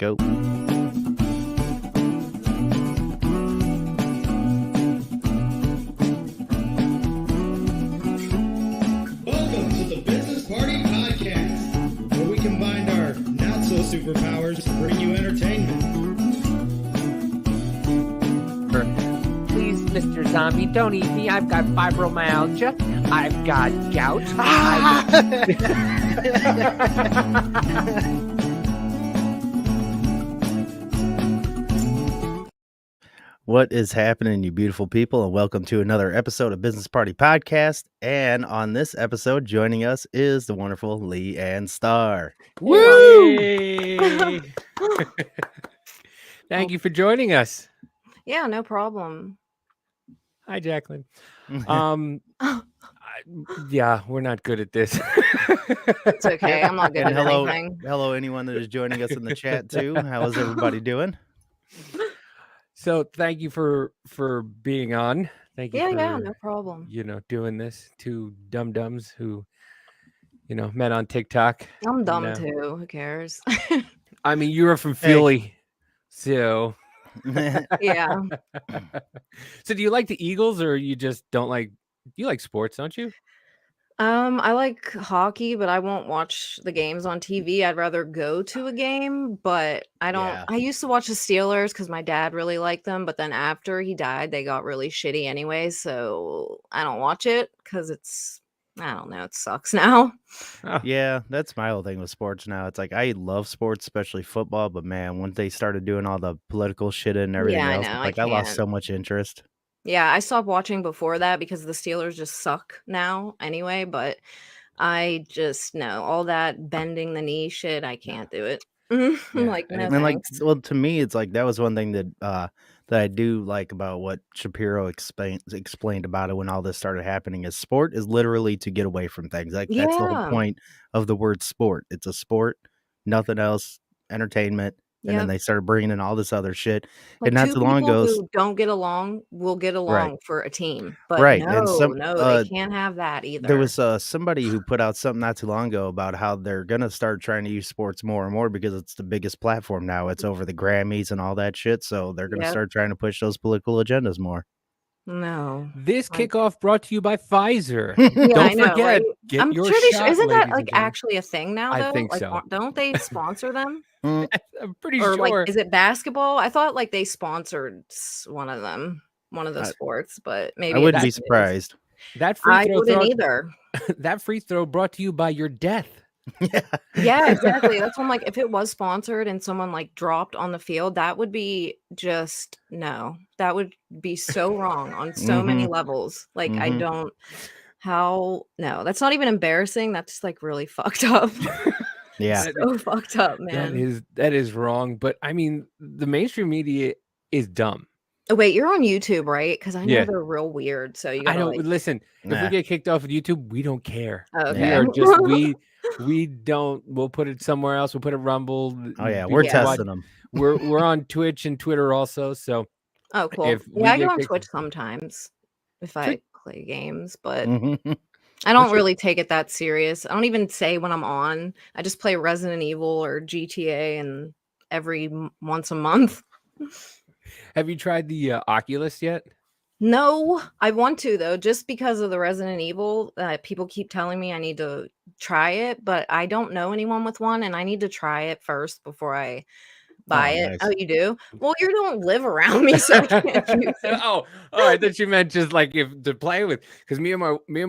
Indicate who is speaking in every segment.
Speaker 1: go.
Speaker 2: Welcome to the Business Party Podcast, where we combine our not-so-superpowers to bring you entertainment.
Speaker 3: Please, Mr. Zombie, don't eat me. I've got fibromyalgia. I've got gout.
Speaker 1: What is happening, you beautiful people, and welcome to another episode of Business Party Podcast. And on this episode, joining us is the wonderful LeeAnn Star.
Speaker 3: Woo! Thank you for joining us.
Speaker 4: Yeah, no problem.
Speaker 3: Hi, Jacqueline. Yeah, we're not good at this.
Speaker 4: It's okay. I'm not good
Speaker 1: And
Speaker 4: at anything.
Speaker 1: hello, anyone that is joining us in the chat too. How is everybody doing?
Speaker 3: So thank you for being on. Thank you for,
Speaker 4: no problem.
Speaker 3: Doing this. Two dum-dums who, met on TikTok.
Speaker 4: I'm dumb too. Who cares?
Speaker 3: I mean, you were from Philly, so...
Speaker 4: Yeah.
Speaker 3: So do you like the Eagles, or you just don't like... You like sports, don't you?
Speaker 4: I like hockey, but I won't watch the games on TV. I'd rather go to a game, but I don't.
Speaker 1: Yeah.
Speaker 4: I used to watch the Steelers because my dad really liked them, but then after he died, they got really shitty anyway, so I don't watch it because I don't know, it sucks now.
Speaker 3: Oh.
Speaker 1: Yeah, that's my whole thing with sports now. It's like I love sports, especially football, but man, when they started doing all the political shit and everything
Speaker 4: Yeah, I
Speaker 1: else,
Speaker 4: know,
Speaker 1: it's like I lost so much interest.
Speaker 4: Yeah, I stopped watching before that because the Steelers just suck now anyway, but I just know all that bending the knee shit, I can't do it. I'm like, no
Speaker 1: And like,
Speaker 4: thanks.
Speaker 1: well, to me, it's like that was one thing that I do like about what Shapiro explained about it when all this started happening. Is sport is literally to get away from things. Like that's the whole
Speaker 4: Yeah.
Speaker 1: point of the word sport. It's a sport, nothing else, entertainment. And then
Speaker 4: Yep.
Speaker 1: they started bringing in all this other shit.
Speaker 4: Like
Speaker 1: And not
Speaker 4: two
Speaker 1: too long
Speaker 4: people
Speaker 1: ago,
Speaker 4: who don't get along will get along for a team, but
Speaker 1: right? And
Speaker 4: no, they can't have that either.
Speaker 1: there was somebody who put out something not too long ago about how they're gonna start trying to use sports more and more because it's the biggest platform now. It's over the Grammys and all that shit. So they're gonna
Speaker 4: Yep.
Speaker 1: start trying to push those political agendas more.
Speaker 4: No.
Speaker 3: This
Speaker 4: Like-
Speaker 3: kickoff brought to you by Pfizer.
Speaker 4: Yeah,
Speaker 3: Don't
Speaker 4: I know,
Speaker 3: forget,
Speaker 4: right?
Speaker 3: get
Speaker 4: I'm
Speaker 3: your
Speaker 4: pretty sure.
Speaker 3: shot,
Speaker 4: Isn't that
Speaker 3: ladies
Speaker 4: like
Speaker 3: and gentlemen.
Speaker 4: actually a thing now?
Speaker 3: I
Speaker 4: Though,
Speaker 3: think
Speaker 4: like,
Speaker 3: so.
Speaker 4: Don't they sponsor them?
Speaker 3: I'm pretty
Speaker 4: Or
Speaker 3: sure.
Speaker 4: like, is it basketball? I thought like they sponsored one of the sports, but maybe
Speaker 1: I wouldn't
Speaker 4: it
Speaker 1: be
Speaker 4: is.
Speaker 1: surprised.
Speaker 3: That free
Speaker 4: I
Speaker 3: throw
Speaker 4: wouldn't either.
Speaker 3: that free throw brought to you by your death.
Speaker 4: Yeah, exactly. That's when, like, if it was sponsored and someone like dropped on the field, that would be just no. That would be so wrong on so many levels. Like, I
Speaker 1: Mhm.
Speaker 4: don't. How no? That's not even embarrassing. That's like really fucked up.
Speaker 1: Yeah.
Speaker 4: So fucked up, man.
Speaker 3: That is wrong. But I mean, the mainstream media is dumb.
Speaker 4: Oh, wait, you're on YouTube, right? Because I know
Speaker 3: Yeah.
Speaker 4: they're real weird. So you
Speaker 3: I
Speaker 4: gotta
Speaker 3: don't
Speaker 4: like.
Speaker 3: listen. If
Speaker 1: Nah.
Speaker 3: we get kicked off of YouTube, we don't care.
Speaker 4: Oh,
Speaker 3: We
Speaker 4: okay.
Speaker 3: are just we don't. We'll put it somewhere else. We'll put it Rumble.
Speaker 1: Oh yeah,
Speaker 3: People
Speaker 1: we're
Speaker 3: watch-
Speaker 1: testing them.
Speaker 3: We're on Twitch and Twitter also. So
Speaker 4: Oh, cool.
Speaker 3: If we
Speaker 4: Yeah, I
Speaker 3: get
Speaker 4: get on
Speaker 3: kicked-
Speaker 4: Twitch sometimes if I play games, but
Speaker 1: Mhm.
Speaker 4: I don't
Speaker 3: What's your-
Speaker 4: really take it that serious. I don't even say when I'm on. I just play Resident Evil or GTA and once a month.
Speaker 3: have you tried the Oculus yet?
Speaker 4: No, I want to though, just because of the Resident Evil. People keep telling me I need to try it, but I don't know anyone with one, and I need to try it first before I buy it.
Speaker 1: nice.
Speaker 4: Oh, you do? Well, you don't live around me, so I can't use it.
Speaker 3: Oh, I thought you meant just like if to play with, because me and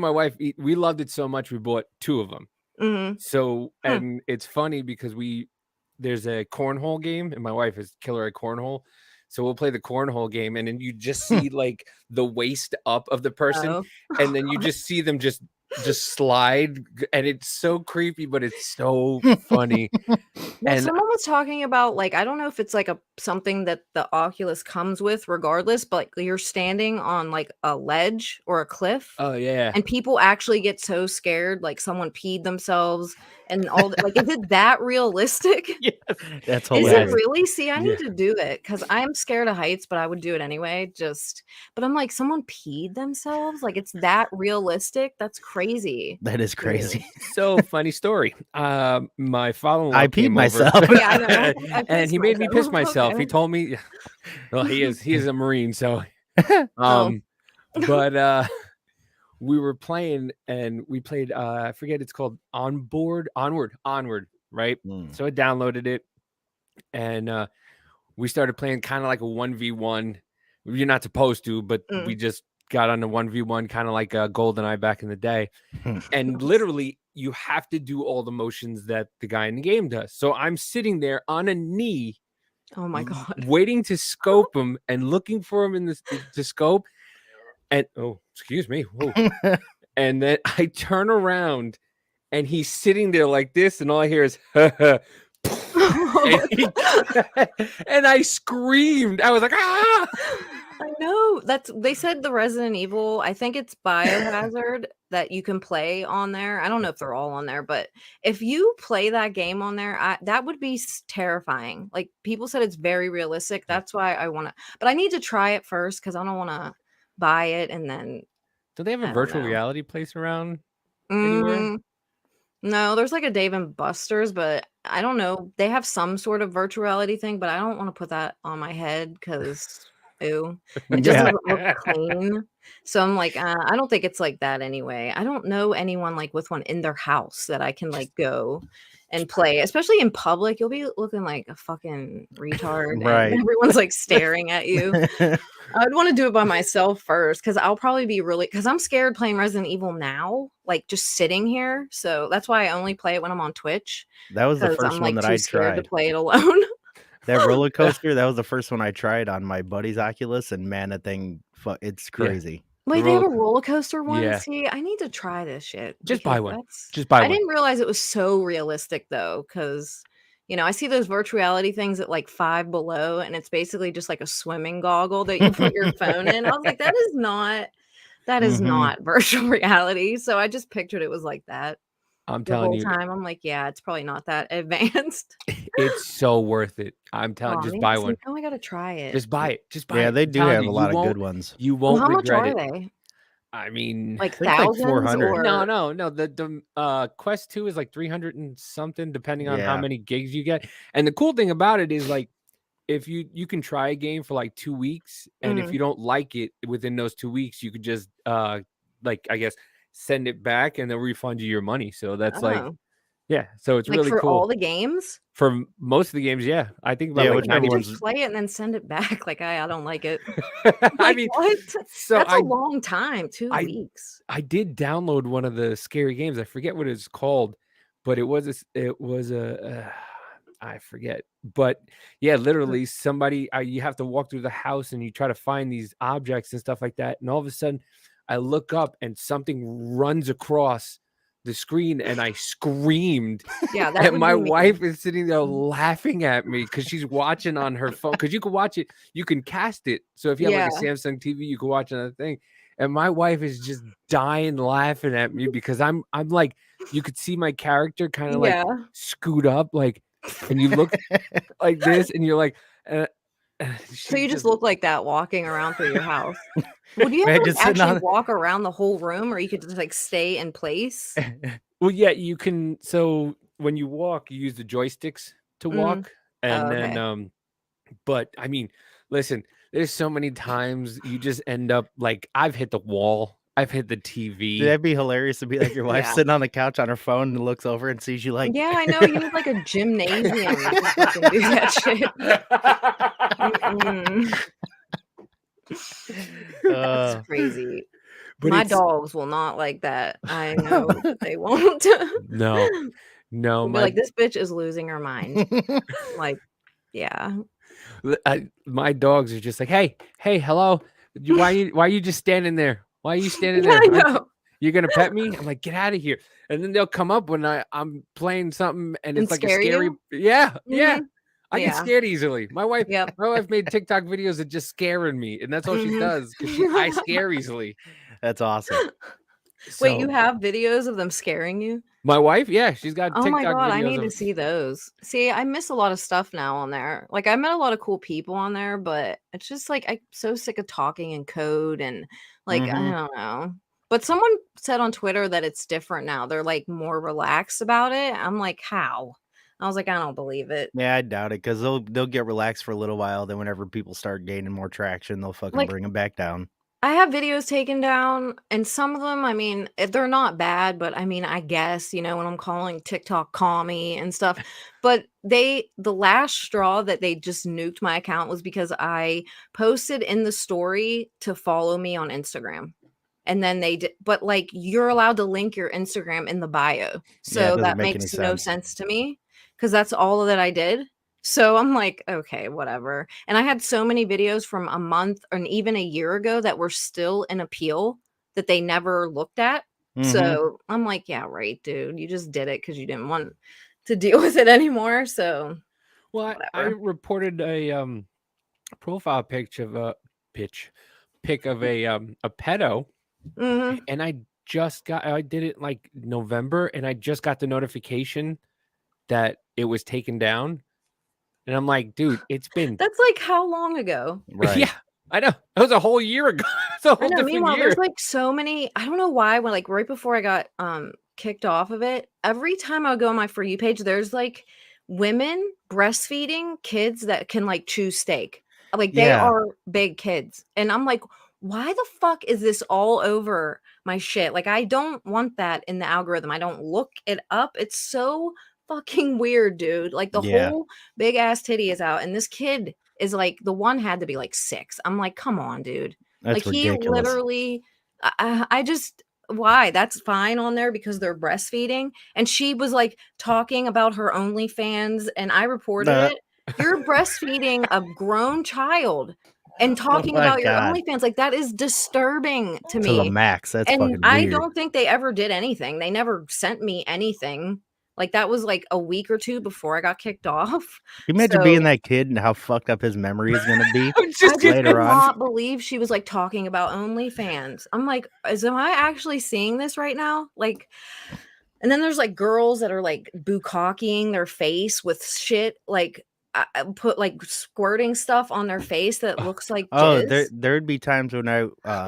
Speaker 3: my wife, we loved it so much we bought two of them.
Speaker 4: Mhm.
Speaker 3: So and it's funny because there's a cornhole game and my wife is killer at cornhole. So we'll play the cornhole game and then you just see like the waist up of the person
Speaker 4: Oh.
Speaker 3: and then you just see them just slide and it's so creepy, but it's so funny.
Speaker 4: Well,
Speaker 3: And
Speaker 4: someone was talking about, like, I don't know if it's like something that the Oculus comes with regardless, but like, you're standing on like a ledge or a cliff
Speaker 3: oh yeah.
Speaker 4: and people actually get so scared, like someone peed themselves and all like, is it that realistic?
Speaker 3: Yes.
Speaker 1: That's
Speaker 4: Is it
Speaker 1: hilarious.
Speaker 4: really? See, I
Speaker 3: Yeah.
Speaker 4: need to do it because I'm scared of heights, but I would do it anyway. But I'm like, someone peed themselves? Like, it's that realistic? That's crazy.
Speaker 1: That is crazy.
Speaker 3: So funny story. My father-in-law
Speaker 1: I peed
Speaker 3: came over.
Speaker 1: myself.
Speaker 4: Yeah, I know. I
Speaker 3: And
Speaker 4: pissed
Speaker 3: he made me piss myself.
Speaker 4: Okay.
Speaker 3: He told me, well, he is a Marine, so
Speaker 4: Oh.
Speaker 3: but we were playing and we played I forget it's called Onward, right?
Speaker 1: Mm.
Speaker 3: So I downloaded it and we started playing kind of like a 1v1. You're not supposed to, but we just got on the 1v1 kind of like a GoldenEye back in the day. And literally you have to do all the motions that the guy in the game does. So I'm sitting there on a knee.
Speaker 4: Oh my God.
Speaker 3: Waiting to scope him and looking for him in the scope. And oh, excuse me. Whoa. And then I turn around and he's sitting there like this, and all I hear is and I screamed. I was like, ah!
Speaker 4: I know. They said the Resident Evil, I think it's Biohazard that you can play on there. I don't know if they're all on there, but if you play that game on there, that would be terrifying. Like, people said it's very realistic. That's why I want to, but I need to try it first because I don't want to buy it and then.
Speaker 3: Do they have
Speaker 4: I
Speaker 3: a
Speaker 4: don't
Speaker 3: virtual
Speaker 4: know.
Speaker 3: reality place around anywhere?
Speaker 4: No, there's like a Dave and Buster's, but I don't know. They have some sort of virtual reality thing, but I don't want to put that on my head because ew, it just
Speaker 1: Yeah.
Speaker 4: doesn't look clean. So I'm like, I don't think it's like that anyway. I don't know anyone like with one in their house that I can like go and play, especially in public. You'll be looking like a fucking retard,
Speaker 1: Right.
Speaker 4: and everyone's like staring at you. I'd want to do it by myself first because I'll probably be because I'm scared playing Resident Evil now, like just sitting here. So that's why I only play it when I'm on Twitch.
Speaker 1: That was the
Speaker 4: Because
Speaker 1: first
Speaker 4: I'm
Speaker 1: one
Speaker 4: like
Speaker 1: that
Speaker 4: too
Speaker 1: I
Speaker 4: scared to
Speaker 1: tried.
Speaker 4: play it alone.
Speaker 1: That roller coaster, that was the first one I tried on my buddy's Oculus, and man, that thing, it's crazy.
Speaker 4: Wait, they have a
Speaker 3: roller-
Speaker 4: roller coaster one?
Speaker 3: Yeah.
Speaker 4: See, I need to try this shit.
Speaker 3: Just buy
Speaker 4: because
Speaker 3: one.
Speaker 4: that's-
Speaker 3: Just buy
Speaker 4: I
Speaker 3: one.
Speaker 4: didn't realize it was so realistic though, because I see those virtual reality things at like Five Below, and it's basically just like a swimming goggle that you put your phone in. I was like, that is not virtual reality. So I just pictured it was like that.
Speaker 3: I'm
Speaker 4: The
Speaker 3: telling
Speaker 4: whole
Speaker 3: you,
Speaker 4: time I'm like, yeah, it's probably not that advanced.
Speaker 3: it's so worth it. I'm telling
Speaker 4: Aw,
Speaker 3: just
Speaker 4: man,
Speaker 3: buy
Speaker 4: see,
Speaker 3: one.
Speaker 4: now I gotta try it.
Speaker 3: Just buy it. Just buy it.
Speaker 1: Yeah, they
Speaker 3: I'm
Speaker 1: do
Speaker 3: telling
Speaker 1: have
Speaker 3: you,
Speaker 1: a lot
Speaker 3: you
Speaker 1: of good
Speaker 3: won't-
Speaker 1: ones.
Speaker 3: You
Speaker 4: Well,
Speaker 3: won't
Speaker 4: how much
Speaker 3: regret
Speaker 4: are
Speaker 3: it.
Speaker 4: they?
Speaker 3: I mean,
Speaker 4: Like
Speaker 1: think like
Speaker 4: thousands
Speaker 1: 400.
Speaker 4: or
Speaker 3: no. The Quest 2 is like 300 and something, depending on how
Speaker 1: Yeah.
Speaker 3: many gigs you get. And the cool thing about it is like, if you can try a game for like 2 weeks, and if you don't like it within those 2 weeks, you could just like, I guess, send it back and they'll refund you your money. So that's like,
Speaker 4: Oh.
Speaker 3: yeah. So it's
Speaker 4: Like
Speaker 3: really
Speaker 4: for
Speaker 3: cool
Speaker 4: all the games?
Speaker 3: for most of the games. Yeah, I think about
Speaker 1: Yeah,
Speaker 3: like
Speaker 1: whichever
Speaker 3: 90.
Speaker 1: one's-
Speaker 4: Just play it and then send it back. Like I don't like it.
Speaker 3: I
Speaker 4: Like,
Speaker 3: mean,
Speaker 4: what?
Speaker 3: so
Speaker 4: That's a long time. 2 weeks.
Speaker 3: I did download one of the scary games. I forget what it's called, but it was I forget. But yeah, literally somebody you have to walk through the house and you try to find these objects and stuff like that. And all of a sudden I look up and something runs across the screen and I screamed.
Speaker 4: Yeah, that
Speaker 3: And
Speaker 4: would
Speaker 3: my
Speaker 4: be me.
Speaker 3: wife is sitting there laughing at me because she's watching on her phone. Because you can watch it, you can cast it. So if you have like a Samsung TV, you can watch another thing. And my wife is just dying laughing at me because I'm like, you could see my character kind of like scoot up, like, and you look like this, and you're like,
Speaker 4: So you just look like that walking around through your house. Would you
Speaker 1: Man,
Speaker 4: ever
Speaker 1: just sitting
Speaker 4: actually
Speaker 1: on-
Speaker 4: walk around the whole room, or you could just like stay in place?
Speaker 3: Well, yeah, you can. So when you walk, you use the joysticks to walk, and then but I mean, listen, there's so many times you just end up like, I've hit the wall, I've hit the TV.
Speaker 1: Dude, that'd be hilarious to be like your wife sitting on the couch on her phone and looks over and sees you like.
Speaker 4: Yeah, I know. You need like a gymnasium to fucking do that shit. That's crazy.
Speaker 3: But
Speaker 4: My
Speaker 3: it's-
Speaker 4: dogs will not like that. I know they won't.
Speaker 3: No,
Speaker 4: They'll be like, this bitch is losing her mind. Like, yeah.
Speaker 3: My dogs are just like, hey, hello. Why are you just standing there? Why are you standing
Speaker 4: Yeah,
Speaker 3: there?
Speaker 4: I know.
Speaker 3: You're gonna pet me? I'm like, get out of here. And then they'll come up when I'm playing something and it's like a
Speaker 4: scare
Speaker 3: scary.
Speaker 4: you?
Speaker 3: Yeah.
Speaker 4: Mhm.
Speaker 3: I get
Speaker 4: Yeah.
Speaker 3: scared easily. My wife
Speaker 4: Yep.
Speaker 3: made TikTok videos of just scaring me, and that's all she
Speaker 4: Mhm.
Speaker 3: does because I scare easily.
Speaker 1: That's awesome.
Speaker 4: Wait,
Speaker 3: So,
Speaker 4: you have videos of them scaring you?
Speaker 3: My wife, yeah, she's got
Speaker 4: Oh my
Speaker 3: TikTok
Speaker 4: god, I
Speaker 3: videos
Speaker 4: need
Speaker 3: of
Speaker 4: to see those. See, I miss a lot of stuff now on there. Like, I met a lot of cool people on there, but it's just like I'm so sick of talking in code and like I
Speaker 1: Mhm.
Speaker 4: don't know. But someone said on Twitter that it's different now. They're like more relaxed about it. I'm like, how? I was like, I don't believe it.
Speaker 1: Yeah, I doubt it because they'll get relaxed for a little while, then whenever people start gaining more traction, they'll fucking
Speaker 4: Like
Speaker 1: bring them back down.
Speaker 4: I have videos taken down, and some of them, I mean, they're not bad, but I mean, I guess, when I'm calling TikTok commie and stuff, but the last straw that they just nuked my account was because I posted in the story to follow me on Instagram. And then they did, but like you're allowed to link your Instagram in the bio.
Speaker 1: Yeah, it
Speaker 4: So
Speaker 1: doesn't
Speaker 4: that
Speaker 1: make any
Speaker 4: makes no
Speaker 1: sense.
Speaker 4: sense to me because that's all that I did. So I'm like, okay, whatever. And I had so many videos from a month and even a year ago that were still in appeal that they never looked at.
Speaker 1: Mhm.
Speaker 4: So I'm like, yeah, right, dude. You just did it because you didn't want to deal with it anymore. So
Speaker 3: Well, I
Speaker 4: whatever.
Speaker 3: reported a profile pic of a pedo,
Speaker 4: Hmm.
Speaker 3: and I did it like November, and I just got the notification that it was taken down, and I'm like, dude, it's been
Speaker 4: That's like how long ago?
Speaker 3: yeah,
Speaker 1: Right.
Speaker 3: I know that was a whole year ago. It's a
Speaker 4: I
Speaker 3: whole
Speaker 4: know,
Speaker 3: different
Speaker 4: meanwhile, there's,
Speaker 3: year.
Speaker 4: like, so many I don't know why when, like, right before I got, kicked off of it, every time I would go on my For You page, there's, like, women breastfeeding kids that can, like, chew steak. Like, they
Speaker 1: Yeah,
Speaker 4: are big kids, and I'm like, "Why the fuck is this all over my shit?" Like, I don't want that in the algorithm, I don't look it up, it's so fucking weird, dude, like, the
Speaker 1: yeah,
Speaker 4: whole big ass titty is out, and this kid is, like the one had to be, like, 6. I'm like, "Come on, dude." Like,
Speaker 1: that's
Speaker 4: he
Speaker 1: ridiculous.
Speaker 4: literally I just why? That's fine on there because they're breastfeeding, and she was, like, talking about her OnlyFans, and I reported
Speaker 1: Uh,
Speaker 4: it. You're breastfeeding a grown child and
Speaker 1: oh
Speaker 4: talking
Speaker 1: my
Speaker 4: about your
Speaker 1: god.
Speaker 4: OnlyFans, like, that is disturbing to
Speaker 1: To the
Speaker 4: me,
Speaker 1: max, that's
Speaker 4: and
Speaker 1: fucking
Speaker 4: I
Speaker 1: weird.
Speaker 4: don't think they ever did anything. They never sent me anything. Like, that was, like, a week or 2 before I got kicked off.
Speaker 1: Can you imagine being
Speaker 4: So
Speaker 1: that kid and how fucked up his memory is gonna be
Speaker 3: I'm
Speaker 4: I
Speaker 3: just
Speaker 4: just
Speaker 3: gonna
Speaker 1: later
Speaker 4: could
Speaker 1: on?
Speaker 4: not believe she was, like, talking about OnlyFans. I'm like, am I actually seeing this right now?" Like and then there's, like, girls that are, like, bukkake their face with shit, like, put, like, squirting stuff on their face that looks like
Speaker 1: Oh,
Speaker 4: jizz.
Speaker 1: there'd be times
Speaker 4: I'm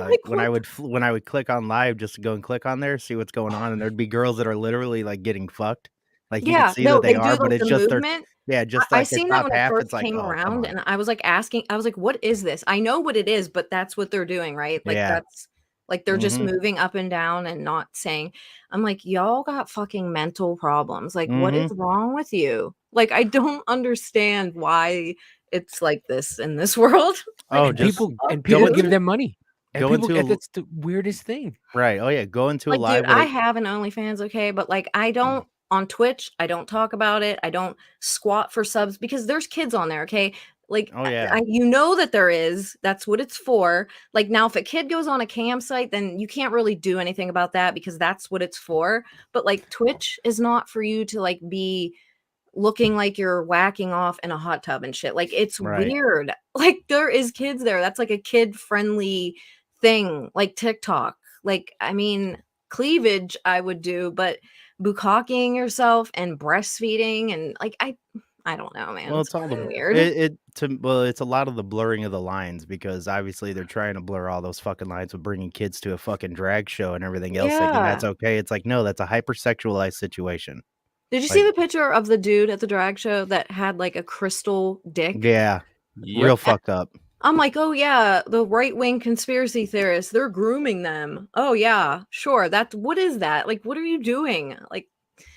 Speaker 4: like, "What the"
Speaker 1: when I would click on live just to go and click on there, see what's going on, and there'd be girls that are literally, like, getting fucked. Like, you could
Speaker 4: Yeah,
Speaker 1: see that
Speaker 4: no,
Speaker 1: they
Speaker 4: they do,
Speaker 1: are, but
Speaker 4: like,
Speaker 1: it's
Speaker 4: the
Speaker 1: just their
Speaker 4: movement.
Speaker 1: yeah, just
Speaker 4: I
Speaker 1: like the
Speaker 4: seen that
Speaker 1: top
Speaker 4: when it
Speaker 1: half,
Speaker 4: first
Speaker 1: it's like,
Speaker 4: came
Speaker 1: "Oh, come
Speaker 4: around,
Speaker 1: on."
Speaker 4: and I was, like, asking I was like, "What is this?" I know what it is, but that's what they're doing, right? Like,
Speaker 1: Yeah.
Speaker 4: that's like, they're just
Speaker 1: Mhm.
Speaker 4: moving up and down and not saying I'm like, "Y'all got fucking mental problems, like, what is
Speaker 1: Mhm.
Speaker 4: wrong with you?" Like, I don't understand why it's like this in this world. Like,
Speaker 1: Oh,
Speaker 3: and
Speaker 4: what the
Speaker 1: just
Speaker 4: fuck,
Speaker 1: go
Speaker 3: people give
Speaker 4: dude?
Speaker 1: into
Speaker 3: them money, and
Speaker 1: go into
Speaker 3: that's the weirdest thing.
Speaker 1: right, oh, yeah, go into a
Speaker 4: Like, dude,
Speaker 1: live with
Speaker 4: I
Speaker 1: it
Speaker 4: have an OnlyFans, okay, but, like, I don't on Twitch, I don't talk about it, I don't squat for subs because there's kids on there, okay? Like,
Speaker 1: oh, yeah.
Speaker 4: that there is, that's what it's for. Like, now if a kid goes on a campsite, then you can't really do anything about that because that's what it's for, but, like, Twitch is not for you to, like, be looking like you're whacking off in a hot tub and shit, like, it's
Speaker 1: Right.
Speaker 4: weird. Like, there is kids there, that's, like, a kid-friendly thing, like TikTok. Like, I mean, cleavage I would do, but bukkaking yourself and breastfeeding and, like, I don't know, man,
Speaker 1: Well,
Speaker 4: it's
Speaker 1: it's all the
Speaker 4: fucking weird.
Speaker 1: it's a lot of the blurring of the lines because obviously they're trying to blur all those fucking lines with bringing kids to a fucking drag show and everything else thinking that's
Speaker 4: Yeah.
Speaker 1: okay. It's like, no, that's a hypersexualized situation.
Speaker 4: Did you see
Speaker 1: Like,
Speaker 4: the picture of the dude at the drag show that had, like, a crystal dick?
Speaker 1: yeah, real
Speaker 3: Yep.
Speaker 1: fucked up.
Speaker 4: I'm like, "Oh, yeah, the right-wing conspiracy theorists, they're grooming them. Oh, yeah, sure, that's what is that? Like, what are you doing? Like,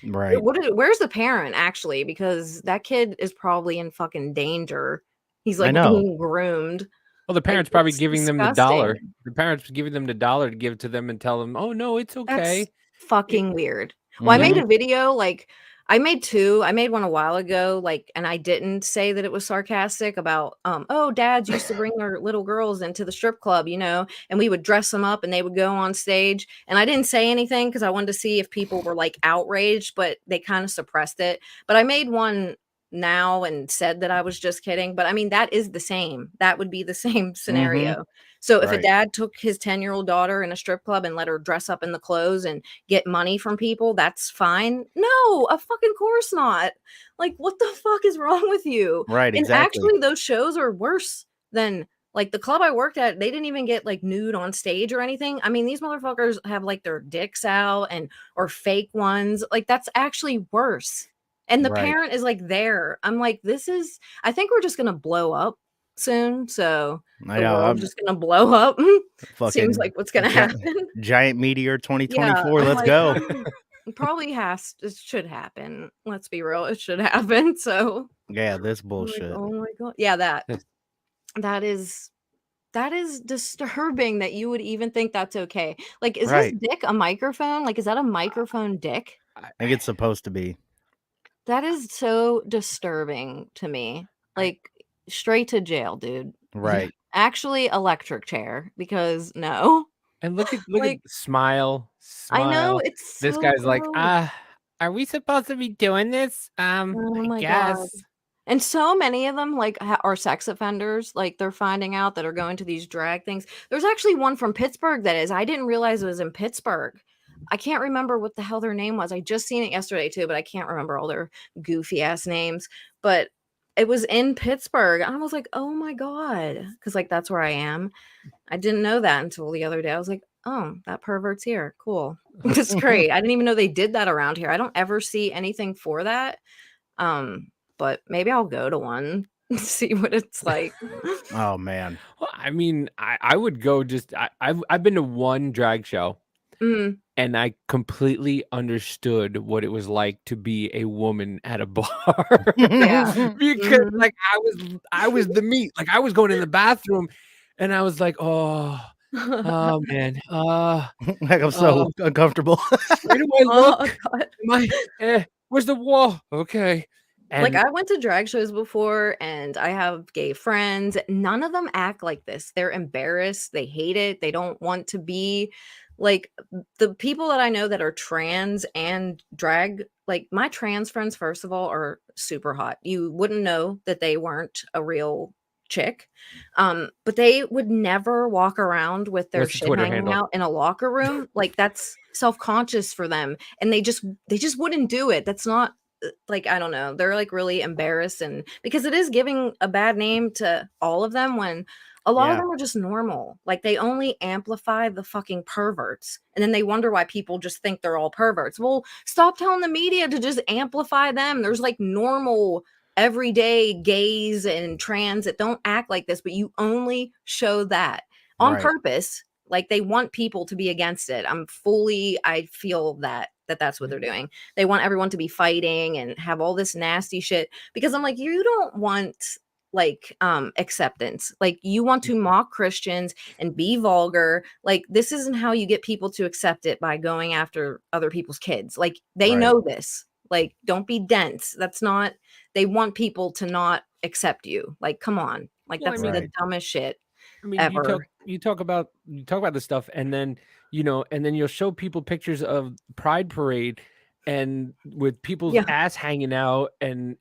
Speaker 1: Right.
Speaker 4: where's the parent, actually? Because that kid is probably in fucking danger. He's,
Speaker 1: I
Speaker 4: like,
Speaker 1: know.
Speaker 4: being groomed.
Speaker 3: Well, the
Speaker 4: Like,
Speaker 3: parents probably
Speaker 4: it's
Speaker 3: giving them the dollar.
Speaker 4: disgusting.
Speaker 3: The parents giving them the dollar to give to them and tell them, "Oh, no, it's
Speaker 4: That's
Speaker 3: okay." It
Speaker 4: fucking weird. Well, I
Speaker 3: yeah.
Speaker 4: made
Speaker 1: Mhm.
Speaker 4: a video, like I made 2. I made one a while ago, like, and I didn't say that it was sarcastic about, "Oh, dads used to bring their little girls into the strip club, and we would dress them up and they would go on stage." And I didn't say anything because I wanted to see if people were, like, outraged, but they kinda suppressed it. But I made one now and said that I was just kidding, but I mean, that is the same. That would be the same scenario. So if a
Speaker 1: Right.
Speaker 4: dad took his 10-year-old daughter in a strip club and let her dress up in the clothes and get money from people, that's fine. No, of fucking course not. Like, what the fuck is wrong with you?
Speaker 1: Right,
Speaker 4: And
Speaker 1: exactly.
Speaker 4: actually, those shows are worse than like the club I worked at. They didn't even get like nude on stage or anything. I mean, these motherfuckers have like their dicks out and or fake ones. Like, that's actually worse. And the
Speaker 1: Right.
Speaker 4: parent is like there. I'm like, I think we're just gonna blow up soon. So
Speaker 1: I
Speaker 4: the
Speaker 1: know,
Speaker 4: world's
Speaker 1: I'm
Speaker 4: just gonna blow up. Seems
Speaker 1: fucking
Speaker 4: like what's gonna happen.
Speaker 1: giant meteor
Speaker 4: Yeah,
Speaker 1: 2024,
Speaker 4: I'm
Speaker 1: let's
Speaker 4: like,
Speaker 1: go.
Speaker 4: it probably it should happen. Let's be real, it should happen. So
Speaker 1: Yeah, this
Speaker 4: I'm like,
Speaker 1: bullshit.
Speaker 4: oh my god. Yeah, that is disturbing that you would even think that's okay. Like, is his
Speaker 1: Right.
Speaker 4: dick a microphone? Like, is that a microphone dick?
Speaker 1: I think it's supposed to be.
Speaker 4: That is so disturbing to me. Like, straight to jail, dude.
Speaker 1: Right.
Speaker 4: Actually, electric chair because no.
Speaker 3: And look at
Speaker 4: Like,
Speaker 3: smile.
Speaker 4: I know, it's
Speaker 3: This
Speaker 4: so
Speaker 3: guy's like,
Speaker 4: gross.
Speaker 3: are we supposed to be doing this?
Speaker 4: Oh
Speaker 3: I
Speaker 4: my god.
Speaker 3: guess.
Speaker 4: And so many of them, like, are sex offenders, like, they're finding out that are going to these drag things. There's actually one from Pittsburgh that is. I didn't realize it was in Pittsburgh. I can't remember what the hell their name was. I just seen it yesterday too, but I can't remember all their goofy ass names. But it was in Pittsburgh. I was like, "Oh my god," because like that's where I am. I didn't know that until the other day. I was like, "Oh, that pervert's here. Cool. That's great." I didn't even know they did that around here. I don't ever see anything for that. But maybe I'll go to one, see what it's like.
Speaker 1: Oh man.
Speaker 3: Well, I mean, I would go just I've been to one drag show
Speaker 4: Mm,
Speaker 3: and I completely understood what it was like to be a woman at a bar.
Speaker 4: yeah.
Speaker 3: Because
Speaker 4: Mhm.
Speaker 3: like I was the meat. Like I was going in the bathroom and I was like, oh man.
Speaker 1: Like I'm so uncomfortable.
Speaker 3: Where do I look?
Speaker 4: Oh god.
Speaker 3: Am I where's the wall? Okay.
Speaker 4: Like,
Speaker 3: And
Speaker 4: I went to drag shows before, and I have gay friends. None of them act like this. They're embarrassed, they hate it, they don't want to be like, the people that I know that are trans and drag like, my trans friends, first of all, are super hot. You wouldn't know that they weren't a real chick, but they would never walk around with their
Speaker 3: what's the
Speaker 4: shit
Speaker 3: Twitter
Speaker 4: hanging
Speaker 3: handle?
Speaker 4: out in a locker room, like, that's self-conscious for them, and they just wouldn't do it. That's not like, I don't know, they're, like, really embarrassed and because it is giving a bad name to all of them when a lot of
Speaker 1: Yeah.
Speaker 4: them are just normal. Like, they only amplify the fucking perverts, and then they wonder why people just think they're all perverts. Well, stop telling the media to just amplify them. There's, like, normal, everyday gays and trans that don't act like this, but you only show that on
Speaker 1: Right.
Speaker 4: purpose. Like, they want people to be against it. I feel that's what they're doing. They want everyone to be fighting and have all this nasty shit because I'm like, you don't want like acceptance. Like, you want to mock Christians and be vulgar. Like, this isn't how you get people to accept it, by going after other people's kids. Like, they
Speaker 1: Right.
Speaker 4: know this. Like, don't be dense. That's not, they want people to not accept you. Like, come on. Like,
Speaker 3: Well, I
Speaker 4: that's
Speaker 3: mean,
Speaker 4: the
Speaker 1: Right.
Speaker 4: dumbest shit
Speaker 3: I mean,
Speaker 4: ever.
Speaker 3: you talk about this stuff, and then and then you'll show people pictures of Pride Parade, and with people's
Speaker 4: Yeah.
Speaker 3: ass hanging out and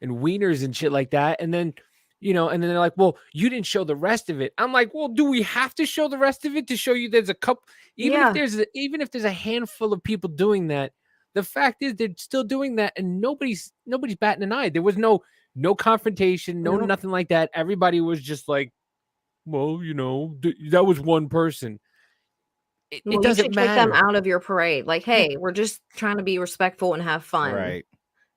Speaker 3: wieners and shit like that, and then and then they're like, well, you didn't show the rest of it. I'm like, well, do we have to show the rest of it to show you there's a couple?
Speaker 4: Yeah.
Speaker 3: Even if there's a handful of people doing that, the fact is they're still doing that, and nobody's batting an eye. There was no confrontation, no
Speaker 4: Nope.
Speaker 3: nothing like that. Everybody was just like, well, that was one person. It
Speaker 4: Well, you
Speaker 3: doesn't
Speaker 4: should kick them
Speaker 3: matter.
Speaker 4: out of your parade. Like,
Speaker 3: Yeah.
Speaker 4: hey, we're just trying to be respectful and have fun.
Speaker 1: Right.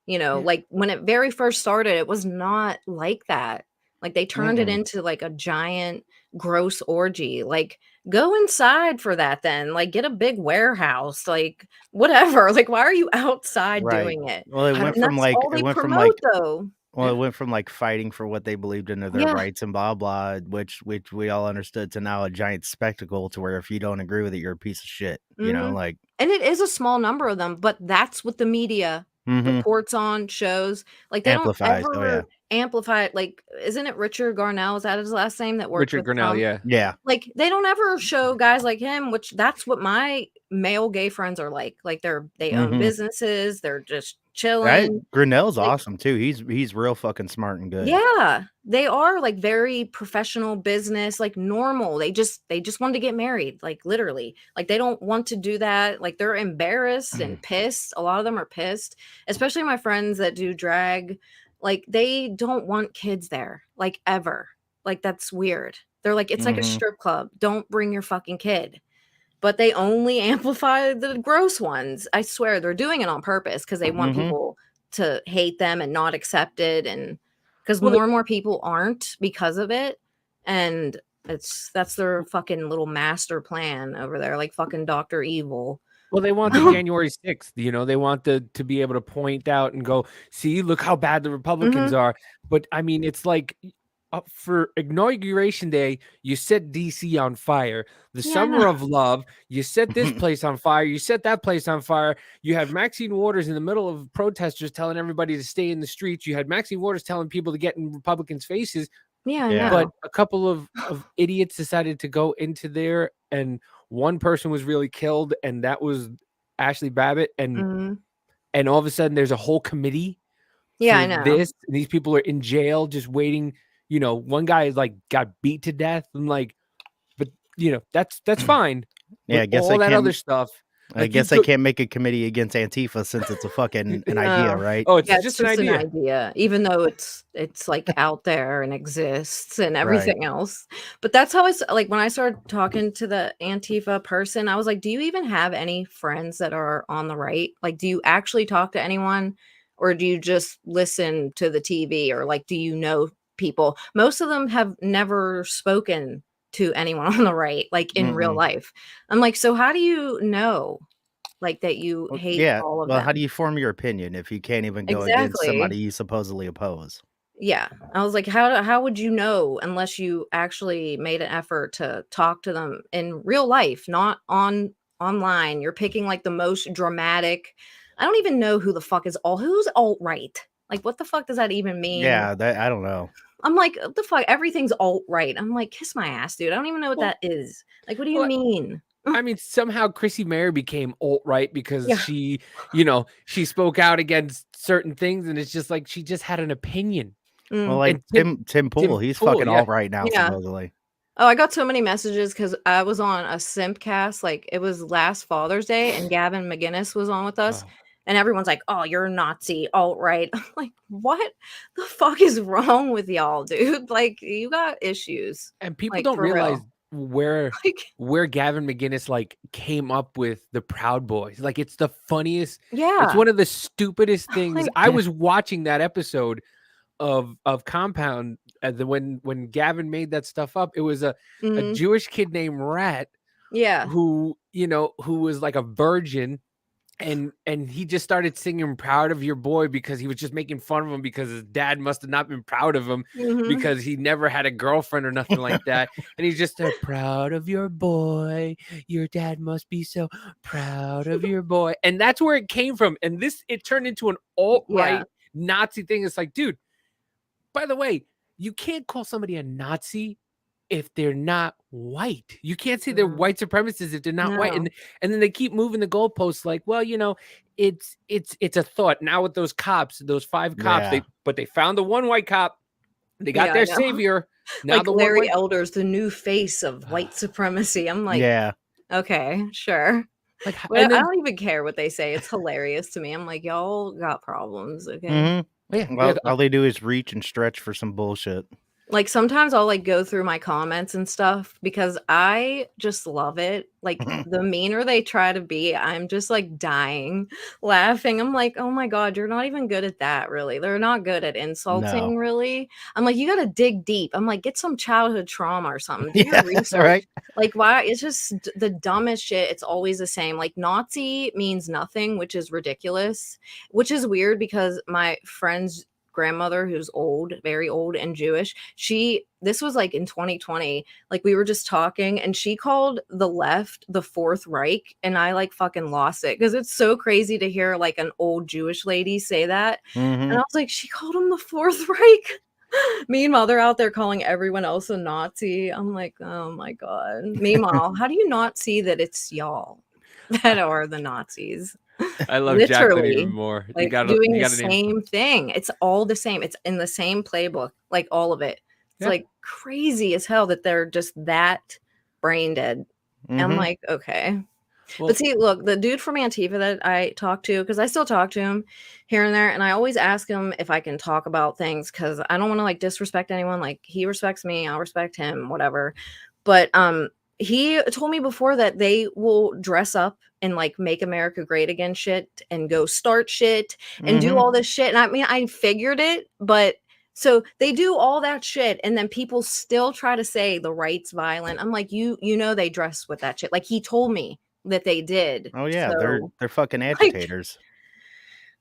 Speaker 3: Yeah.
Speaker 4: Like, when it very first started, it was not like that. Like, they turned it
Speaker 1: Mm-mm.
Speaker 4: into like a giant gross orgy. Like, go inside for that then. Like, get a big warehouse, like whatever. Like, why are you outside
Speaker 1: Right.
Speaker 4: doing it?
Speaker 1: Well,
Speaker 3: I
Speaker 4: And that's all they promote though.
Speaker 1: it went from like fighting for what they believed in their
Speaker 4: Yeah.
Speaker 1: rights and blah blah, which we all understood, to now a giant spectacle to where if you don't agree with it, you're a piece of shit. You know,
Speaker 4: Mhm.
Speaker 1: like
Speaker 4: And it is a small number of them, but that's what the media
Speaker 1: mhm,
Speaker 4: reports on, shows. Like, they don't
Speaker 1: amplifies. Oh yeah.
Speaker 4: ever amplify it. Like, isn't it Richard Garnell? Is that his last name that worked
Speaker 3: Richard
Speaker 4: with
Speaker 3: Grinnell,
Speaker 4: Trump?
Speaker 3: yeah.
Speaker 1: Yeah.
Speaker 4: Like, they don't ever show guys like him, which that's what my male gay friends are like. Like, they own
Speaker 1: Mhm.
Speaker 4: businesses, they're just chilling.
Speaker 1: Grinnell's
Speaker 4: Like,
Speaker 1: awesome too. He's real fucking smart and good.
Speaker 4: yeah, they are like very professional business, like normal. They just want to get married, like literally. Like they don't want to do that. Like they're embarrassed and pissed. A lot of them are pissed, especially my friends that do drag. Like they don't want kids there, like ever. Like that's weird. They're like, it's like a
Speaker 1: Mhm.
Speaker 4: strip club. Don't bring your fucking kid. But they only amplify the gross ones. I swear they're doing it on purpose because they want
Speaker 1: Mhm.
Speaker 4: people to hate them and not accept it, and because
Speaker 3: Well,
Speaker 4: more and more people aren't because of it, and that's their fucking little master plan over there, like fucking Dr. Evil.
Speaker 3: Well, they want the
Speaker 1: Mhm.
Speaker 3: January 6th, you know, they want to be able to point out and go, see, look how bad the Republicans
Speaker 4: Mhm.
Speaker 3: are. But I mean, it's like for Inauguration Day, you set DC on fire. The
Speaker 4: Yeah, I
Speaker 3: Summer
Speaker 4: know.
Speaker 3: of Love, you set this place on fire. You set that place on fire. You had Maxine Waters in the middle of protesters telling everybody to stay in the streets. You had Maxine Waters telling people to get in Republicans' faces.
Speaker 4: Yeah, I
Speaker 1: Yeah.
Speaker 3: But
Speaker 4: know.
Speaker 3: a couple of idiots decided to go into there, and one person was really killed, and that was Ashley Babbitt.
Speaker 4: Mhm.
Speaker 3: And all of a sudden, there's a whole committee
Speaker 4: Yeah,
Speaker 3: for
Speaker 4: I know.
Speaker 3: this. And these people are in jail, just waiting. You know, one guy is like got beat to death. I'm like, but you know, that's fine.
Speaker 1: Yeah,
Speaker 3: But
Speaker 1: I guess
Speaker 3: all
Speaker 1: I
Speaker 3: that other
Speaker 1: can't
Speaker 3: stuff,
Speaker 1: I
Speaker 3: like you
Speaker 1: guess I
Speaker 3: go,
Speaker 1: can't make a committee against Antifa since it's a fucking an idea,
Speaker 4: No.
Speaker 1: right?
Speaker 3: oh, it's
Speaker 4: Yeah, it's
Speaker 3: just an
Speaker 4: just an
Speaker 3: idea.
Speaker 4: idea, even though it's like out there and exists and
Speaker 1: Right.
Speaker 4: everything else. But that's how like when I started talking to the Antifa person, I was like, "Do you even have any friends that are on the right? Like, do you actually talk to anyone, or do you just listen to the TV, or like, do you know people?" Most of them have never spoken to anyone on the right, like in real
Speaker 1: Mm-mm.
Speaker 4: life. I'm like, so how do you know, like, that you
Speaker 1: Well,
Speaker 4: hate
Speaker 1: yeah.
Speaker 4: all of
Speaker 1: Well, how do
Speaker 4: them?
Speaker 1: you form your opinion if you can't even go against somebody
Speaker 4: Exactly.
Speaker 1: you supposedly oppose?
Speaker 4: Yeah. I was like, how would you know unless you actually made an effort to talk to them in real life, not online. You're picking like the most dramatic. I don't even know who the fuck is who's alt-right. Like what the fuck does that even mean?
Speaker 1: Yeah, that I don't know.
Speaker 4: I'm like, what the fuck? Everything's alt-right. I'm like, kiss my ass, dude. I don't even know what
Speaker 3: Well,
Speaker 4: that is. Like, what do you
Speaker 3: well,
Speaker 4: mean?
Speaker 3: I mean, somehow Chrissy Mayer became alt-right because
Speaker 4: Yeah.
Speaker 3: she, you know, she spoke out against certain things, and it's just like she just had an opinion.
Speaker 1: Well,
Speaker 4: Mm.
Speaker 1: like
Speaker 3: And
Speaker 1: Tim Pool,
Speaker 3: Tim
Speaker 1: he's
Speaker 3: Pool,
Speaker 1: fucking
Speaker 3: yeah.
Speaker 1: all right now,
Speaker 4: Yeah.
Speaker 1: supposedly.
Speaker 4: Oh, I got so many messages because I was on a Simpcast, like, it was last Father's Day, and Gavin McGinnis was on with us,
Speaker 3: Oh.
Speaker 4: and everyone's like, "Oh, you're a Nazi, alt-right." I'm like, "What the fuck is wrong with y'all, dude? Like, you got issues,
Speaker 3: And people
Speaker 4: like,
Speaker 3: don't
Speaker 4: for
Speaker 3: realize
Speaker 4: real."
Speaker 3: where
Speaker 4: Like,
Speaker 3: where Gavin McGinnis like came up with the Proud Boys. Like it's the funniest, it's
Speaker 4: yeah.
Speaker 3: one of the stupidest things.
Speaker 4: Like,
Speaker 3: I was watching that episode of Compound when Gavin made that stuff up. It was a
Speaker 4: mhm,
Speaker 3: Jewish kid named Rat
Speaker 4: yeah.
Speaker 3: who, you know, who was like a virgin, and he just started singing "Proud of Your Boy" because he was just making fun of him because his dad must have not been proud of him
Speaker 4: Mhm.
Speaker 3: because he never had a girlfriend or nothing like that. And he just said, "Proud of your boy, your dad must be so proud of your boy." And that's where it came from. And this, it turned into an
Speaker 4: Yeah.
Speaker 3: alt-right Nazi thing. It's like, dude, by the way, you can't call somebody a Nazi if they're not white. You can't say they're
Speaker 4: Mm.
Speaker 3: white supremacists if they're not white.
Speaker 4: No.
Speaker 3: And then they keep moving the goalposts like, well, you know, it's a thought. Now with those cops, those 5 cops,
Speaker 1: Yeah.
Speaker 3: they found the one white cop, they got
Speaker 4: Yeah, I
Speaker 3: their
Speaker 4: know.
Speaker 3: savior. Now
Speaker 4: Like,
Speaker 3: the one
Speaker 4: Larry
Speaker 3: white
Speaker 4: Elder's the new face of white supremacy. I'm like,
Speaker 1: Yeah.
Speaker 4: "Okay, sure."
Speaker 3: like
Speaker 4: Well,
Speaker 3: and
Speaker 4: I
Speaker 3: then
Speaker 4: don't even care what they say, it's hilarious to me. I'm like, "Y'all got problems, okay?"
Speaker 1: Mhm.
Speaker 3: yeah, yeah,
Speaker 1: Well, all they do is reach and stretch for some bullshit.
Speaker 4: Like, sometimes I'll, like, go through my comments and stuff because I just love it. Like, the meaner they try to be, I'm just, like, dying laughing. I'm like, "Oh my god, you're not even good at that, really. They're not good at
Speaker 1: No.
Speaker 4: insulting, really." I'm like, "You gotta dig deep." I'm like, "Get some childhood trauma or something. Do your
Speaker 1: Yeah, right?
Speaker 4: research." Like, why it's just the dumbest shit. It's always the same. Like, Nazi means nothing, which is ridiculous, which is weird because my friend's grandmother, who's old, very old and Jewish, this was like in 2020, like we were just talking and she called the left the Fourth Reich, and I like fucking lost it because it's so crazy to hear like an old Jewish lady say that. And I
Speaker 1: Mhm.
Speaker 4: was like, she called him the Fourth Reich. Meanwhile, they're out there calling everyone else a Nazi. I'm like, oh my god. Meanwhile, how do you not see that it's y'all that are the Nazis?
Speaker 3: I love Jacqueline even
Speaker 4: Literally,
Speaker 3: more.
Speaker 4: like,
Speaker 3: You
Speaker 4: doing the
Speaker 3: gotta name.
Speaker 4: same thing. It's all the same. It's in the same playbook, like, all of it. It's,
Speaker 3: Yeah.
Speaker 4: like, crazy as hell that they're just that brain dead. I'm
Speaker 1: Mhm.
Speaker 4: like, "Okay."
Speaker 3: Well,
Speaker 4: But see, look, the dude from Antifa that I talked to, because I still talk to him here and there, and I always ask him if I can talk about things because I don't wanna, like, disrespect anyone. Like, he respects me, I'll respect him, whatever. But, he told me before that they will dress up and, like, make America great again shit and go start shit and do
Speaker 1: Mhm.
Speaker 4: all this shit, and I mean, I figured it, but so they do all that shit, and then people still try to say the right's violent. I'm like, "You know they dress with that shit." Like, he told me that they did.
Speaker 1: Oh, yeah,
Speaker 4: So,
Speaker 1: they're fucking
Speaker 4: like,
Speaker 1: agitators.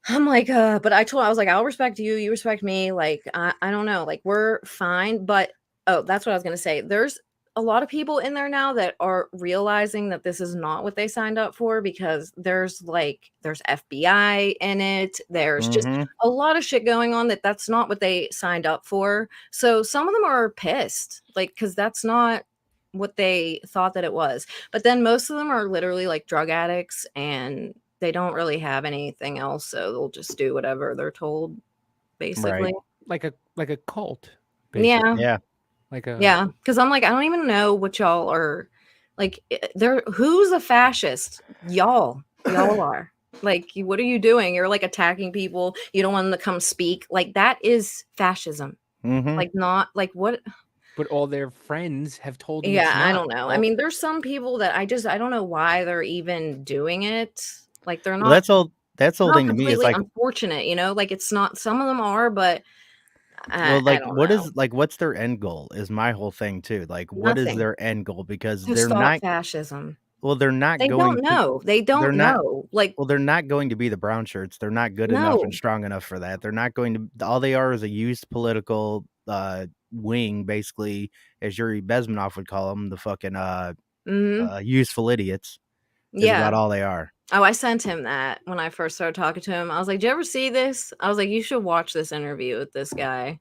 Speaker 4: I'm like, but I was like, "I'll respect you, you respect me." Like, I don't know, like, we're fine, but oh, that's what I was gonna say. There's a lot of people in there now that are realizing that this is not what they signed up for because there's FBI in it. There's just
Speaker 1: Mhm.
Speaker 4: a lot of shit going on that's not what they signed up for. So some of them are pissed, like, because that's not what they thought that it was. But then most of them are literally like drug addicts and they don't really have anything else, so they'll just do whatever they're told,
Speaker 1: Right.
Speaker 4: basically.
Speaker 3: like a cult, basically.
Speaker 4: Yeah,
Speaker 1: Yeah.
Speaker 3: Like a
Speaker 4: yeah, because I'm like, I don't even know what y'all are like. They're who's a fascist? Y'all are. Like, what are you doing? You're like attacking people. You don't want them to come speak. Like that is fascism.
Speaker 1: Mhm.
Speaker 4: Like not like what?
Speaker 3: but all their friends have told them
Speaker 4: Yeah,
Speaker 3: it's
Speaker 4: I
Speaker 3: not.
Speaker 4: don't know. I
Speaker 3: All,
Speaker 4: mean, there's some people that I don't know why they're even doing it. Like they're
Speaker 1: Well,
Speaker 4: not
Speaker 1: that's the whole
Speaker 4: not
Speaker 1: thing to me is
Speaker 4: completely
Speaker 1: like,
Speaker 4: unfortunate, you know? Like, it's not some of them are, but I
Speaker 1: like,
Speaker 4: don't
Speaker 1: what
Speaker 4: know.
Speaker 1: is like, what's their end goal is my whole thing too. Like, what is
Speaker 4: Nothing.
Speaker 1: their end goal? Because
Speaker 4: To stop fascism.
Speaker 1: they're not
Speaker 4: They don't
Speaker 1: going to
Speaker 4: know. They
Speaker 1: they're
Speaker 4: don't
Speaker 1: not
Speaker 4: know. Like,
Speaker 1: well, they're not going to be the brown shirts. They're not good enough and
Speaker 4: no.
Speaker 1: strong enough for that. They're not going to all they are is a used political, wing, basically, as Yuri Bezmenov would call them, the fucking,
Speaker 4: Mhm.
Speaker 1: useful idiots is
Speaker 4: Yeah.
Speaker 1: about all they are.
Speaker 4: Oh, I sent him that when I first started talking to him. I was like, "Did you ever see this?" I was like, "You should watch this interview with this guy."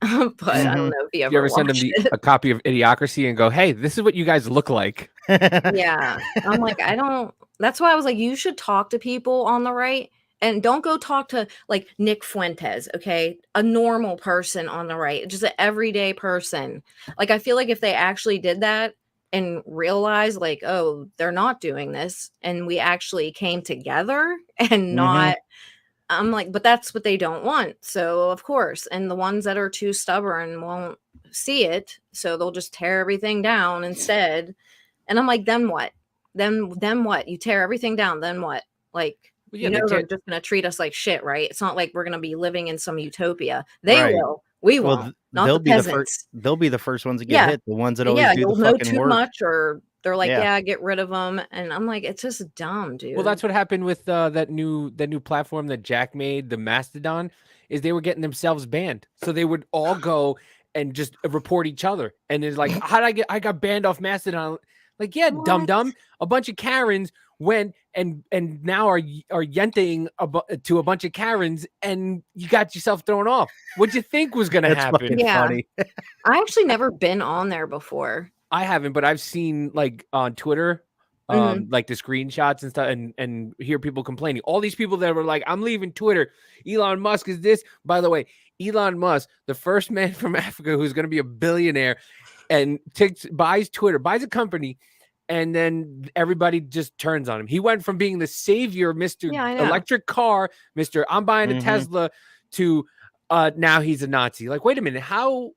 Speaker 4: But I don't
Speaker 1: Mhm.
Speaker 4: know if he
Speaker 3: do you
Speaker 4: ever
Speaker 3: ever send them
Speaker 4: watched it.
Speaker 3: a copy of Idiocracy and go, "Hey, this is what you guys look like"?
Speaker 4: Yeah. I'm like, I don't that's why I was like, you should talk to people on the right and don't go talk to like Nick Fuentes, okay? A normal person on the right, just an everyday person. Like, I feel like if they actually did that and realized, like, oh, they're not doing this, and we actually came together and
Speaker 1: Mhm.
Speaker 4: not I'm like, but that's what they don't want. So, of course, and the ones that are too stubborn won't see it, so they'll just tear everything down instead. And I'm like, "Then what? Then what? You tear everything down, then what?" Like,
Speaker 3: Well, yeah,
Speaker 4: you
Speaker 3: they
Speaker 4: know they're
Speaker 3: can't.
Speaker 4: just gonna treat us like shit, right? It's not like we're gonna be living in some utopia. They
Speaker 1: Right.
Speaker 4: will. We
Speaker 1: Well,
Speaker 4: won't, not the peasants.
Speaker 1: they'll be the first ones to get
Speaker 4: Yeah.
Speaker 1: hit, the ones that always
Speaker 4: Yeah,
Speaker 1: do the
Speaker 4: you'll know
Speaker 1: fucking
Speaker 4: too
Speaker 1: work.
Speaker 4: much or they're like,
Speaker 1: Yeah.
Speaker 4: "Yeah, get rid of them." And I'm like, "It's just dumb,
Speaker 3: Well,
Speaker 4: dude."
Speaker 3: that's what happened with that new platform that Jack made, the Mastodon, is they were getting themselves banned. So they would all go and just report each other. And it's like, how did I got banned off Mastodon? Like, yeah, dum
Speaker 4: What?
Speaker 3: dum. A bunch of Karens went and now are yenting to a bunch of Karens, and you got yourself thrown off. What'd you think was gonna
Speaker 1: That's
Speaker 3: happen?
Speaker 1: fucking
Speaker 4: Yeah.
Speaker 1: funny.
Speaker 4: I actually never been on there before.
Speaker 3: I haven't, but I've seen like on Twitter,
Speaker 4: Mhm.
Speaker 3: like the screenshots and stuff, and hear people complaining. All these people that were like, "I'm leaving Twitter." Elon Musk is this. By the way, Elon Musk, the first man from Africa who's going to be a billionaire, and buys Twitter, buys a company, and then everybody just turns on him. He went from being the savior, Mister
Speaker 4: Yeah, I know.
Speaker 3: Electric Car, Mister I'm buying a
Speaker 1: Mhm.
Speaker 3: Tesla, to now he's a Nazi. Like, wait a minute, how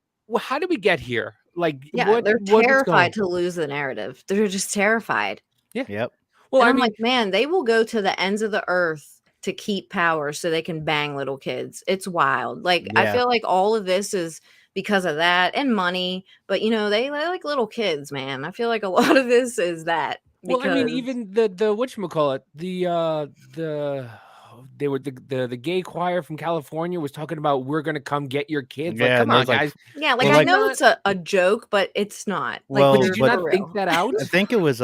Speaker 3: did we get here? Like,
Speaker 4: Yeah, they're
Speaker 3: what's going
Speaker 4: terrified
Speaker 3: on?
Speaker 4: to lose the narrative. They're just terrified.
Speaker 3: Yeah.
Speaker 1: Yep.
Speaker 3: Well,
Speaker 4: And
Speaker 3: I
Speaker 4: I'm like,
Speaker 3: mean,
Speaker 4: "Man, they will go to the ends of the earth to keep power so they can bang little kids." It's wild. Like, I
Speaker 1: Yeah.
Speaker 4: feel like all of this is because of that and money, but, you know, they like little kids, man. I feel like a lot of this is that
Speaker 3: well, I mean,
Speaker 4: because
Speaker 3: even the whatchamacallit, the they were the gay choir from California was talking about, we're gonna come get your kids. Like,
Speaker 1: Yeah,
Speaker 3: come
Speaker 1: and
Speaker 3: on,
Speaker 1: there's like
Speaker 3: guys.
Speaker 4: yeah, like,
Speaker 3: Did
Speaker 1: well,
Speaker 4: I
Speaker 3: you
Speaker 1: like
Speaker 4: know
Speaker 3: not?
Speaker 4: it's a joke, but it's not. Like,
Speaker 3: But
Speaker 1: well,
Speaker 3: did
Speaker 4: they're
Speaker 3: you
Speaker 1: but
Speaker 3: not
Speaker 4: for
Speaker 3: think
Speaker 4: real.
Speaker 3: that out?
Speaker 1: I think it was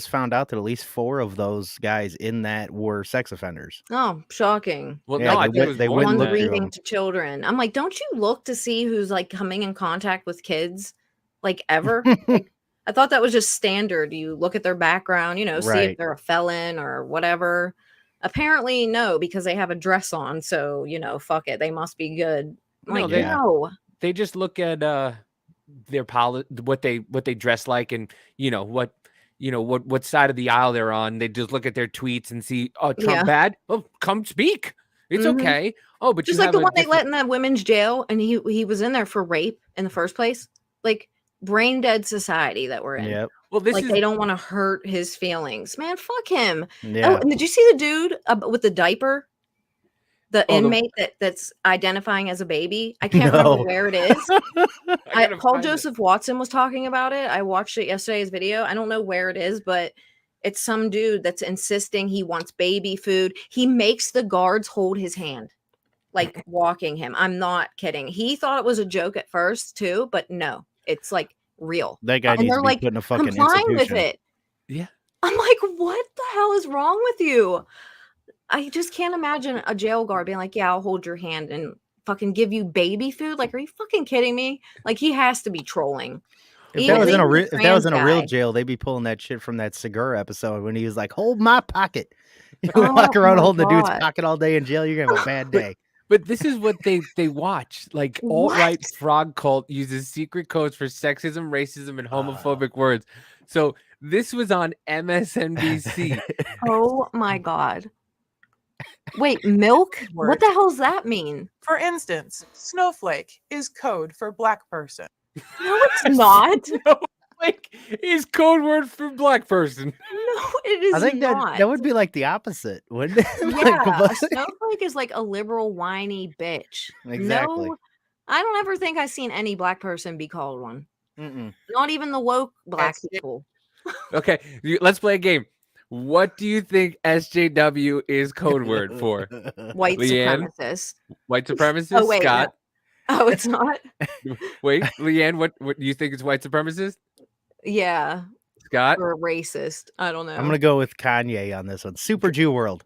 Speaker 1: found out that at least 4 of those guys in that were sex offenders.
Speaker 4: Oh, shocking.
Speaker 3: Well,
Speaker 1: Yeah,
Speaker 3: no, I think it was
Speaker 1: they
Speaker 3: more
Speaker 1: went
Speaker 3: than
Speaker 1: and
Speaker 4: One's
Speaker 1: looked
Speaker 3: that.
Speaker 1: through
Speaker 4: reading
Speaker 1: them.
Speaker 4: to children. I'm like, "Don't you look to see who's, like, coming in contact with kids, like, ever?" Like, I thought that was just standard. You look at their background, you know, see if
Speaker 1: Right.
Speaker 4: they're a felon or whatever. Apparently, no, because they have a dress on. So, fuck it. They must be good.
Speaker 3: No,
Speaker 4: Like,
Speaker 3: they-
Speaker 4: no.
Speaker 3: They just look at their what they dress like, and what side of the aisle they're on. They just look at their tweets and see, oh, Trump
Speaker 4: Yeah.
Speaker 3: bad. Oh, come speak. It's
Speaker 4: Mhm.
Speaker 3: okay. Oh, but
Speaker 4: Just
Speaker 3: you
Speaker 4: like
Speaker 3: have
Speaker 4: the
Speaker 3: a
Speaker 4: one they let
Speaker 3: different-
Speaker 4: in that women's jail, and he was in there for rape in the first place. Like, brain dead society that we're in.
Speaker 1: Yep.
Speaker 3: Well, this
Speaker 4: Like,
Speaker 3: is
Speaker 4: they don't want to hurt his feelings. Man, fuck him. Oh,
Speaker 1: Yeah.
Speaker 4: and did you see the dude with the diaper? The
Speaker 3: Oh,
Speaker 4: inmate that's identifying as a baby? I can't remember
Speaker 1: No.
Speaker 4: where it is.
Speaker 3: I gotta
Speaker 4: Paul
Speaker 3: find it.
Speaker 4: Joseph Watson was talking about it. I watched it yesterday's video. I don't know where it is, but it's some dude that's insisting he wants baby food. He makes the guards hold his hand, like walking him. I'm not kidding. He thought it was a joke at first too, but no, it's like real.
Speaker 1: That guy
Speaker 4: And
Speaker 1: needs
Speaker 4: they're
Speaker 1: to be
Speaker 4: like
Speaker 1: put in a fucking
Speaker 4: complying with
Speaker 1: institution.
Speaker 4: it.
Speaker 3: Yeah.
Speaker 4: I'm like, what the hell is wrong with you? I just can't imagine a jail guard being like, yeah, I'll hold your hand and fucking give you baby food. Like, are you fucking kidding me? Like, he has to be trolling.
Speaker 1: If that was in
Speaker 4: Even
Speaker 1: a
Speaker 4: the
Speaker 1: if that was
Speaker 4: trans
Speaker 1: in a real
Speaker 4: guy.
Speaker 1: jail, they'd be pulling that shit from that Segura episode when he was like, "Hold my pocket." You
Speaker 4: Oh
Speaker 1: walk around
Speaker 4: my
Speaker 1: holding the dude's
Speaker 4: God.
Speaker 1: pocket all day in jail, you're gonna have a bad day.
Speaker 3: But this is what they watch. Like,
Speaker 4: What?
Speaker 3: alt-right frog cult uses secret codes for sexism, racism, and homophobic words. So this was on MSNBC.
Speaker 4: Oh my God. Wait, milk? What
Speaker 5: Word.
Speaker 4: the hell does that mean?
Speaker 5: For instance, snowflake is code for black person.
Speaker 4: No, it's not.
Speaker 3: Like, is code word for black person.
Speaker 4: No, it is
Speaker 1: I think
Speaker 4: not.
Speaker 1: that would be like the opposite, wouldn't it?
Speaker 4: Yeah, a
Speaker 1: Like,
Speaker 4: snowflake is like a liberal whiny bitch.
Speaker 1: Exactly.
Speaker 4: No, I don't ever think I've seen any black person be called one.
Speaker 1: mm-mm.
Speaker 4: Not even the woke black
Speaker 5: That's it.
Speaker 4: people.
Speaker 3: Okay, let's play a game. What do you think SJW is code word for?
Speaker 4: White
Speaker 3: LeeAnn?
Speaker 4: supremacist.
Speaker 3: White supremacist?
Speaker 4: Oh, wait,
Speaker 3: Scott?
Speaker 4: Oh, it's not?
Speaker 3: Wait, LeeAnn, what do you think is white supremacist?
Speaker 4: Yeah.
Speaker 3: Scott?
Speaker 4: Or racist. I don't know.
Speaker 1: I'm gonna go with Kanye on this one. Super Jew World.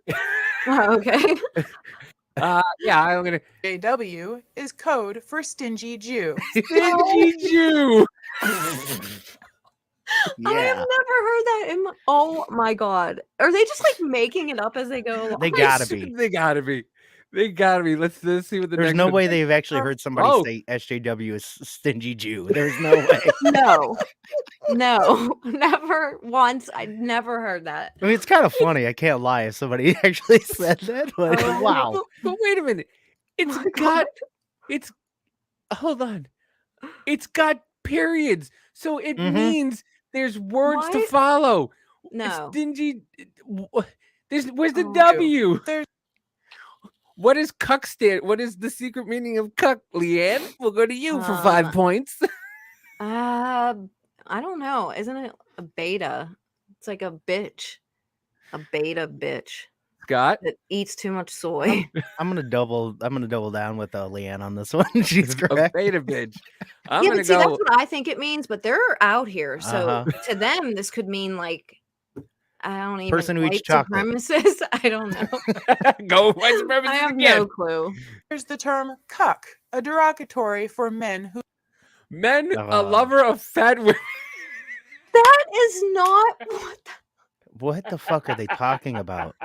Speaker 4: Oh, okay.
Speaker 3: Yeah, I'm gonna
Speaker 5: JW is code for stingy Jew.
Speaker 3: Stingy Jew.
Speaker 4: I have never heard that in oh my God. Are they just like making it up as they go along?
Speaker 1: They gotta be.
Speaker 3: They gotta be. They gotta be. Let's see what the
Speaker 1: There's
Speaker 3: next
Speaker 1: no
Speaker 3: one-
Speaker 1: way they've actually heard somebody
Speaker 3: Oh.
Speaker 1: say SJW is stingy Jew. There's no way.
Speaker 4: No. No. Never once. I never heard that.
Speaker 1: I mean, it's kind of funny. I can't lie if somebody actually said that, but
Speaker 4: Oh.
Speaker 1: wow.
Speaker 3: But wait a minute. It's
Speaker 4: My
Speaker 3: got
Speaker 4: God.
Speaker 3: it's hold on. It's got periods. So it
Speaker 1: Mhm.
Speaker 3: means there's words to
Speaker 4: What?
Speaker 3: follow.
Speaker 4: No.
Speaker 3: Stingy. Where's the
Speaker 4: Oh.
Speaker 3: W?
Speaker 5: There's
Speaker 3: What is cuck stand? What is the secret meaning of cuck, LeeAnn? We'll go to you for 5 points.
Speaker 4: I don't know. Isn't it a beta? It's like a bitch. A beta bitch
Speaker 3: Scott?
Speaker 4: that eats too much soy.
Speaker 1: I'm gonna double down with LeeAnn on this one. She's
Speaker 3: A
Speaker 1: correct.
Speaker 3: beta bitch. I'm
Speaker 4: Yeah,
Speaker 3: gonna
Speaker 4: but see,
Speaker 3: go.
Speaker 4: that's what I think it means, but they're out here. So
Speaker 1: Uh-huh.
Speaker 4: to them, this could mean like, I don't even
Speaker 1: Person who eats
Speaker 4: white
Speaker 1: chocolate.
Speaker 4: supremacist. I don't know.
Speaker 3: Go white
Speaker 4: I
Speaker 3: supremacist
Speaker 4: have
Speaker 3: again.
Speaker 4: no clue.
Speaker 5: the term cuck, a derogatory for men who
Speaker 3: Men, a
Speaker 1: Uh.
Speaker 3: lover of fat women.
Speaker 4: That is not what the,
Speaker 1: What the fuck are they talking about?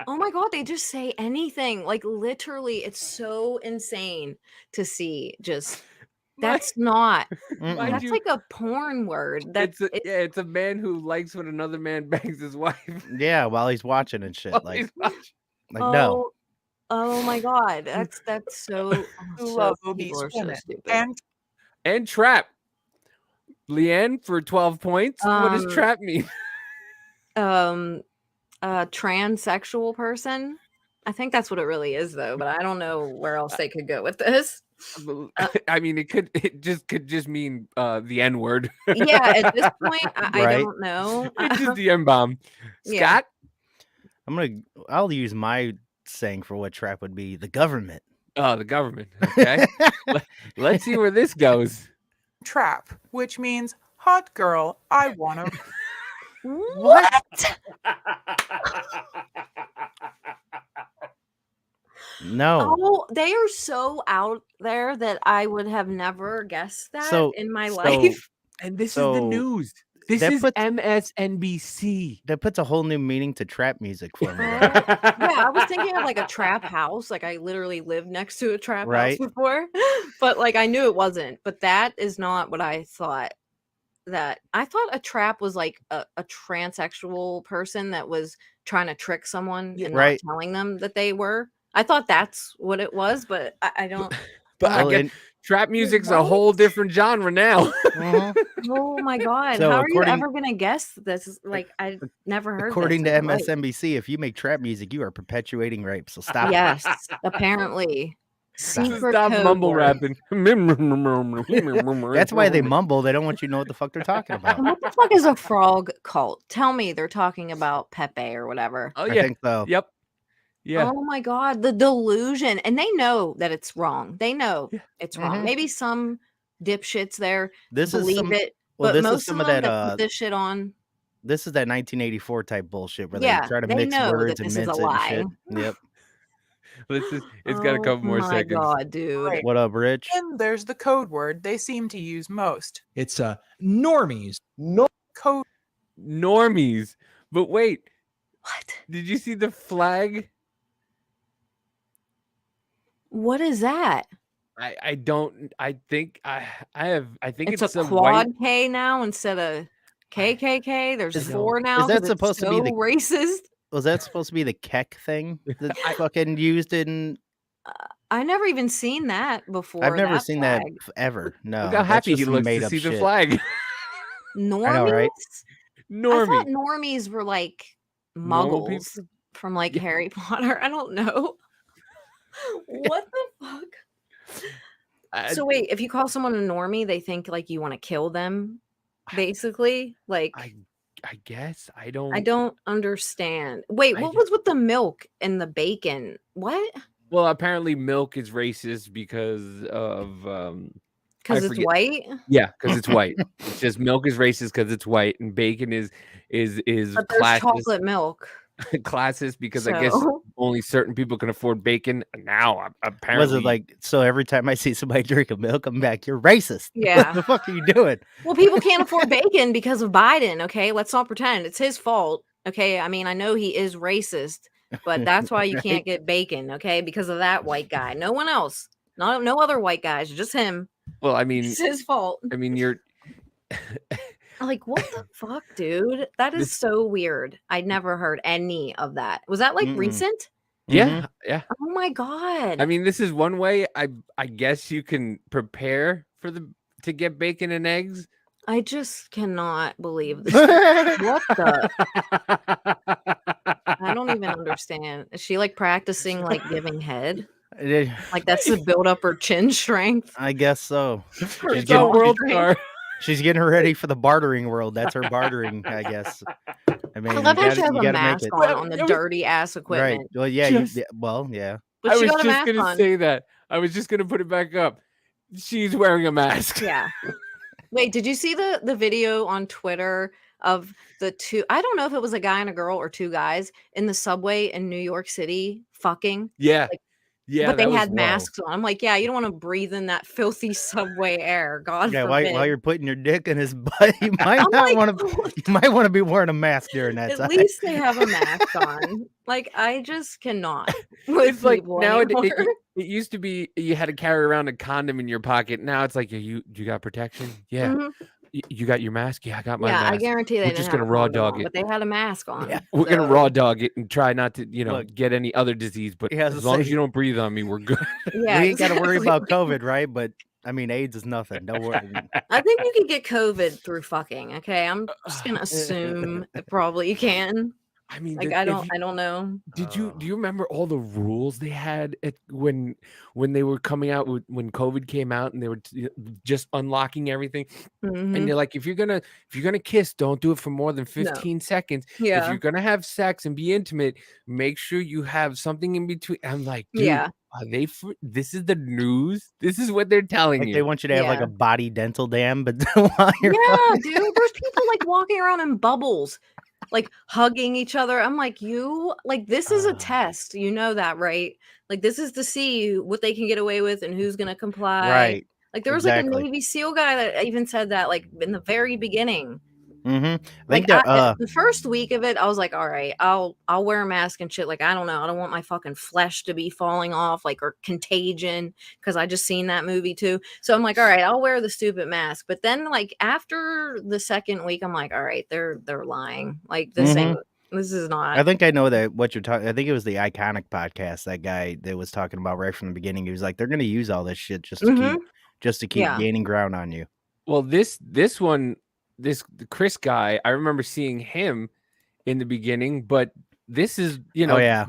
Speaker 4: oh my God, they just say anything. Like literally, it's so insane to see. Just that's not
Speaker 1: Mm-mm.
Speaker 3: Mind
Speaker 4: that's
Speaker 3: you,
Speaker 4: like a porn word. That's
Speaker 3: it's a man who likes when another man bangs his wife.
Speaker 1: Yeah, while he's watching and shit.
Speaker 3: While
Speaker 1: Like,
Speaker 3: he's watching.
Speaker 1: no.
Speaker 4: Oh my God, that's so.
Speaker 5: who
Speaker 4: so
Speaker 5: love
Speaker 4: people
Speaker 5: obese
Speaker 4: are so
Speaker 5: women
Speaker 4: stupid.
Speaker 5: and
Speaker 3: Trap. LeeAnn for 12 points. What does
Speaker 4: Um,
Speaker 3: trap mean?
Speaker 4: A transsexual person. I think that's what it really is, though. But I don't know where else they could go with this.
Speaker 3: I mean, it could just mean the N word.
Speaker 4: Yeah, at this point, I
Speaker 1: Right.
Speaker 4: don't know.
Speaker 3: It's just the N bomb.
Speaker 4: Yeah.
Speaker 3: Scott.
Speaker 1: I'll use my saying for what trap would be the government.
Speaker 3: Oh, the government. Okay. Let's see where this goes.
Speaker 5: trap, which means hot girl, I wanna.
Speaker 4: What?
Speaker 1: No.
Speaker 4: Oh, they are so out there that I would have never guessed that
Speaker 1: So-
Speaker 4: in my
Speaker 1: so-
Speaker 4: life.
Speaker 3: And this is the
Speaker 1: So-
Speaker 3: news. This
Speaker 1: That
Speaker 3: is
Speaker 1: puts-
Speaker 3: MSNBC.
Speaker 1: That puts a whole new meaning to trap music for me. though.
Speaker 4: Yeah, I was thinking of like a trap house. Like I literally lived next to a trap
Speaker 1: Right.
Speaker 4: house before, but like I knew it wasn't. But that is not what I thought. I thought a trap was like a transsexual person that was trying to trick someone and
Speaker 1: Right.
Speaker 4: not telling them that they were. I thought that's what it was, but I don't.
Speaker 3: But
Speaker 1: Well,
Speaker 3: I get
Speaker 1: and-
Speaker 3: trap music's a whole different genre now.
Speaker 1: Mhm.
Speaker 4: Oh my god!
Speaker 1: So
Speaker 4: How are you
Speaker 1: according-
Speaker 4: ever gonna guess this? Like I never heard.
Speaker 1: According
Speaker 4: this
Speaker 1: to
Speaker 4: in my life.
Speaker 1: MSNBC, if you make trap music, you are perpetuating rape. So stop.
Speaker 4: Yes, apparently. Secret
Speaker 3: Stop
Speaker 4: code
Speaker 3: mumble
Speaker 4: word.
Speaker 3: rapping.
Speaker 1: That's why they mumble. They don't want you to know what the fuck they're talking about.
Speaker 4: And what the fuck is a frog cult? Tell me they're talking about Pepe or whatever.
Speaker 3: Oh
Speaker 1: I
Speaker 3: yeah.
Speaker 1: think so.
Speaker 3: Yep. Yeah.
Speaker 4: Oh my god, the delusion. And they know that it's wrong. They know it's wrong.
Speaker 1: Mhm.
Speaker 4: Maybe some dipshits there
Speaker 1: This is
Speaker 4: believe
Speaker 1: some.
Speaker 4: it,
Speaker 1: Well,
Speaker 4: but
Speaker 1: this
Speaker 4: most
Speaker 1: is some
Speaker 4: of
Speaker 1: of
Speaker 4: them
Speaker 1: that.
Speaker 4: put this shit on.
Speaker 1: This is that 1984 type bullshit where
Speaker 4: Yeah,
Speaker 1: they try to
Speaker 4: they
Speaker 1: mix
Speaker 4: know that
Speaker 1: words and
Speaker 4: this is a
Speaker 1: mince it and
Speaker 4: lie.
Speaker 1: shit. Yep.
Speaker 3: It's got a couple more
Speaker 4: my
Speaker 3: seconds.
Speaker 4: god, dude.
Speaker 5: Right.
Speaker 1: What up, Rich?
Speaker 5: And there's the code word they seem to use most.
Speaker 2: It's normies.
Speaker 5: Code.
Speaker 3: Normies. But wait,
Speaker 4: What?
Speaker 3: did you see the flag?
Speaker 4: What is that?
Speaker 3: I don't. I think I think
Speaker 4: It's
Speaker 3: it's
Speaker 4: a
Speaker 3: some
Speaker 4: quad
Speaker 3: white.
Speaker 4: K now instead of KKK. There's
Speaker 1: Is-
Speaker 4: 4
Speaker 1: is
Speaker 4: now.
Speaker 1: that
Speaker 4: 'cause
Speaker 1: supposed
Speaker 4: it's
Speaker 1: to be
Speaker 4: so
Speaker 1: the-
Speaker 4: racist?
Speaker 1: Was that supposed to be the Keck thing that fucking used in?
Speaker 4: I never even seen that before.
Speaker 1: I've never
Speaker 4: that
Speaker 1: seen
Speaker 4: flag.
Speaker 1: that ever. No,
Speaker 3: Look how
Speaker 1: that's
Speaker 3: happy
Speaker 1: just
Speaker 3: he
Speaker 1: some
Speaker 3: looks to
Speaker 1: made-up
Speaker 3: see the
Speaker 1: shit.
Speaker 3: flag.
Speaker 4: Normies?
Speaker 1: I know, right?
Speaker 4: I
Speaker 3: Normie.
Speaker 4: thought normies were like
Speaker 3: Normal
Speaker 4: muggles
Speaker 3: people?
Speaker 4: from like
Speaker 3: Yeah.
Speaker 4: Harry Potter. I don't know. What the fuck? So wait, if you call someone a normie, they think like you want to kill them, basically. Like
Speaker 3: I guess I don't.
Speaker 4: I don't understand. Wait,
Speaker 3: I
Speaker 4: what
Speaker 3: d-
Speaker 4: was with the milk and the bacon? What?
Speaker 3: Well, apparently milk is racist because of
Speaker 4: Because it's
Speaker 3: forget-
Speaker 4: white.
Speaker 3: yeah, because it's white. It's just milk is racist because it's white, and bacon is
Speaker 4: But there's
Speaker 3: classist.
Speaker 4: chocolate milk.
Speaker 3: Classist because I guess
Speaker 4: So-
Speaker 3: only certain people can afford bacon. Now apparently,
Speaker 1: Was it like so? Every time I see somebody drink a milk, I'm back. You're racist.
Speaker 4: Yeah.
Speaker 1: What the fuck are you doing?
Speaker 4: Well, people can't afford bacon because of Biden. Okay, let's not pretend it's his fault. Okay, I mean I know he is racist, but that's why you
Speaker 1: Right.
Speaker 4: can't get bacon. Okay, because of that white guy. No one else. No other white guys. Just him.
Speaker 3: well, I mean,
Speaker 4: It's his fault.
Speaker 3: you're
Speaker 4: Like what the fuck, dude? That is
Speaker 3: This-
Speaker 4: so weird. I'd never heard any of that. Was that like
Speaker 1: Mm-mm.
Speaker 4: recent?
Speaker 3: yeah, yeah.
Speaker 4: Oh my god.
Speaker 3: I mean, this is one way. I guess you can prepare for to get bacon and eggs.
Speaker 4: I just cannot believe this. What the? I don't even understand. Is she like practicing like giving head? Like that's to build up her chin strength.
Speaker 1: I guess so.
Speaker 3: It's
Speaker 1: getting-
Speaker 3: a world star.
Speaker 1: She's getting ready for the bartering world. That's her bartering, I guess. I mean,
Speaker 4: I love how she has
Speaker 1: you
Speaker 4: a
Speaker 1: gotta make
Speaker 4: mask
Speaker 1: it
Speaker 4: on the
Speaker 3: It was-
Speaker 4: dirty ass
Speaker 1: right.
Speaker 4: equipment.
Speaker 1: Well, yeah,
Speaker 3: Just-
Speaker 1: yeah.
Speaker 4: But
Speaker 3: I
Speaker 4: she
Speaker 3: was
Speaker 4: got a
Speaker 3: just
Speaker 4: mask
Speaker 3: gonna
Speaker 4: on.
Speaker 3: say that. I was just gonna put it back up. She's wearing a mask.
Speaker 4: Yeah. Wait, did you see the video on Twitter of the two? I don't know if it was a guy and a girl or two guys in the subway in New York City fucking.
Speaker 3: Yeah.
Speaker 4: Like,
Speaker 3: Yeah.
Speaker 4: but they
Speaker 3: that was
Speaker 4: had
Speaker 3: low.
Speaker 4: masks on. I'm like, yeah, you don't want to breathe in that filthy subway air. God
Speaker 1: Yeah,
Speaker 4: forbid.
Speaker 1: while you're putting your dick in his butt, you might
Speaker 4: I'm
Speaker 1: not
Speaker 4: like,
Speaker 1: want to. You might want to be wearing a mask during that
Speaker 4: at
Speaker 1: time.
Speaker 4: least they have a mask on. Like I just cannot. With
Speaker 3: It's like
Speaker 4: people
Speaker 3: now
Speaker 4: anymore.
Speaker 3: it used to be you had to carry around a condom in your pocket. Now it's like you got protection. Yeah.
Speaker 4: Mhm.
Speaker 3: You got your mask. Yeah, I got my
Speaker 4: Yeah, I
Speaker 3: mask.
Speaker 4: guarantee they
Speaker 3: We're
Speaker 4: didn't
Speaker 3: just
Speaker 4: have
Speaker 3: gonna
Speaker 4: a
Speaker 3: raw
Speaker 4: condom
Speaker 3: dog
Speaker 4: on,
Speaker 3: it.
Speaker 4: but they had a mask on.
Speaker 1: Yeah.
Speaker 3: We're gonna
Speaker 4: so-
Speaker 3: raw dog it and try not to,
Speaker 1: Look.
Speaker 3: get any other disease. But
Speaker 1: Yeah, I was
Speaker 3: as
Speaker 1: gonna
Speaker 3: long as
Speaker 1: say-
Speaker 3: you don't breathe on me, we're good.
Speaker 4: Yeah,
Speaker 1: we ain't got to worry
Speaker 4: exactly.
Speaker 1: about COVID, right? But I mean, AIDS is nothing. Don't worry.
Speaker 4: I think you can get COVID through fucking. Okay, I'm just gonna assume that probably you can.
Speaker 3: I mean,
Speaker 4: Like
Speaker 3: the-
Speaker 4: I
Speaker 3: if
Speaker 4: don't,
Speaker 3: you-
Speaker 4: I don't know.
Speaker 3: do you remember all the rules they had when they were coming out when COVID came out and they were just unlocking everything?
Speaker 4: Mhm.
Speaker 3: And they're like, if you're gonna kiss, don't do it for more than 15 seconds. If
Speaker 4: Yeah,
Speaker 3: you're gonna have sex and be intimate, make sure you have something in between. I'm like, dude,
Speaker 4: yeah.
Speaker 3: are they? This is the news. This is what they're telling
Speaker 1: Like
Speaker 3: you.
Speaker 1: they want you to have like
Speaker 4: Yeah.
Speaker 1: a body dental dam, but while you're
Speaker 4: Yeah, dude. There's people like walking around in bubbles, like hugging each other. I'm like, this is a
Speaker 3: Ah.
Speaker 4: test. You know that, right? Like this is to see what they can get away with and who's gonna comply.
Speaker 1: right.
Speaker 4: Like there was like
Speaker 1: exactly.
Speaker 4: a Navy SEAL guy that even said that like in the very beginning.
Speaker 1: I
Speaker 4: Like
Speaker 1: think that
Speaker 4: the first week of it, I was like, all right, I'll wear a mask and shit. Like, I don't know. I don't want my fucking flesh to be falling off, like, or Contagion, because I just seen that movie too. So I'm like, all right, I'll wear the stupid mask. But then, like, after the second week, I'm like, all right, they're lying. Like, this ain't. This is not.
Speaker 1: I think I know that what you're talking. I think it was the Iconic podcast. That guy that was talking about right from the beginning. He was like, they're going to use all this shit just to keep
Speaker 4: Yeah.
Speaker 1: gaining ground on you.
Speaker 3: Well, this Chris guy, I remember seeing him in the beginning, but this is,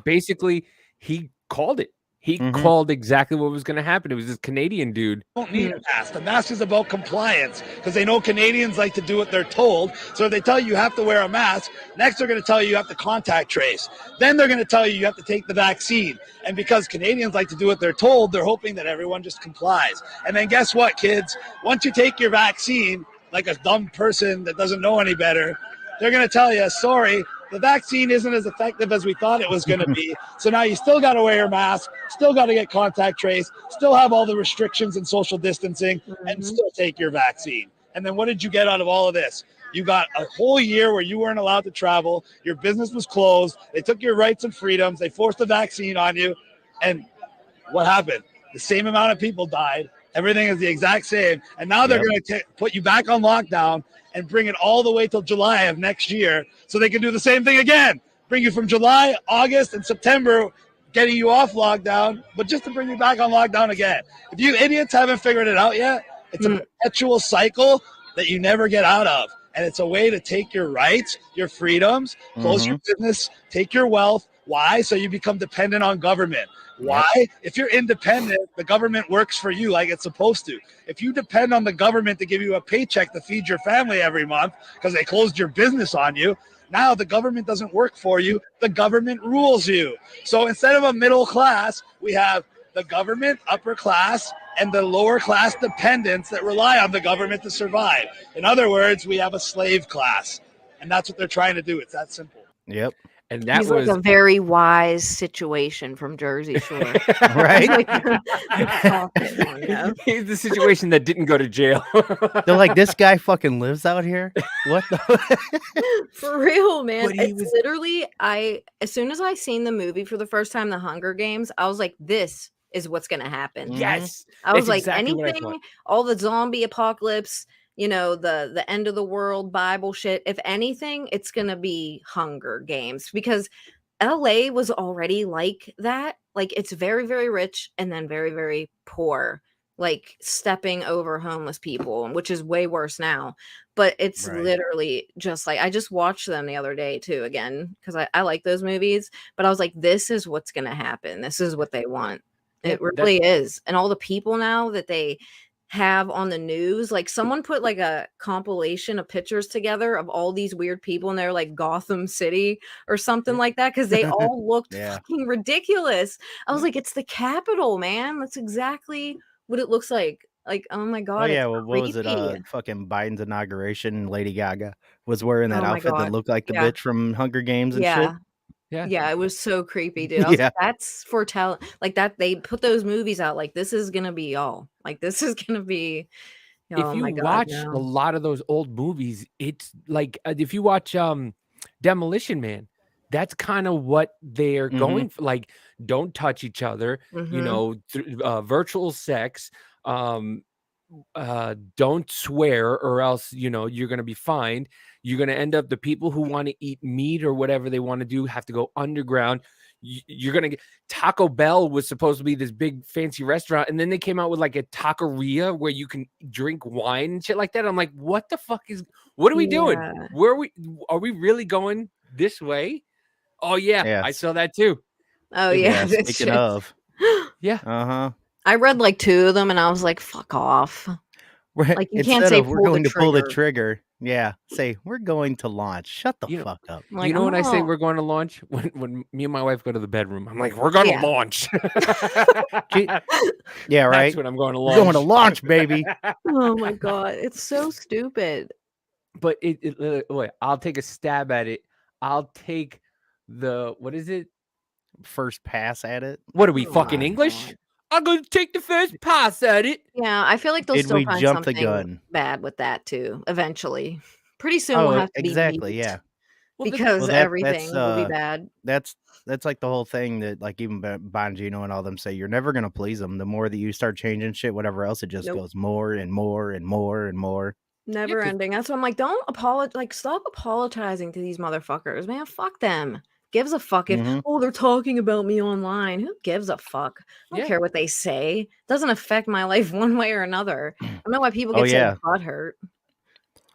Speaker 3: basically he called it. He called exactly what was going to happen. It was this Canadian dude.
Speaker 6: Don't need a mask. The mask is about compliance because they know Canadians like to do what they're told. So if they tell you have to wear a mask, next they're going to tell you have to contact trace. Then they're going to tell you have to take the vaccine. And because Canadians like to do what they're told, they're hoping that everyone just complies. And then guess what, kids? Once you take your vaccine, like a dumb person that doesn't know any better, they're going to tell you, sorry, the vaccine isn't as effective as we thought it was going to be. So now you still got to wear your mask, still got to get contact trace, still have all the restrictions and social distancing, and still take your vaccine. And then what did you get out of all of this? You got a whole year where you weren't allowed to travel. Your business was closed. They took your rights and freedoms. They forced the vaccine on you. And what happened? The same amount of people died. Everything is the exact same. And now they're going to put you back on lockdown and bring it all the way till July of next year so they can do the same thing again. Bring you from July, August, and September, getting you off lockdown, but just to bring you back on lockdown again. If you idiots haven't figured it out yet, it's a perpetual cycle that you never get out of. And it's a way to take your rights, your freedoms, close your business, take your wealth. Why? So you become dependent on government. Why? If you're independent, the government works for you like it's supposed to. If you depend on the government to give you a paycheck to feed your family every month because they closed your business on you, now the government doesn't work for you. The government rules you. So instead of a middle class, we have the government, upper class, and the lower class dependents that rely on the government to survive. In other words, we have a slave class. And that's what they're trying to do. It's that simple.
Speaker 1: Yep.
Speaker 3: And that
Speaker 4: He's
Speaker 3: was
Speaker 4: like a very wise situation from Jersey Shore.
Speaker 1: Right?
Speaker 3: He's the situation that didn't go to jail.
Speaker 1: They're like, this guy fucking lives out here? What the?
Speaker 4: For real, man.
Speaker 3: But
Speaker 4: It's literally, as soon as I seen the movie for the first time, The Hunger Games, I was like, this is what's going to happen.
Speaker 3: Yes.
Speaker 4: I was
Speaker 3: That's
Speaker 4: like,
Speaker 3: exactly what I
Speaker 4: anything,
Speaker 3: thought.
Speaker 4: all the zombie apocalypse, the end of the world Bible shit. If anything, it's going to be Hunger Games because LA was already like that. Like, it's very, very rich and then very, very poor, like stepping over homeless people, which is way worse now. But it's literally just like, I just watched them the other day too, again, because I like those movies. But I was like, this is what's going to happen. This is what they want. It really is. And all the people now that they have on the news, like someone put like a compilation of pictures together of all these weird people and they're like Gotham City or something like that because they all looked fucking ridiculous. I was like, it's the Capitol, man. That's exactly what it looks like. Like, oh my god.
Speaker 1: What was it? Fucking Biden's inauguration. Lady Gaga was wearing that outfit that looked like the bitch from Hunger Games and shit.
Speaker 4: Yeah, it was so creepy, dude. I was like, that's foretelling. Like that, they put those movies out. Like, this is gonna be y'all. Like, this is gonna be.
Speaker 3: If you watch a lot of those old movies, it's like if you watch Demolition Man, that's kind of what they're going for. Like, don't touch each other. Virtual sex. Don't swear or else you're gonna be fined. You're gonna end up, the people who want to eat meat or whatever they want to do have to go underground. You're gonna get, Taco Bell was supposed to be this big fancy restaurant, and then they came out with like a taqueria where you can drink wine and shit like that. I'm like, what are we doing? Are we really going this way? Oh yeah. I saw that too.
Speaker 4: Oh yeah.
Speaker 1: Speaking of.
Speaker 3: Yeah.
Speaker 4: I read like 2 of them and I was like, fuck off. Like, you can't say
Speaker 1: we're going to pull the trigger. Yeah. Say, we're going to launch. Shut the fuck up.
Speaker 4: Like,
Speaker 3: when I say we're going to launch? When me and my wife go to the bedroom, I'm like, we're going to launch.
Speaker 1: Yeah, right.
Speaker 3: That's when I'm going to launch.
Speaker 1: We're going to launch, baby.
Speaker 4: Oh my god. It's so stupid.
Speaker 3: But wait, I'll take a stab at it. I'll take what is it?
Speaker 1: First pass at it.
Speaker 3: What are we, fucking English? God. I'm going to take the first pass at it.
Speaker 4: Yeah, I feel like they'll still find
Speaker 1: jump the
Speaker 4: something
Speaker 1: gun?
Speaker 4: Bad with that too, eventually. Pretty soon we'll have to
Speaker 1: exactly,
Speaker 4: be
Speaker 1: yeah.
Speaker 3: Well,
Speaker 4: because everything will be bad.
Speaker 1: That's like the whole thing that like even Bongino and all them say you're never gonna please them. The more that you start changing shit, whatever else, it just
Speaker 4: Nope.
Speaker 1: goes more and more and more and more.
Speaker 4: Never ending. That's why I'm like, don't apologize. Like, stop apologizing to these motherfuckers, man. Fuck them. Gives a fuck if they're talking about me online. Who gives a fuck? I don't care what they say. Doesn't affect my life one way or another. I don't know why people get so butthurt.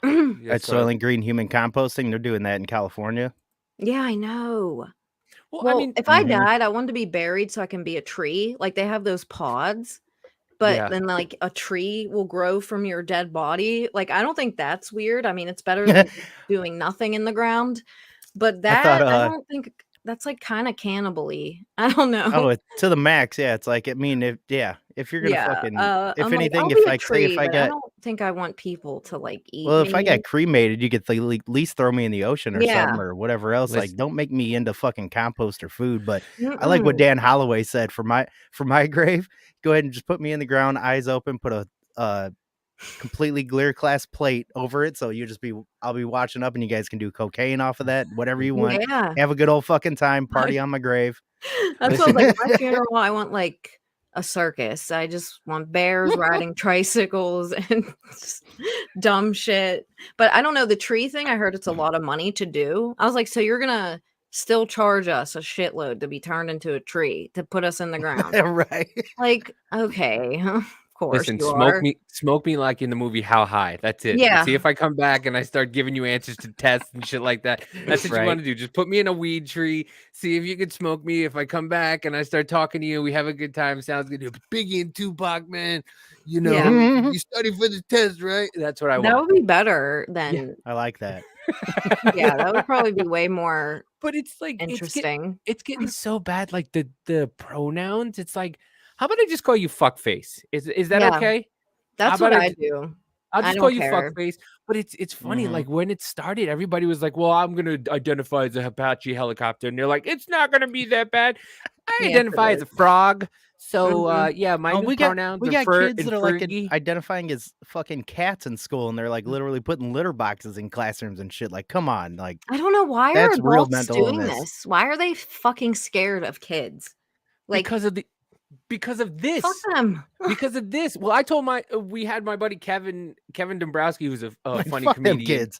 Speaker 1: At Soylent Green Human Composting, they're doing that in California.
Speaker 4: Yeah, I know.
Speaker 3: Well, I mean,
Speaker 4: if I died, I wanted to be buried so I can be a tree. Like they have those pods, but then like a tree will grow from your dead body. Like I don't think that's weird. I mean, it's better than doing nothing in the ground. But that I don't think that's like kind of cannibal-y. I don't know.
Speaker 1: Oh, to the max, yeah. It's like I mean, if you're gonna fucking, if
Speaker 4: I'm
Speaker 1: anything,
Speaker 4: like,
Speaker 1: if
Speaker 4: I
Speaker 1: got,
Speaker 4: don't think I want people to like eat.
Speaker 1: well, if
Speaker 4: me.
Speaker 1: I got cremated, you could at least throw me in the ocean or something or whatever else. Like, don't make me into fucking compost or food. But I like what Dan Holloway said for my grave. Go ahead and just put me in the ground, eyes open, put a completely clear glass plate over it, so I'll be watching up and you guys can do cocaine off of that, whatever you want. Have a good old fucking time, party on my grave.
Speaker 4: That's what like my funeral. I want like a circus. I just want bears riding tricycles and dumb shit. But I don't know, the tree thing, I heard it's a lot of money to do. I was like, so you're gonna still charge us a shitload to be turned into a tree to put us in the ground.
Speaker 1: Right.
Speaker 4: Like, okay. Course
Speaker 3: listen, smoke me like in the movie How High. That's it.
Speaker 4: Yeah.
Speaker 3: See if I come back and I start giving you answers to tests and shit like that. That's what you want to do. Just put me in a weed tree. See if you can smoke me. If I come back and I start talking to you, we have a good time. Sounds good. Biggie and Tupac, man. You know, you study for the test, right? That's what I want.
Speaker 4: That would be better than.
Speaker 1: Yeah, I like that.
Speaker 4: Yeah, that would probably be way more.
Speaker 3: But it's like
Speaker 4: interesting.
Speaker 3: It's getting so bad. Like the pronouns. It's like, how about I just call you fuckface? Is that okay?
Speaker 4: That's what I do.
Speaker 3: I'll just call you fuckface. But it's funny. Like when it started, everybody was like, "Well, I'm gonna identify as a Apache helicopter," and they're like, "It's not gonna be that bad." I identify as a frog. So my new pronouns.
Speaker 1: We got kids that are like identifying as fucking cats in school, and they're like literally putting litter boxes in classrooms and shit. Like, come on, like
Speaker 4: I don't know why
Speaker 1: that's
Speaker 4: are
Speaker 1: real
Speaker 4: adults
Speaker 1: mental
Speaker 4: doing
Speaker 1: illness.
Speaker 4: this. Why are they fucking scared of kids? Like
Speaker 3: because of this.
Speaker 4: Fuck them.
Speaker 3: Because of this. Well, I told we had my buddy Kevin Dombrowski, who's a funny
Speaker 1: fuck
Speaker 3: comedian.
Speaker 1: Them kids.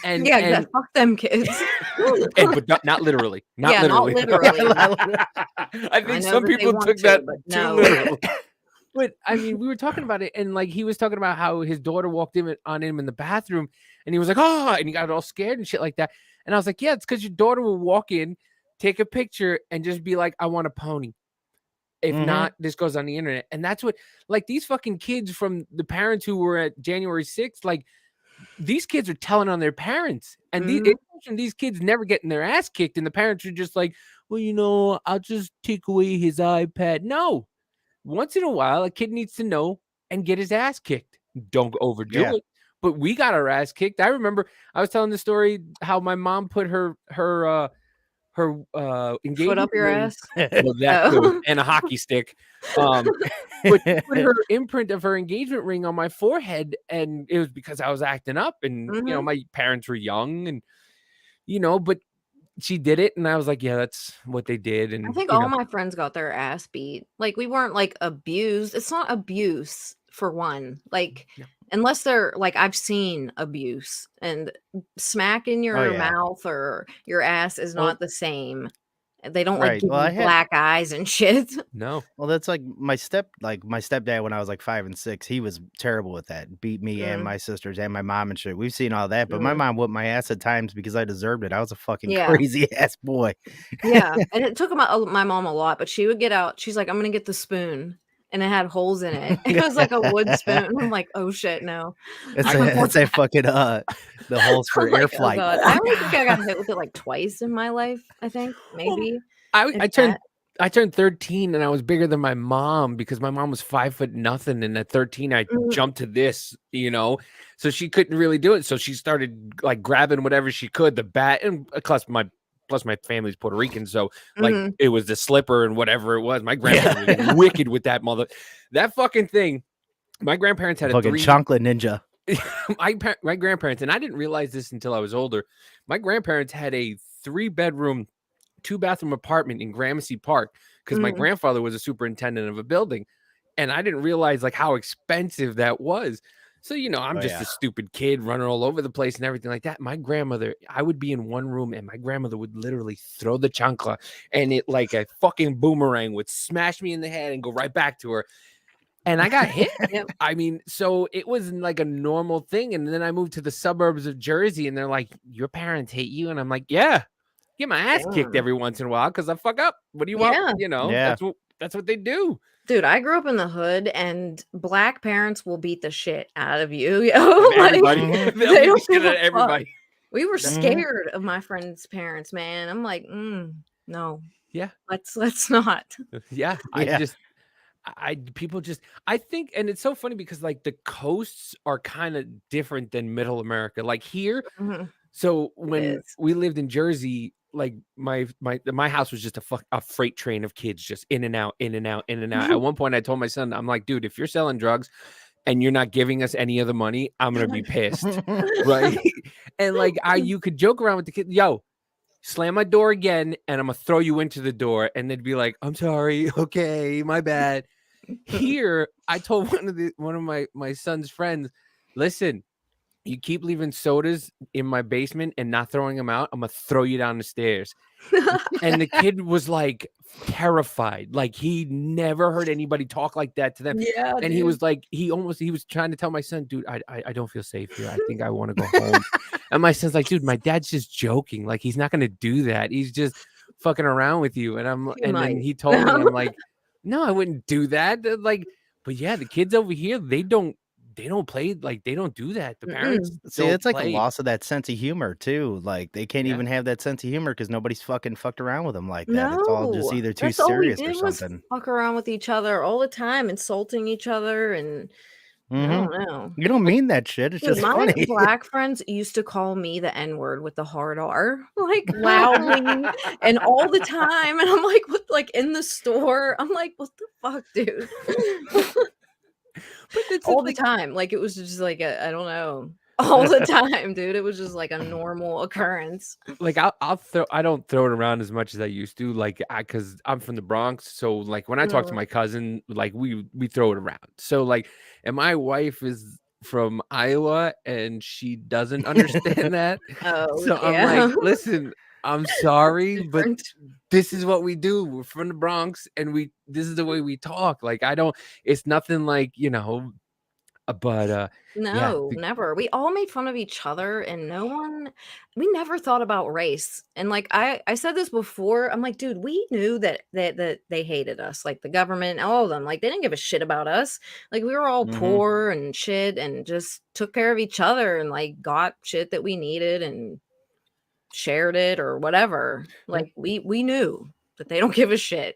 Speaker 3: And
Speaker 4: fuck them kids.
Speaker 3: But not literally. Not literally. I think some people took that too literally. But I mean, we were talking about it, and like he was talking about how his daughter walked on him in the bathroom, and he was like, "Oh," and he got all scared and shit like that. And I was like, "Yeah, it's because your daughter will walk in, take a picture, and just be like, I want a pony. If not, this goes on the internet." And that's what, like, these fucking kids from the parents who were at January 6th, like, these kids are telling on their parents. And these kids never getting their ass kicked. And the parents are just like, well, you know, I'll just take away his iPad. No. Once in a while, a kid needs to know and get his ass kicked. Don't overdo it. But we got our ass kicked. I remember I was telling the story how my mom put her engagement
Speaker 4: foot up your ass,
Speaker 3: and a hockey stick. Put her imprint of her engagement ring on my forehead, and it was because I was acting up, and you know my parents were young, and you know, but she did it, and I was like, yeah, that's what they did. And
Speaker 4: I think all my friends got their ass beat. Like we weren't like abused. It's not abuse for one. Like. No. Unless they're like, I've seen abuse, and smack in your mouth or your ass is not the same. They don't like give you black eyes and shit.
Speaker 3: No.
Speaker 1: Well, that's like my stepdad when I was like 5 and 6. He was terrible with that. Beat me and my sisters and my mom and shit. We've seen all that, but my mom whipped my ass at times because I deserved it. I was a fucking crazy ass boy.
Speaker 4: Yeah, and it took my mom a lot, but she would get out. She's like, I'm gonna get the spoon. And it had holes in it. It was like a wood spoon. I'm like, oh shit, no.
Speaker 1: It's a fucking the holes for air flight.
Speaker 4: God. I only think I got hit with it like twice in my life. I think maybe.
Speaker 3: I turned 13 and I was bigger than my mom because my mom was 5 foot nothing, and at 13 I jumped to this, you know, so she couldn't really do it. So she started like grabbing whatever she could, the bat, and plus my family's Puerto Rican, so like it was the slipper and whatever it was. My grandparents was wicked with that that fucking thing. My grandparents had
Speaker 1: a fucking chocolate ninja.
Speaker 3: my grandparents, and I didn't realize this until I was older. My grandparents had a 3-bedroom, 2-bathroom apartment in Gramercy Park because my grandfather was a superintendent of a building, and I didn't realize like how expensive that was. So, I'm just a stupid kid running all over the place and everything like that. My grandmother, I would be in one room and my grandmother would literally throw the chancla and it like a fucking boomerang would smash me in the head and go right back to her. And I got hit. I mean, so it wasn't like a normal thing. And then I moved to the suburbs of Jersey and they're like, your parents hate you. And I'm like, yeah, get my ass kicked every once in a while because I fuck up. What do you want? That's what they do.
Speaker 4: Dude, I grew up in the hood and black parents will beat the shit out of you.
Speaker 3: Everybody.
Speaker 4: They don't give a
Speaker 3: everybody.
Speaker 4: fuck. We were scared of my friend's parents, man. I'm like, no.
Speaker 3: Yeah.
Speaker 4: Let's not.
Speaker 3: Yeah. I think, and it's so funny because like the coasts are kind of different than middle America. Like here, so when we lived in Jersey, like my house was just a freight train of kids just in and out, in and out, in and out. At one point I told my son, I'm like, dude, if you're selling drugs and you're not giving us any of the money, I'm gonna be pissed. Right. And like you could joke around with the kids, yo, slam my door again and I'm gonna throw you into the door, and they'd be like, I'm sorry, okay, my bad. Here I told one of my son's friends, listen, you keep leaving sodas in my basement and not throwing them out, I'm gonna throw you down the stairs. And the kid was like terrified. Like he never heard anybody talk like that to them.
Speaker 4: Yeah,
Speaker 3: and dude. He was like, he was trying to tell my son, dude, I don't feel safe here. I think I want to go home. And my son's like, dude, my dad's just joking. Like he's not gonna do that. He's just fucking around with you. And then he told me, I'm like, no, I wouldn't do that. Like, but yeah, the kids over here, they don't play, like they don't do that. The parents
Speaker 1: see, it's like a loss of that sense of humor too. Like they can't even have that sense of humor because nobody's fucked around with them like that. It's all just either too serious or something.
Speaker 4: Fuck around with each other all the time, insulting each other, and I don't know.
Speaker 1: You don't mean that shit. It's just funny.
Speaker 4: My black friends used to call me the N-word with the hard R, like loudly and all the time. And I'm like, what? Like in the store, I'm like, what the fuck, dude? But it's all the time. Like it was just like I don't know. All the time, dude. It was just like a normal occurrence.
Speaker 3: Like I don't throw it around as much as I used to. Like because I'm from the Bronx, so like when I talk to my cousin, like we throw it around. So like, and my wife is from Iowa and she doesn't understand that. So I'm like, listen, I'm sorry, but this is what we do. We're from the Bronx and this is the way we talk. Like it's nothing like, but
Speaker 4: no, never. We all made fun of each other and we never thought about race. And like I said this before, I'm like, dude, we knew that they hated us, like the government, all of them. Like they didn't give a shit about us. Like we were all poor and shit and just took care of each other and like got shit that we needed and shared it or whatever. Like we knew that they don't give a shit.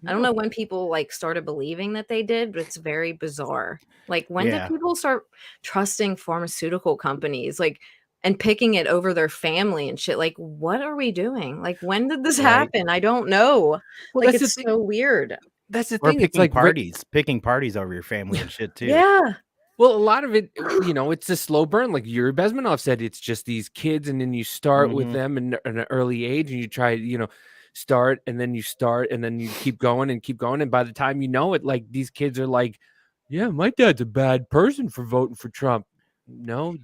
Speaker 4: I don't know when people like started believing that they did, but it's very bizarre. Like when did people start trusting pharmaceutical companies like and picking it over their family and shit? Like what are we doing? Like when did this happen? I don't know. Well, like it's so weird.
Speaker 3: That's the thing.
Speaker 1: It's like picking parties over your family and shit too.
Speaker 4: Yeah.
Speaker 3: Well, a lot of it, it's a slow burn. Like Yuri Bezmenov said, it's just these kids, and then you start with them in an early age, and you try, start, and then you start, and then you keep going, and by the time you know it, like these kids are like, yeah, my dad's a bad person for voting for Trump. No,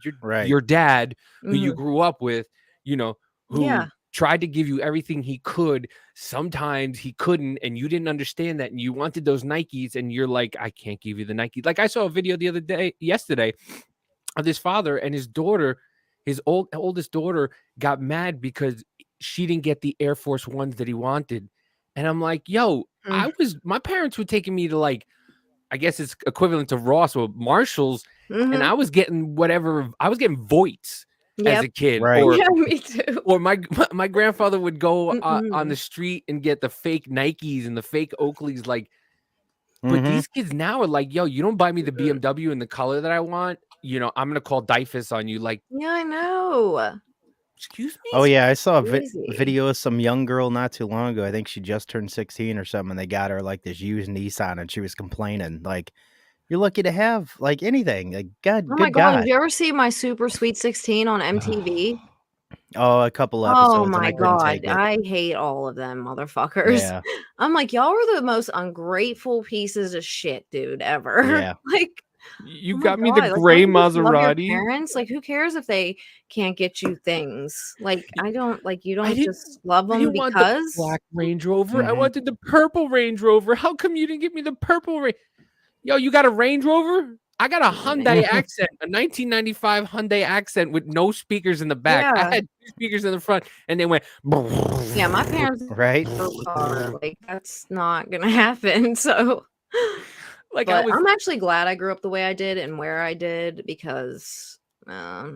Speaker 3: your dad, who you grew up with, who tried to give you everything he could. Sometimes he couldn't, and you didn't understand that, and you wanted those Nikes, and you're like, I can't give you the Nike. Like I saw a video yesterday of this father and his daughter, his oldest daughter, got mad because she didn't get the Air Force Ones that he wanted. And I'm like, yo, my parents were taking me to like, I guess it's equivalent to Ross or Marshalls, and I was getting Voights. As a kid, or,
Speaker 4: me too.
Speaker 3: Or my grandfather would go on the street and get the fake Nikes and the fake Oakleys. Like, but these kids now are like, "Yo, you don't buy me the BMW in the color that I want. I'm gonna call DIFUS on you." Like,
Speaker 4: yeah, I know.
Speaker 3: Excuse me.
Speaker 1: Oh yeah, I saw a video of some young girl not too long ago. I think she just turned 16 or something. And they got her like this used Nissan, and she was complaining like, You're lucky to have like anything. Like God,
Speaker 4: Oh
Speaker 1: good
Speaker 4: my God,
Speaker 1: God.
Speaker 4: did you ever see my Super Sweet 16 on MTV?
Speaker 1: Oh, a couple
Speaker 4: Oh
Speaker 1: episodes and
Speaker 4: my
Speaker 1: I couldn't
Speaker 4: God,
Speaker 1: take it.
Speaker 4: I hate all of them motherfuckers.
Speaker 1: Yeah.
Speaker 4: I'm like, y'all are the most ungrateful pieces of shit, dude, ever.
Speaker 1: Yeah.
Speaker 4: Like,
Speaker 3: You
Speaker 4: oh my
Speaker 3: got me the
Speaker 4: God, like,
Speaker 3: gray
Speaker 4: don't you just love your
Speaker 3: Maserati.
Speaker 4: parents? Like, who cares if they can't get you things? Like, I don't like you
Speaker 3: I
Speaker 4: don't
Speaker 3: didn't
Speaker 4: just love
Speaker 3: I
Speaker 4: them
Speaker 3: didn't want the
Speaker 4: because
Speaker 3: black Range Rover. I
Speaker 1: Mhm.
Speaker 3: wanted the purple Range Rover. How come you didn't give me the purple Range? Yo, you got a Range Rover? I got a Hyundai Accent, a 1995 Hyundai Accent with no speakers in the back. I
Speaker 4: Yeah.
Speaker 3: had 2 speakers in the front, and they went.
Speaker 4: Yeah, my parents
Speaker 1: Right?
Speaker 4: are like, that's not gonna happen. So
Speaker 3: Like
Speaker 4: but I'm actually glad I grew up the way I did and where I did because I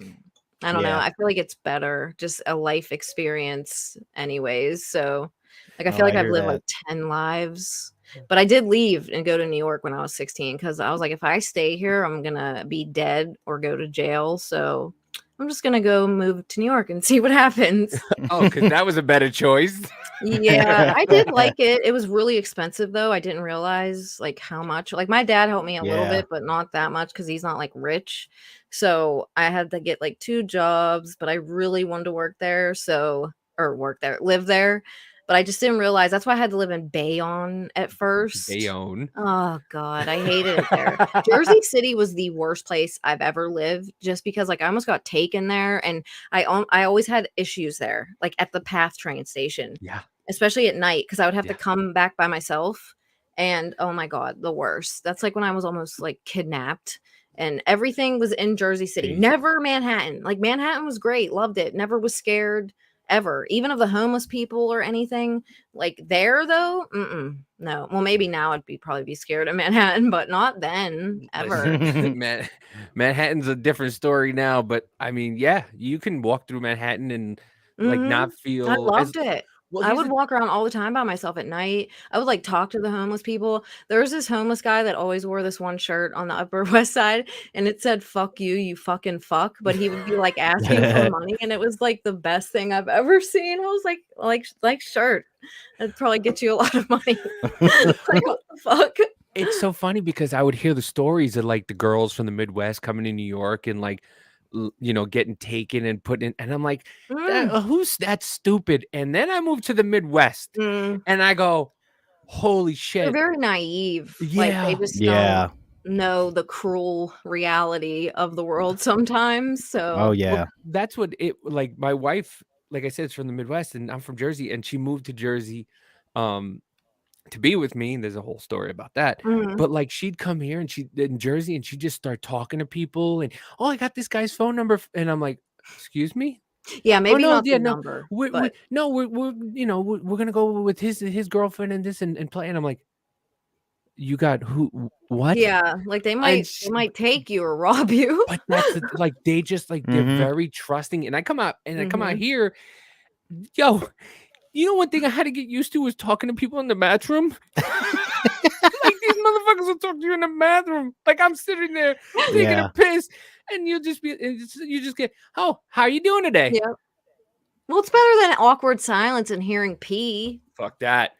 Speaker 4: don't know.
Speaker 1: Yeah.
Speaker 4: I feel like it's better, just a life experience anyways. So like I
Speaker 1: Oh,
Speaker 4: feel like
Speaker 1: I
Speaker 4: I've
Speaker 1: hear
Speaker 4: lived
Speaker 1: that.
Speaker 4: like 10 lives. But I did leave and go to New York when I was 16 because I was like, if I stay here, I'm gonna be dead or go to jail. So I'm just gonna go move to New York and see what happens.
Speaker 3: Oh, because that was a better choice.
Speaker 4: Yeah, I did like it. It was really expensive though. I didn't realize like how much. Like my dad helped me a little
Speaker 1: Yeah.
Speaker 4: bit, but not that much because he's not like rich. So I had to get like 2 jobs, but I really wanted to work there. Live there. But I just didn't realize that's why I had to live in Bayonne at first.
Speaker 3: Bayonne.
Speaker 4: Oh God, I hated it there. Jersey City was the worst place I've ever lived just because like I almost got taken there and I always had issues there, like at the PATH train station.
Speaker 3: Yeah.
Speaker 4: Especially at night because I would have to
Speaker 3: Yeah.
Speaker 4: come back by myself and oh my God, the worst. That's like when I was almost like kidnapped and everything was in Jersey City.
Speaker 3: Jeez.
Speaker 4: Never Manhattan. Like Manhattan was great, loved it. Never was scared ever, even of the homeless people or anything. Like there though, no. Well, maybe now I'd probably be scared of Manhattan, but not then ever.
Speaker 3: Listen, Manhattan's a different story now, but I mean, yeah, you can walk through Manhattan and like not
Speaker 4: I
Speaker 3: feel
Speaker 4: loved it.
Speaker 3: well.
Speaker 4: I would walk around all the time by myself at night. I would like talk to the homeless people. There was this homeless guy that always wore this one shirt on the Upper West Side and it said, "Fuck you, you fucking fuck." But he would be like asking for money and it was like the best thing I've ever seen. I was like shirt. That'd probably get you a lot of money. Like what the fuck?
Speaker 3: It's so funny because I would hear the stories of like the girls from the Midwest coming to New York and like getting taken and put in, and I'm like, who's that stupid? And then I moved to the Midwest and I go, holy shit.
Speaker 4: They're very naive.
Speaker 3: Yeah.
Speaker 4: Like they just don't know the cruel reality of the world sometimes. So
Speaker 1: oh yeah.
Speaker 3: Well, that's what it like. My wife, like I said, is from the Midwest and I'm from Jersey, and she moved to Jersey to be with me. And there's a whole story about that. But like she'd come here and she'd in Jersey and she'd just start talking to people and I got this guy's phone number. And I'm like, excuse me?
Speaker 4: Yeah, maybe not the number.
Speaker 3: We're gonna go with his girlfriend and this and play. And I'm like, you got who? What?
Speaker 4: Yeah, like they might take you or rob you.
Speaker 3: But that's like they just like they're very trusting. And I come out here, yo. You know, one thing I had to get used to was talking to people in the bathroom. Like these motherfuckers will talk to you in the bathroom. Like I'm sitting there taking a piss, and you just get, oh, how are you doing today?
Speaker 4: Yeah. Well, it's better than awkward silence and hearing pee.
Speaker 3: Fuck that.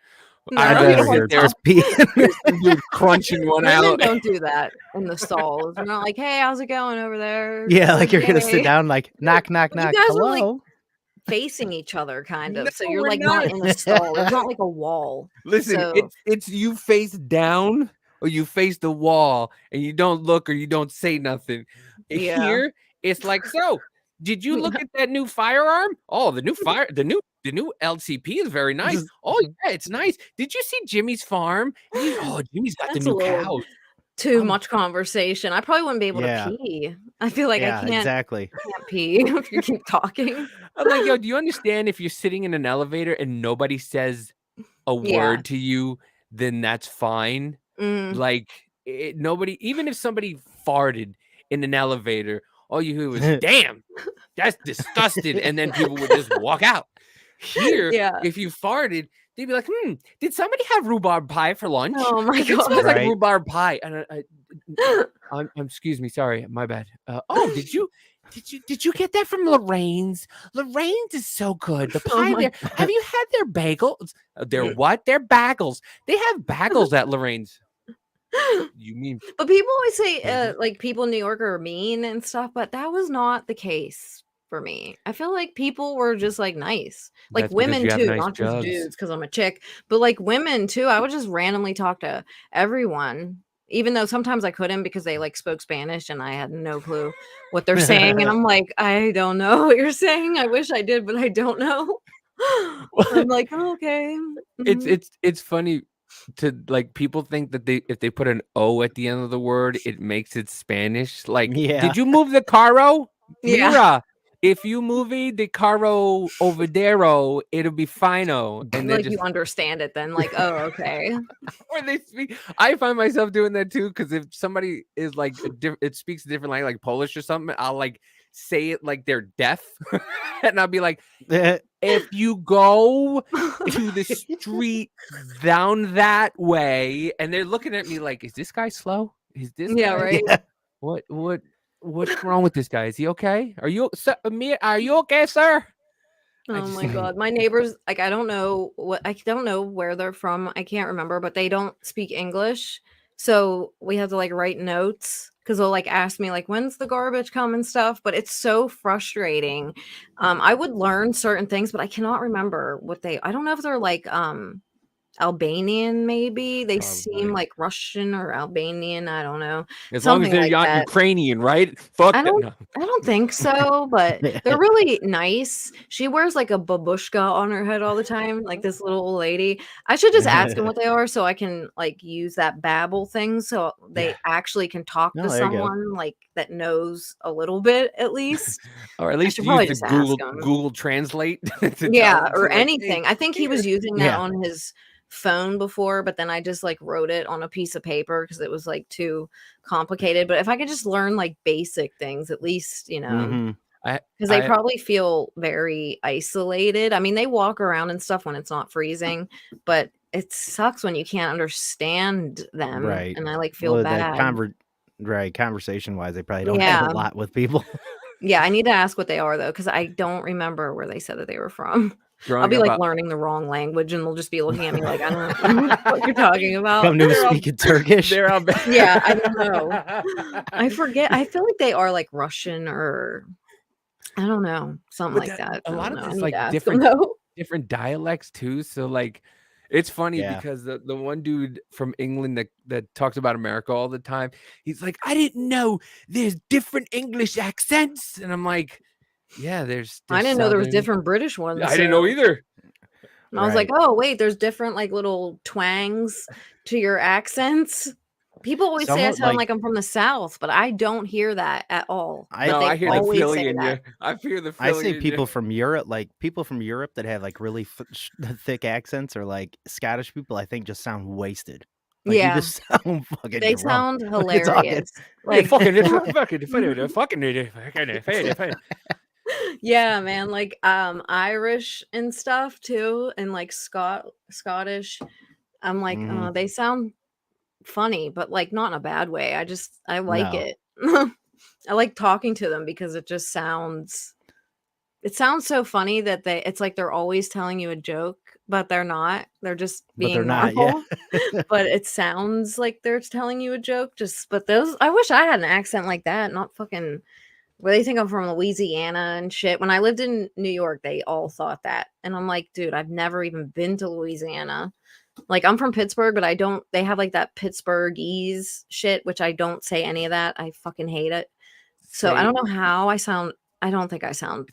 Speaker 4: No,
Speaker 3: I'd rather hear
Speaker 1: just pee.
Speaker 3: crunching one out.
Speaker 4: Don't do that in the stalls. You're not like, hey, how's it going over there?
Speaker 1: Yeah, like you're gonna sit down, like knock, knock, knock.
Speaker 4: You guys
Speaker 1: Hello.
Speaker 4: are like facing each other, kind of.
Speaker 3: No,
Speaker 4: So you're
Speaker 3: we're
Speaker 4: like not in a stall. It's not like a wall.
Speaker 3: Listen,
Speaker 4: So
Speaker 3: it's you face down or you face the wall and you don't look or you don't say nothing.
Speaker 4: Yeah.
Speaker 3: Here, it's like, so did you look at that new firearm? Oh, the new LCP is very nice. Oh yeah, it's nice. Did you see Jimmy's farm? Oh, Jimmy's got the new cows.
Speaker 4: Too much conversation. I probably wouldn't be able to pee. I feel like I can't
Speaker 1: exactly.
Speaker 4: can't pee if you keep talking.
Speaker 3: I'm like, yo, do you understand if you're sitting in an elevator and nobody says a word to you, then that's fine. Like nobody, even if somebody farted in an elevator, all you hear was, damn, that's disgusting. And then people would just walk out. Here, if you farted, they'd be like, did somebody have rhubarb pie for lunch?
Speaker 4: Oh my God.
Speaker 3: It smells like rhubarb pie. And I'm excuse me, sorry, my bad. Did you get that from Lorraine's? Lorraine's is so good. The pie there. Have you had their bagels? They're what? They're bagels. They have bagels at Lorraine's. You mean?
Speaker 4: But people always say like people in New York are mean and stuff, but that was not the case for me. I feel like people were just like nice, like
Speaker 3: That's because
Speaker 4: women
Speaker 3: you have
Speaker 4: too,
Speaker 3: nice
Speaker 4: not just
Speaker 3: jugs.
Speaker 4: dudes because I'm a chick, but like women too. I would just randomly talk to everyone, even though sometimes I couldn't because they like spoke Spanish and I had no clue what they're saying, and I'm like, I don't know what you're saying. I wish I did, but I don't know. I'm like, oh, okay.
Speaker 3: It's funny to like people think that if they put an O at the end of the word, it makes it Spanish. Like, did you move the carro?
Speaker 4: Yeah.
Speaker 3: Mira, if you move the carro over there, it'll be fino. And
Speaker 4: like you understand it then, like, oh, okay.
Speaker 3: Or they speak. I find myself doing that too because if somebody is like it speaks a different language, like Polish or something, I'll like say it like they're deaf, and I'll be like, if you go to the street down that way, and they're looking at me like, is this guy slow? Is this guy?
Speaker 4: Right?
Speaker 3: What's wrong with this guy? Is he okay? Are you okay, sir?
Speaker 4: Oh my God. My neighbors, like, I don't know where they're from. I can't remember, but they don't speak English. So we have to like write notes because they'll like ask me like, when's the garbage come and stuff. But it's so frustrating. I would learn certain things, but I cannot remember I don't know if they're like Albanian, maybe. They seem like Russian or Albanian. I don't know.
Speaker 3: As long as they're
Speaker 4: like
Speaker 3: not
Speaker 4: that.
Speaker 3: Ukrainian, right? Fuck
Speaker 4: I
Speaker 3: them.
Speaker 4: don't think so, but they're really nice. She wears like a babushka on her head all the time, like this little old lady. I should just ask them what they are so I can like use that babble thing so they actually can talk to someone like that knows a little bit at least.
Speaker 3: Or at least use the Google Translate.
Speaker 4: Or anything. I think he was using that on his phone before, but then I just like wrote it on a piece of paper because it was like too complicated. But if I could just learn like basic things, at least, you know, because they probably feel very isolated. I mean, they walk around and stuff when it's not freezing, but it sucks when you can't understand them.
Speaker 1: Right.
Speaker 4: And I like feel bad.
Speaker 1: Conversation wise, they probably don't have a lot with people.
Speaker 4: Yeah, I need to ask what they are though, because I don't remember where they said that they were from. I'll be like learning the wrong language and they'll just be looking at me like, I don't know what you're talking about.
Speaker 1: Come to speak Turkish.
Speaker 4: Yeah, I don't know. I forget. I feel like they are like Russian or I don't know, something like that.
Speaker 3: A lot of it's like different dialects too. So like it's funny because the one dude from England that talks about America all the time, he's like, I didn't know there's different English accents. And I'm like, yeah, there's
Speaker 4: I didn't know there was different British ones.
Speaker 3: I didn't know either.
Speaker 4: And I was like, oh, wait, there's different like little twangs to your accents. People always say I sound like I'm from the South, but I don't hear that at all.
Speaker 3: I hear the Philly in you. I hear the Philly.
Speaker 1: I see people from Europe, like people from Europe that have like really thick accents, or like Scottish people. I think just sound wasted. Like, you just sound fucking.
Speaker 4: They sound hilarious. Like
Speaker 3: fucking.
Speaker 4: Yeah, man, like Irish and stuff too, and like Scottish. I'm like, they sound funny, but like not in a bad way. I like it. I like talking to them because it sounds so funny that it's like they're always telling you a joke, but they're not. They're just being normal. But it sounds like they're telling you a joke. But I wish I had an accent like that, not fucking where they think I'm from Louisiana and shit. When I lived in New York, they all thought that. And I'm like, dude, I've never even been to Louisiana. Like, I'm from Pittsburgh, but they have like that Pittsburghese shit, which I don't say any of that. I fucking hate it. So I don't know how I sound. I don't think I sound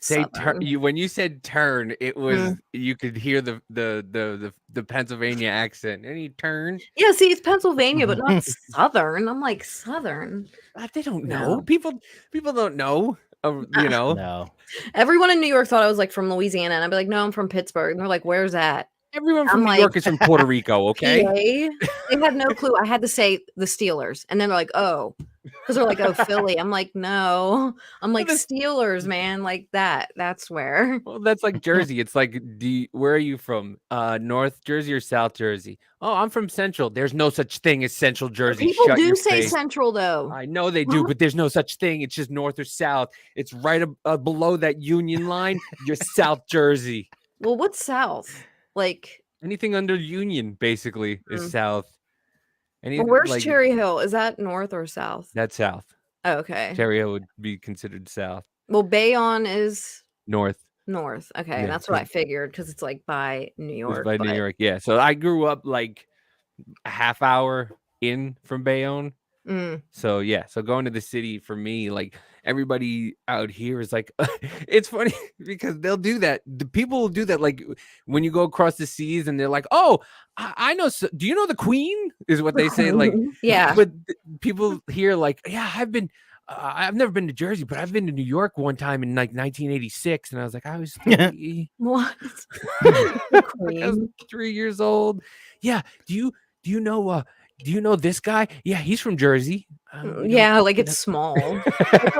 Speaker 3: when you said turn, it was you could hear the Pennsylvania accent. Any turn?
Speaker 4: Yeah, see, it's Pennsylvania, but not Southern. I'm like, Southern.
Speaker 3: They don't know. People don't know. You know.
Speaker 1: No.
Speaker 4: Everyone in New York thought I was like from Louisiana, and I'd be like, no, I'm from Pittsburgh. And they're like, where's that?
Speaker 3: Everyone from New York is from Puerto Rico, okay?
Speaker 4: They had no clue. I had to say the Steelers. And then they're like, oh. Because they're like, oh, Philly. I'm like, no. I'm like, Steelers, man. Like that. That's where.
Speaker 3: Well, that's like Jersey. It's like, where are you from? North Jersey or South Jersey? Oh, I'm from Central. There's no such thing as Central Jersey.
Speaker 4: People do say Central, though.
Speaker 3: I know they do, but there's no such thing. It's just North or South. It's right below that Union line. You're South Jersey.
Speaker 4: Well, what's South? Like
Speaker 3: anything under Union basically is South. And
Speaker 4: Well, where's Cherry Hill? Is that north or south?
Speaker 3: That's south.
Speaker 4: Oh, okay.
Speaker 3: Cherry Hill would be considered south.
Speaker 4: Well, Bayonne is
Speaker 3: north.
Speaker 4: Okay,
Speaker 3: Yeah,
Speaker 4: that's what I figured because it's like by New York.
Speaker 3: It's by New York, yeah. So I grew up like a half hour in from Bayonne. So yeah, so going to the city for me, like everybody out here is like, it's funny because they'll do that. The people will do that, like when you go across the seas and they're like, oh, I know. So, do you know the Queen? Is what they say. Like,
Speaker 4: yeah.
Speaker 3: But people here, like, yeah, I've never been to Jersey, but I've been to New York one time in like 1986, and I was like, I was 3.
Speaker 4: What?
Speaker 3: Like I was 3 years old. Yeah. Do you know this guy? Yeah, he's from Jersey.
Speaker 4: Yeah, like it's small.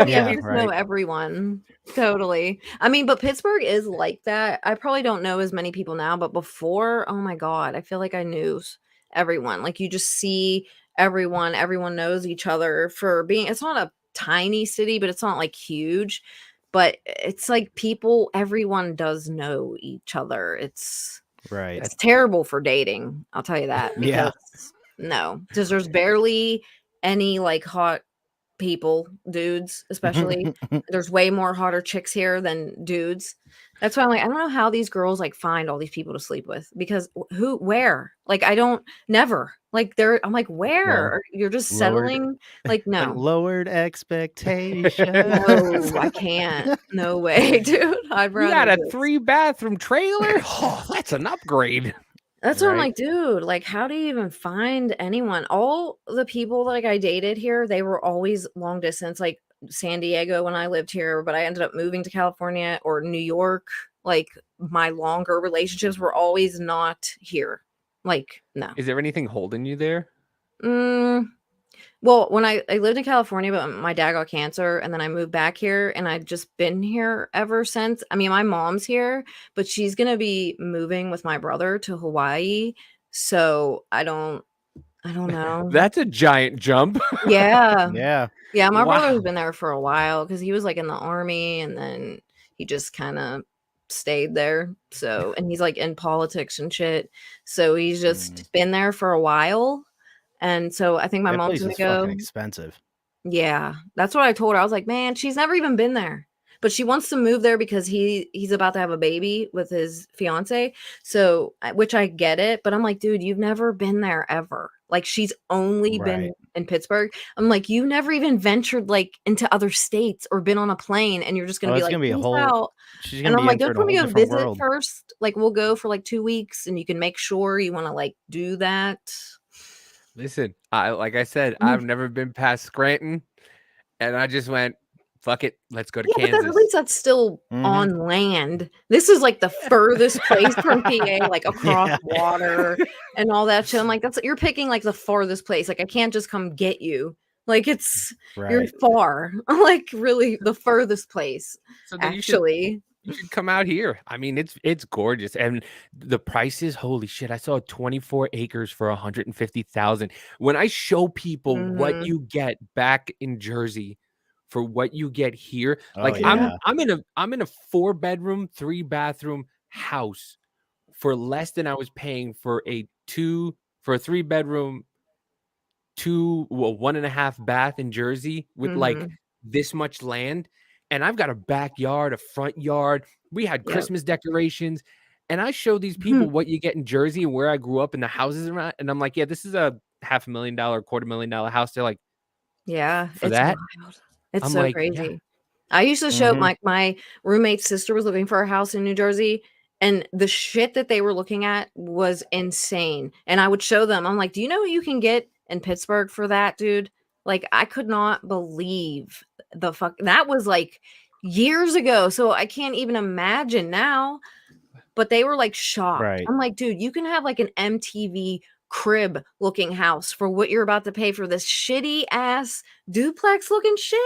Speaker 1: Yeah,
Speaker 4: we just know everyone. Totally. I mean, but Pittsburgh is like that. I probably don't know as many people now, but before, oh my God, I feel like I knew everyone. Like you just see everyone. Everyone knows each other for being. It's not a tiny city, but it's not like huge. But it's like everyone does know each other. It's terrible for dating. I'll tell you that. Because, no, because there's barely any like hot people, dudes, especially. There's way more hotter chicks here than dudes. That's why I'm like, I don't know how these girls like find all these people to sleep with, because where? Like, never. Like I'm like, where? You're just settling? Like, no.
Speaker 1: Like lowered expectations.
Speaker 4: No, I can't. No way, dude. I'd rather.
Speaker 3: You got a 3-bathroom trailer? Oh, that's an upgrade.
Speaker 4: That's what I'm like, dude, like, how do you even find anyone? All the people like I dated here, they were always long distance, like San Diego when I lived here, but I ended up moving to California or New York. Like my longer relationships were always not here. Like, no.
Speaker 3: Is there anything holding you there?
Speaker 4: Well, when I lived in California, but my dad got cancer, and then I moved back here, and I've just been here ever since. I mean, my mom's here, but she's gonna be moving with my brother to Hawaii, so I don't know.
Speaker 3: That's a giant jump.
Speaker 4: Yeah.
Speaker 1: Yeah.
Speaker 4: My brother's been there for a while because he was like in the army, and then he just kind of stayed there. So, and he's like in politics and shit. So he's just been there for a while. And so I think my mom's gonna go.
Speaker 1: Fucking expensive.
Speaker 4: Yeah, that's what I told her. I was like, man, she's never even been there, but she wants to move there because he's about to have a baby with his fiance. So, which I get it, but I'm like, dude, you've never been there ever. Like, she's only been in Pittsburgh. I'm like, you never even ventured like into other states or been on a plane, and you're just gonna be like,
Speaker 1: she's
Speaker 4: gonna. And I'm like, don't put me a visit first. Like, we'll go for like 2 weeks, and you can make sure you want to like do that.
Speaker 3: Listen, like I said, I've never been past Scranton, and I just went, fuck it, let's go to Kansas.
Speaker 4: But at least that's still on land. This is like the furthest place from PA, like across water and all that shit. I'm like, you're picking like the farthest place. Like, I can't just come get you. Like, you're far. Like, really the furthest place. So actually.
Speaker 3: You should come out here. I mean, it's gorgeous, and the prices. Holy shit! I saw 24 acres for $150,000. When I show people what you get back in Jersey for what you get here, I'm in a 4-bedroom, 3-bathroom house for less than I was paying for a 3-bedroom, 1.5 bath in Jersey with like this much land. And I've got a backyard, a front yard. We had Christmas decorations. And I show these people what you get in Jersey and where I grew up and the houses around. And I'm like, yeah, this is a $500,000, $250,000 house. They're like,
Speaker 4: yeah,
Speaker 3: for that?
Speaker 4: Wild. It's so crazy. Yeah. I used to show my roommate's sister was looking for a house in New Jersey. And the shit that they were looking at was insane. And I would show them. I'm like, do you know what you can get in Pittsburgh for that, dude? Like, I could not believe that was like years ago. So I can't even imagine now. But they were like shocked. Right. I'm like, dude, you can have like an MTV crib looking house for what you're about to pay for this shitty ass duplex looking shit.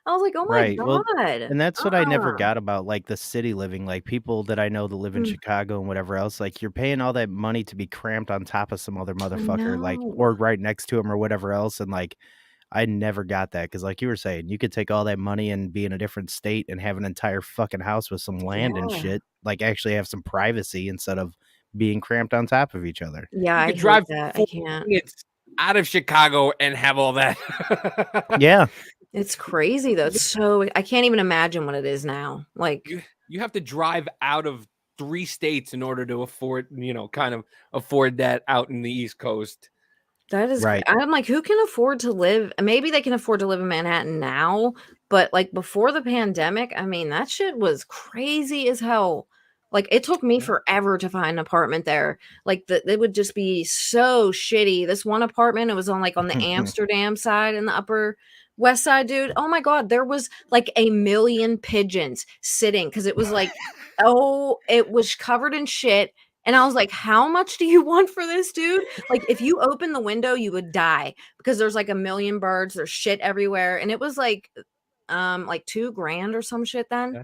Speaker 4: I was like, oh my God.
Speaker 1: Well, and that's what I never got about like the city living, like people that I know that live in Chicago and whatever else, like you're paying all that money to be cramped on top of some other motherfucker, like, or right next to him or whatever else. And like, I never got that because, like you were saying, you could take all that money and be in a different state and have an entire fucking house with some land and shit. Like, actually have some privacy instead of being cramped on top of each other.
Speaker 4: Yeah, I drive that. I can't.
Speaker 3: out of Chicago and have all that.
Speaker 1: Yeah.
Speaker 4: It's crazy though. So I can't even imagine what it is now. Like
Speaker 3: you have to drive out of 3 states in order to afford, kind of afford that out in the East Coast.
Speaker 4: That is
Speaker 1: right.
Speaker 4: I'm like, who can afford to live? Maybe they can afford to live in Manhattan now, but like before the pandemic, I mean, that shit was crazy as hell. Like it took me forever to find an apartment there. Like it would just be so shitty. This one apartment, it was on the Amsterdam side in the Upper West Side, dude. Oh my God, there was like 1 million pigeons sitting because it was like, it was covered in shit. And I was like, how much do you want for this, dude? Like, if you open the window, you would die because there's like 1 million birds. There's shit everywhere. And it was like $2,000 or some shit then.
Speaker 3: Yeah.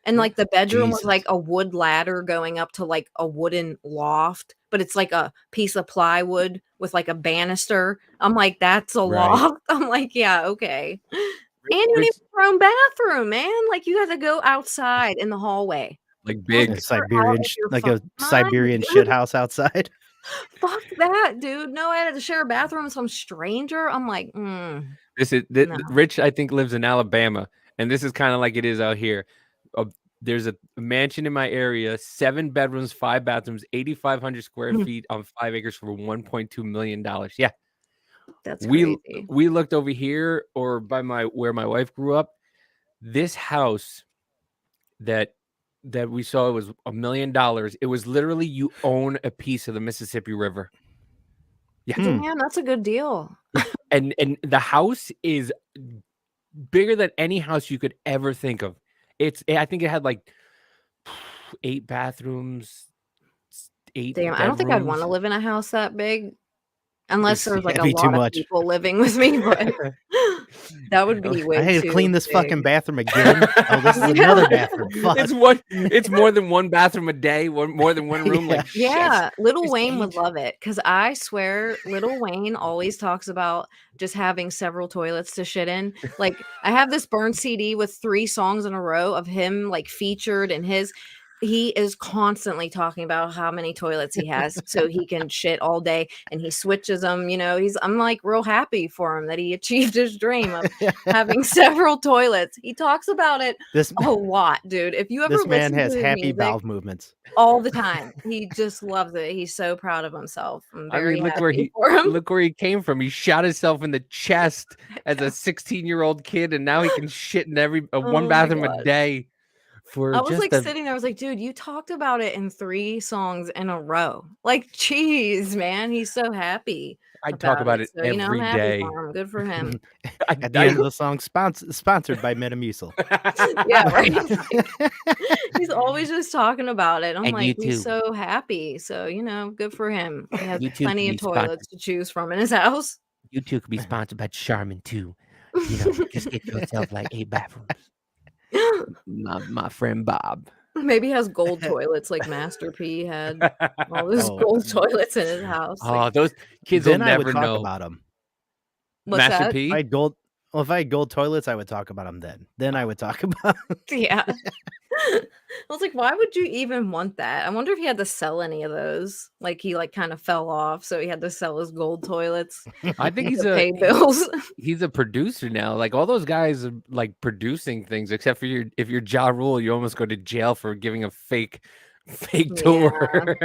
Speaker 4: And like the bedroom was
Speaker 1: Jesus.
Speaker 4: like a wood ladder going up to like a wooden loft, but it's like a piece of plywood with like a banister. I'm like, that's a
Speaker 1: Right.
Speaker 4: loft. I'm like, yeah, okay. And you need your own bathroom, man. Like you have to go outside in the hallway.
Speaker 3: Like big
Speaker 1: Siberian, like a Siberian shit house outside.
Speaker 4: Fuck that, dude. No, I had to share a bathroom with some stranger. I'm like,
Speaker 3: this is
Speaker 4: no.
Speaker 3: Rich, I think, lives in Alabama, and this is kind of like it is out here. There's a mansion in my area, 7 bedrooms, 5 bathrooms, 8,500 square feet on 5 acres for $1.2 million. Yeah,
Speaker 4: that's crazy.
Speaker 3: We looked over here or by where my wife grew up. This house that we saw, it was $1 million. It was literally you own a piece of the Mississippi River. Yeah,
Speaker 4: damn, that's a good deal.
Speaker 3: And the house is bigger than any house you could ever think of. I think it had like 8 bathrooms, 8
Speaker 4: Damn,
Speaker 3: bedrooms.
Speaker 4: I don't think I'd want to live in a house that big unless there was like a
Speaker 1: be too
Speaker 4: lot of
Speaker 1: much.
Speaker 4: people living with me, but that would be way
Speaker 1: I had
Speaker 4: too
Speaker 1: to clean this
Speaker 4: big.
Speaker 1: fucking bathroom again. Oh, this is another bathroom. Fuck.
Speaker 3: It's more than one bathroom a day, more than one room. Like
Speaker 4: yeah, Little
Speaker 3: Just
Speaker 4: Wayne would
Speaker 3: age.
Speaker 4: love it because I swear Little Wayne always talks about just having several toilets to shit in. Like I have this burn CD with 3 songs in a row of him like featured in his. He is constantly talking about how many toilets he has so he can shit all day and he switches them. I'm like real happy for him that he achieved his dream of having several toilets. He talks about it a lot, dude. If you ever
Speaker 1: this man
Speaker 4: listen
Speaker 1: has
Speaker 4: to his
Speaker 1: happy
Speaker 4: music,
Speaker 1: bowel movements
Speaker 4: all the time. He just loves it. He's so proud of himself. I'm very
Speaker 3: look
Speaker 4: happy for him.
Speaker 3: Look where he came from. He shot himself in the chest as a 16-year-old kid, and now he can shit in one bathroom a day.
Speaker 4: I was like sitting there, I was like, dude, you talked about it in 3 songs in a row. Like, jeez, man, he's so happy.
Speaker 3: I talk about it
Speaker 4: So,
Speaker 3: every
Speaker 4: I'm happy
Speaker 3: day.
Speaker 4: for him. Good for him.
Speaker 1: at the end of the song, sponsored by Metamucil.
Speaker 4: Yeah, right. He's always just talking about it. I'm and like, he's so happy. So, good for him. He has plenty of toilets to choose from in his house.
Speaker 3: You two could be sponsored by Charmin too. Just get yourself like 8 bathrooms. My friend Bob.
Speaker 4: Maybe he has gold toilets like Master P had all those gold toilets in his house.
Speaker 3: Oh, those kids will never know
Speaker 1: about them.
Speaker 4: What's
Speaker 3: Master
Speaker 4: that?
Speaker 3: P?
Speaker 1: If I had gold toilets, I would talk about them then. Then I would talk about them.
Speaker 4: Yeah. I was like, why would you even want that? I wonder if he had to sell any of those. Like he kind of fell off, so he had to sell his gold toilets.
Speaker 3: I think he's
Speaker 4: pay bills.
Speaker 3: He's a producer now. Like all those guys are like producing things, except for if you're Ja Rule, you almost go to jail for giving a fake tour.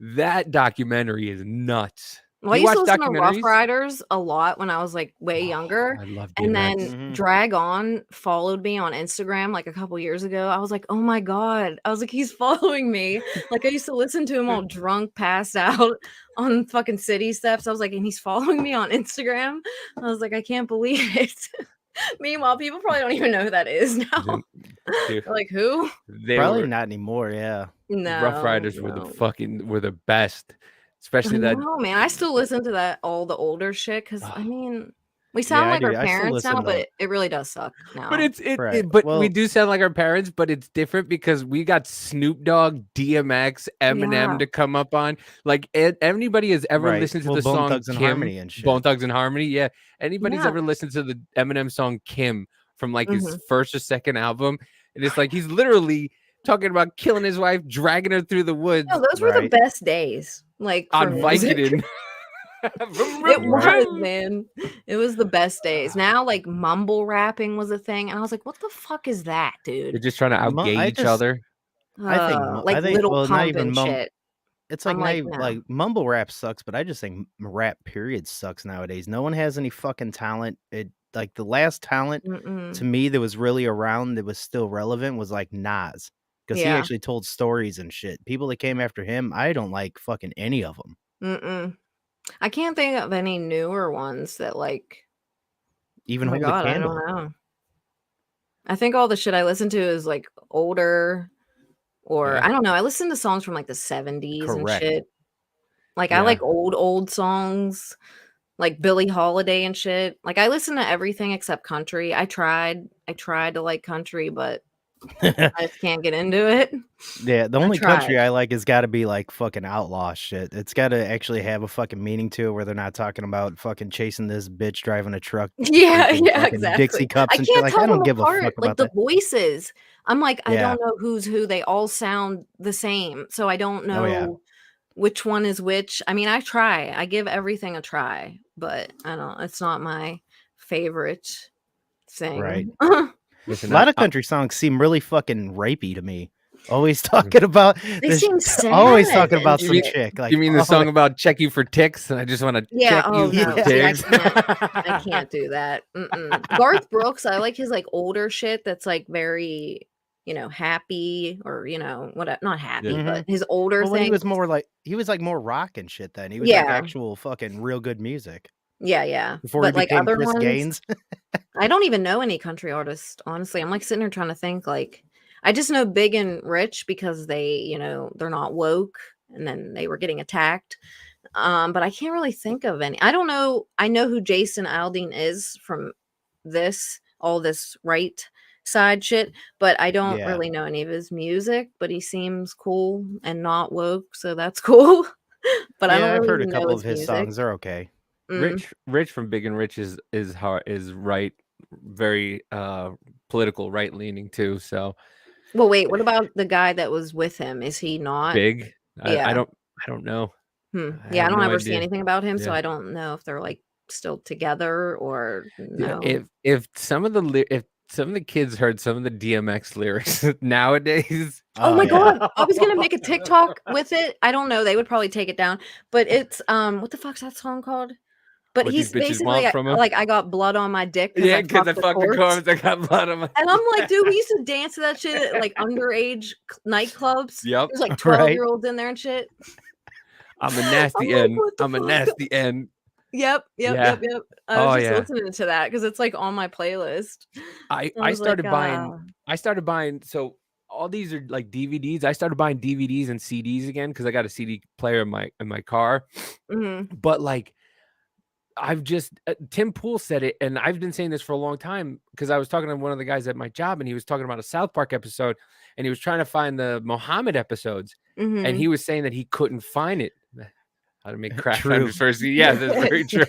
Speaker 3: That documentary is nuts.
Speaker 4: Well, I used to listen to Rough Riders a lot when I was like way younger.
Speaker 3: I love
Speaker 4: and then Drag On followed me on Instagram like a couple years ago. I was like, oh my God. I was like, he's following me. Like I used to listen to him all drunk, passed out on fucking city steps. I was like, and he's following me on Instagram. I was like, I can't believe it. Meanwhile, people probably don't even know who that is now. Like who?
Speaker 1: Probably not anymore. Yeah.
Speaker 4: No.
Speaker 3: Rough Riders were the best. Especially that.
Speaker 4: No, man, I still listen to all the older shit because I mean, we sound like our parents now, but it really does suck now.
Speaker 3: But we do sound like our parents, but it's different because we got Snoop Dogg, DMX, Eminem to come up on. Like anybody has ever listened to the song
Speaker 1: Thugs and Harmony and shit.
Speaker 3: Bone Thugs and Harmony, yeah. Anybody's ever listened to the Eminem song Kim from like his first or second album, and it's like he's literally talking about killing his wife, dragging her through the woods.
Speaker 4: No, those were the best days. Like
Speaker 3: on Vicodin.
Speaker 4: It was, man. It was the best days. Now, like, mumble rapping was a thing, and I was like, "What the fuck is that,
Speaker 3: They're
Speaker 4: dude?"
Speaker 3: just trying to outgay each other.
Speaker 4: Like Little
Speaker 1: well, not
Speaker 4: Pump
Speaker 1: even
Speaker 4: and shit.
Speaker 1: It's like
Speaker 4: I'm like,
Speaker 1: like
Speaker 4: "No."
Speaker 1: mumble rap sucks, but I just think rap period sucks nowadays. No one has any fucking talent. It like the last talent to
Speaker 4: Mm-mm.
Speaker 1: me that was really around that was still relevant was like Nas because he
Speaker 4: Yeah.
Speaker 1: actually told stories and shit. People that came after him, I don't like fucking any of them.
Speaker 4: Mm-mm. I can't think of any newer ones that, like, oh
Speaker 1: Even
Speaker 4: my
Speaker 1: hold a
Speaker 4: god, I don't
Speaker 1: candle.
Speaker 4: know. I think all the shit I listen to is, like, older, or
Speaker 3: Yeah.
Speaker 4: I don't know, I listen to songs from, like, the '70s and
Speaker 1: Correct.
Speaker 4: shit. Like, I
Speaker 3: Yeah.
Speaker 4: like old songs, like Billie Holiday and shit. Like, I listen to everything except country. I tried to like country, but I just can't get into it.
Speaker 1: Yeah, the
Speaker 4: I
Speaker 1: only
Speaker 4: tried.
Speaker 1: country I like has gotta be, like, fucking outlaw shit. It's gotta actually have a fucking meaning to it where they're not talking about fucking chasing this bitch driving a truck,
Speaker 4: Yeah,
Speaker 1: drinking
Speaker 4: yeah,
Speaker 1: fucking Dixie
Speaker 4: exactly.
Speaker 1: cups
Speaker 4: I
Speaker 1: and shit,
Speaker 4: can't
Speaker 1: like,
Speaker 4: tell
Speaker 1: I
Speaker 4: them
Speaker 1: don't give a
Speaker 4: apart,
Speaker 1: fuck
Speaker 4: like,
Speaker 1: about
Speaker 4: the
Speaker 1: that.
Speaker 4: voices. I'm like, I
Speaker 1: Yeah.
Speaker 4: don't know who's who. They all sound the same, so I don't
Speaker 1: Oh, yeah.
Speaker 4: know which one is which. I mean, I try. I give everything a try, but I don't it's not my favorite
Speaker 1: Right.
Speaker 4: thing.
Speaker 3: Listen,
Speaker 1: A lot of country songs seem really fucking rapey to me. Always talking about
Speaker 4: They
Speaker 1: this
Speaker 4: seem sad
Speaker 1: always talking
Speaker 4: and
Speaker 1: about some
Speaker 4: shit.
Speaker 1: chick, like,
Speaker 3: you mean the
Speaker 1: oh,
Speaker 3: song about check you for ticks? And I just want to
Speaker 4: Yeah,
Speaker 3: check
Speaker 4: oh,
Speaker 3: you for
Speaker 4: no, see,
Speaker 3: ticks.
Speaker 4: I can't do that, mm-mm. Garth Brooks, I like his, like, older shit that's, like, very, happy, or, not happy,
Speaker 3: Yeah.
Speaker 4: but
Speaker 1: mhm.
Speaker 4: his older
Speaker 1: Well, when
Speaker 4: things.
Speaker 1: he was, like, more rock and shit then. He was, like,
Speaker 4: Yeah,
Speaker 1: actual fucking real good music
Speaker 4: yeah,
Speaker 1: before he
Speaker 4: but, like,
Speaker 1: became
Speaker 4: other
Speaker 1: Chris
Speaker 4: ones,
Speaker 1: Gaines.
Speaker 4: I don't even know any country artists, honestly. I'm, like, sitting here trying to think, like, I just know Big and Rich because they're not woke, and then they were getting attacked. But I can't really think of any. I don't know. I know who Jason Aldean is from all this right side shit, but I don't
Speaker 1: Yeah.
Speaker 4: really know any of his music, but he seems cool and not woke, so that's cool. But I don't
Speaker 1: Yeah, I've
Speaker 4: really
Speaker 1: heard a
Speaker 4: even know
Speaker 1: couple
Speaker 4: his
Speaker 1: of his
Speaker 4: music.
Speaker 1: songs, they're okay.
Speaker 4: Mm.
Speaker 3: Rich from Big and Rich is hard, is right, very political, right leaning too. So
Speaker 4: Well, wait, what about the guy that was with him? Is he not?
Speaker 3: Big. I
Speaker 4: Yeah.
Speaker 3: don't know. I
Speaker 4: Yeah, I
Speaker 3: have
Speaker 4: don't
Speaker 3: no
Speaker 4: ever see
Speaker 3: idea.
Speaker 4: anything about him, so
Speaker 3: Yeah.
Speaker 4: I don't know if they're, like, still together or
Speaker 3: Yeah.
Speaker 4: no.
Speaker 3: If some of the if some of the kids heard some of the DMX lyrics nowadays.
Speaker 4: Oh
Speaker 1: Oh,
Speaker 4: my
Speaker 1: yeah.
Speaker 4: god, I was gonna make a TikTok with it. I don't know, they would probably take it down, but it's, what the fuck's that song called? But
Speaker 3: What these
Speaker 4: he's
Speaker 3: bitches
Speaker 4: basically,
Speaker 3: want from him.
Speaker 4: like, "I got blood on my dick because
Speaker 3: Yeah,
Speaker 4: I
Speaker 3: because I
Speaker 4: fucked the
Speaker 3: fucked the
Speaker 4: corpse."
Speaker 3: corpse. I got blood on my.
Speaker 4: And I'm like, "Dude, we used to dance to that shit at, like, underage nightclubs."
Speaker 3: Yep.
Speaker 4: There's, like,
Speaker 1: Right.
Speaker 4: 12-year-olds in there and shit.
Speaker 3: I'm a
Speaker 4: I'm
Speaker 3: nasty
Speaker 4: like,
Speaker 3: end.
Speaker 4: "What the
Speaker 3: I'm a
Speaker 4: fuck?"
Speaker 3: nasty end.
Speaker 4: Yep, yep,
Speaker 3: Yeah.
Speaker 4: yep, yep. I was
Speaker 3: Oh
Speaker 4: just
Speaker 3: yeah.
Speaker 4: listening to that because it's, like, on my playlist.
Speaker 3: I
Speaker 4: I
Speaker 3: I
Speaker 4: was like,
Speaker 3: started buying I started buying so all these are like DVDs. I started buying DVDs and CDs again because I got a CD player in my car.
Speaker 4: Mhm,
Speaker 3: But like I've just Tim Pool said it, and I've been saying this for a long time because I was talking to one of the guys at my job, and he was talking about a South Park episode, and he was trying to find the Muhammad episodes, and
Speaker 4: mhm.
Speaker 3: he was saying that he couldn't find it. How to make crack
Speaker 1: True.
Speaker 3: under first? Yeah, that's very true.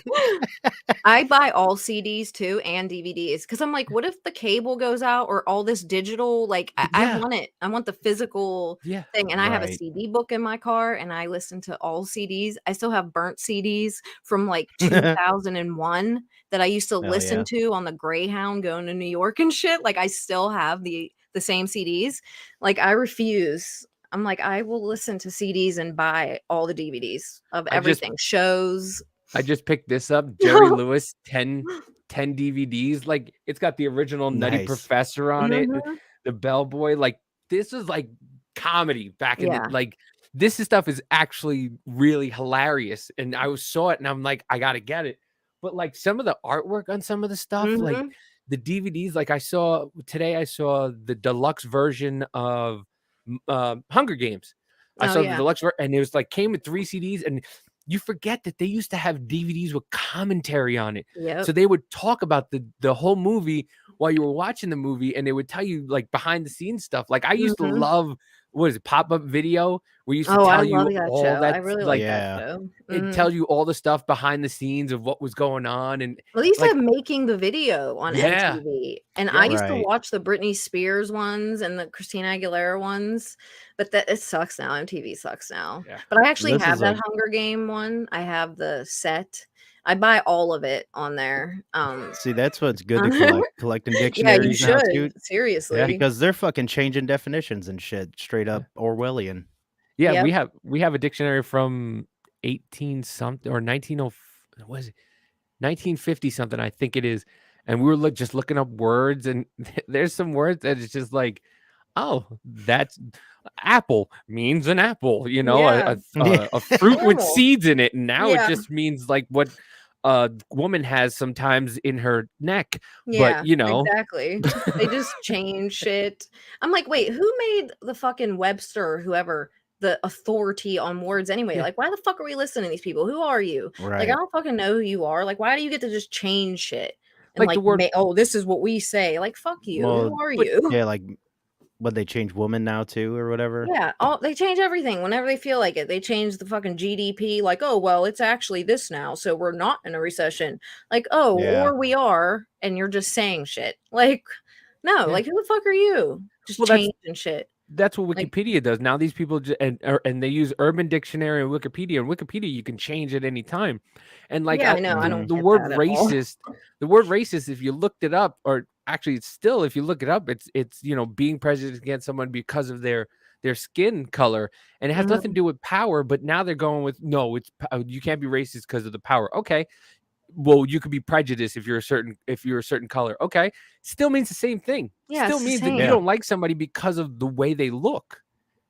Speaker 4: I buy all CDs too and DVDs because I'm like, what if the cable goes out or all this digital? Like, I
Speaker 3: Yeah,
Speaker 4: want it. I want the physical
Speaker 3: yeah.
Speaker 4: thing. And I have a
Speaker 1: Right.
Speaker 4: CD book in my car and I listen to all CDs. I still have burnt CDs from like 2001 that I used to
Speaker 1: Hell
Speaker 4: listen
Speaker 1: yeah.
Speaker 4: to on the Greyhound going to New York and shit. Like, I still have the same CDs. Like, I refuse. I'm like, I will listen to CDs and buy all the DVDs of
Speaker 3: I just
Speaker 4: everything, shows.
Speaker 3: I just picked this up. Jerry Lewis 10 DVDs. Like it's got the original Nutty
Speaker 1: Nice.
Speaker 3: Professor on it,
Speaker 4: Mhm.
Speaker 3: the Bellboy. Like this is like comedy back in the
Speaker 4: Yeah.
Speaker 3: like this stuff is actually really hilarious. And I saw it and I'm like, I gotta get it. But like some of the artwork on some of the stuff, like
Speaker 4: Mhm.
Speaker 3: the DVDs, like I saw the deluxe version of Hunger Games. I
Speaker 4: Oh,
Speaker 3: saw the
Speaker 4: yeah.
Speaker 3: deluxe and it was like came with 3 CDs and you forget that they used to have DVDs with commentary on it.
Speaker 4: Yep.
Speaker 3: So they would talk about the whole movie while you were watching the movie, and they would tell you like behind the scenes stuff. Like I used to love, what is it, pop-up video, where you used to tell you all
Speaker 4: show.
Speaker 3: that.
Speaker 4: I really like that show.
Speaker 3: It tells you all the stuff behind the scenes of what was going on. And
Speaker 4: well, they used to have Making the Video on MTV. And I used to watch the Britney Spears ones and the Christina Aguilera ones, but that it sucks now. MTV sucks now. Yeah. But I actually have that Hunger Game one. I have the set. I buy all of it on there.
Speaker 1: See, that's what's good to collecting dictionaries now, too.
Speaker 4: Seriously.
Speaker 1: Yeah, because they're fucking changing definitions and shit, straight up Orwellian.
Speaker 3: Yeah, we have a dictionary from 18 something or 1950 something, I think it is. And we were just looking up words, and there's some words that it's just like, oh, that's apple means an apple, a fruit with seeds in it. And now it just means like what a woman has sometimes in her neck.
Speaker 4: Yeah,
Speaker 3: but
Speaker 4: exactly. They just change shit. I'm like, wait, who made the fucking Webster or whoever the authority on words anyway? Like, why the fuck are we listening to these people? Who are you?
Speaker 1: Right.
Speaker 4: Like, I don't fucking know who you are. Like, why do you get to just change shit? And like the word, this is what we say. Like, fuck you. Who are you?
Speaker 1: Yeah, like, but they change woman now too, or whatever.
Speaker 4: Yeah, they change everything whenever they feel like it. They change the fucking GDP. Like, oh well, it's actually this now, so we're not in a recession. Like, or we are, and you're just saying shit. Like, no, like who the fuck are you? Just changing shit.
Speaker 3: That's what Wikipedia does now. These people and they use Urban Dictionary and Wikipedia. And Wikipedia, you can change at any time. And like,
Speaker 4: I know, I don't
Speaker 3: the word racist. The word racist, if you looked it up, or actually, it's still, if you look it up, it's being prejudiced against someone because of their skin color, and it has nothing to do with power. But now they're going with you can't be racist because of the power. Okay. Well, you could be prejudiced if you're a certain color. Okay, still means the same thing.
Speaker 4: Yeah,
Speaker 3: still means that you don't like somebody because of the way they look.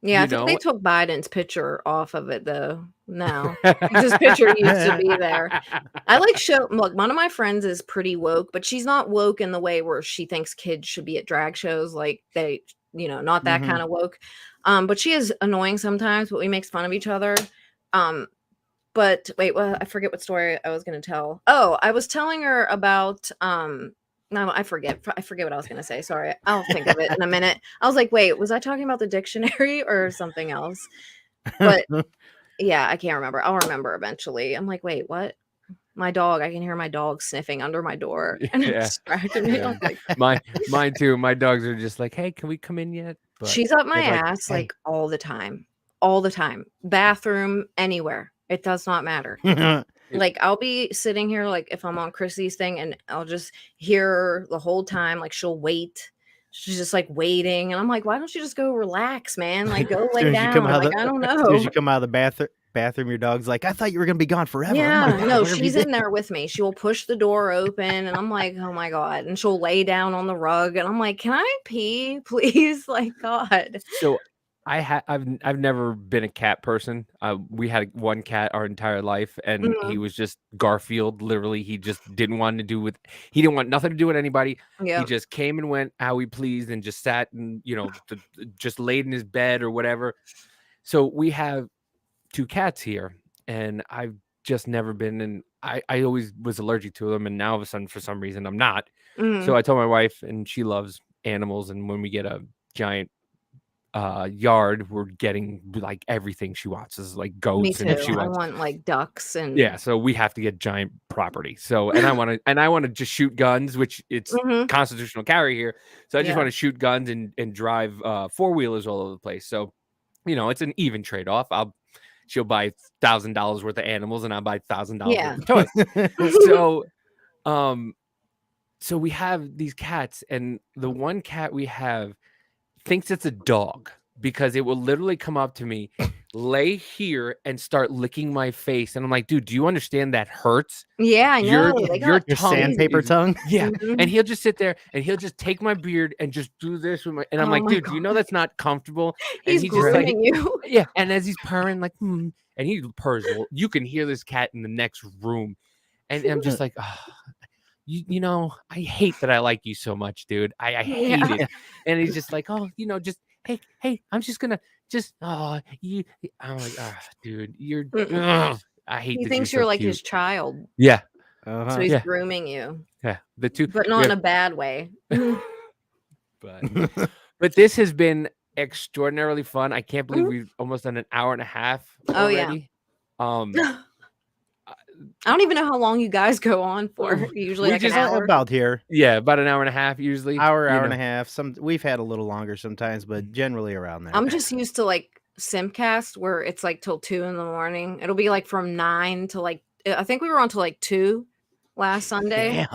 Speaker 4: Yeah, I think they took Biden's picture off of it though. Now his picture used to be there. I look, one of my friends is pretty woke, but she's not woke in the way where she thinks kids should be at drag shows. Like they, not that kind of woke. But she is annoying sometimes. But we make fun of each other. But wait, well, I forget what story I was going to tell. Oh, I was telling her about, no, I forget what I was going to say. Sorry. I'll think of it in a minute. I was like, wait, was I talking about the dictionary or something else? But yeah, I can't remember. I'll remember eventually. I'm like, wait, what? I can hear my dog sniffing under my door, and it distracted me.
Speaker 3: Yeah. Like, mine too. My dogs are just like, hey, can we come in yet?
Speaker 4: But she's up my ass like all the time. Bathroom, anywhere. It does not matter. Like I'll be sitting here, like if I'm on Chrissy's thing, and I'll just hear her the whole time. Like she'll wait. She's just like waiting, and I'm like, why don't you just go relax, man? Like go lay down. Like I don't know.
Speaker 1: As soon as you come out of the bathroom, your dog's like, I thought you were gonna be gone forever.
Speaker 4: Yeah, no, she's in there with me. She'll push the door open, and I'm like, oh my god, and she'll lay down on the rug, and I'm like, can I pee, please? Like God.
Speaker 3: So I've never been a cat person. We had one cat our entire life, and he was just Garfield. Literally, he just didn't want nothing to do with anybody. Yep. He just came and went how he pleased, and just sat and just laid in his bed or whatever. So we have 2 cats here, and I've just never been. And I always was allergic to them, and now all of a sudden, for some reason, I'm not. So I told my wife, and she loves animals, and when we get a giant yard, we're getting like everything she wants. This is like goats.
Speaker 4: Me too.
Speaker 3: And she
Speaker 4: wants, I want like ducks and
Speaker 3: so we have to get giant property. So and I want to just shoot guns, which it's constitutional carry here. So I just want to shoot guns and drive 4-wheelers all over the place. So it's an even trade-off. She'll buy $1,000 worth of animals, and I'll buy $1,000 worth of toys. So we have these cats, and the one cat we have thinks it's a dog because it will literally come up to me, lay here, and start licking my face. And I'm like, dude, do you understand that hurts?
Speaker 4: Yeah, I know.
Speaker 3: Your tongue
Speaker 1: sandpaper tongue.
Speaker 3: Yeah. And he'll just sit there and he'll just take my beard and just do this with my, and I'm like, dude, do you know that's not comfortable?
Speaker 4: He's
Speaker 3: just
Speaker 4: grooming you.
Speaker 3: Yeah. And as he's purring, like, and he purrs, well, you can hear this cat in the next room. And I'm just like, oh, I hate that I like you so much, dude. I hate it. And he's just like, oh, just hey, I'm just gonna you. I'm like, dude, you're. I hate.
Speaker 4: He thinks you're like his child.
Speaker 3: Yeah.
Speaker 4: So he's grooming you.
Speaker 3: Yeah, the two,
Speaker 4: but not in a bad way.
Speaker 3: But this has been extraordinarily fun. I can't believe we've almost done an hour and a half already.
Speaker 4: I don't even know how long you guys go on for. Usually like an hour.
Speaker 1: About here.
Speaker 3: Yeah, about an hour and a half usually.
Speaker 1: Hour and a half. We've had a little longer sometimes, but generally around there.
Speaker 4: I'm just used to like Simcast where it's like till 2 a.m. It'll be like from 9 to like, I think we were on till like 2 last Sunday.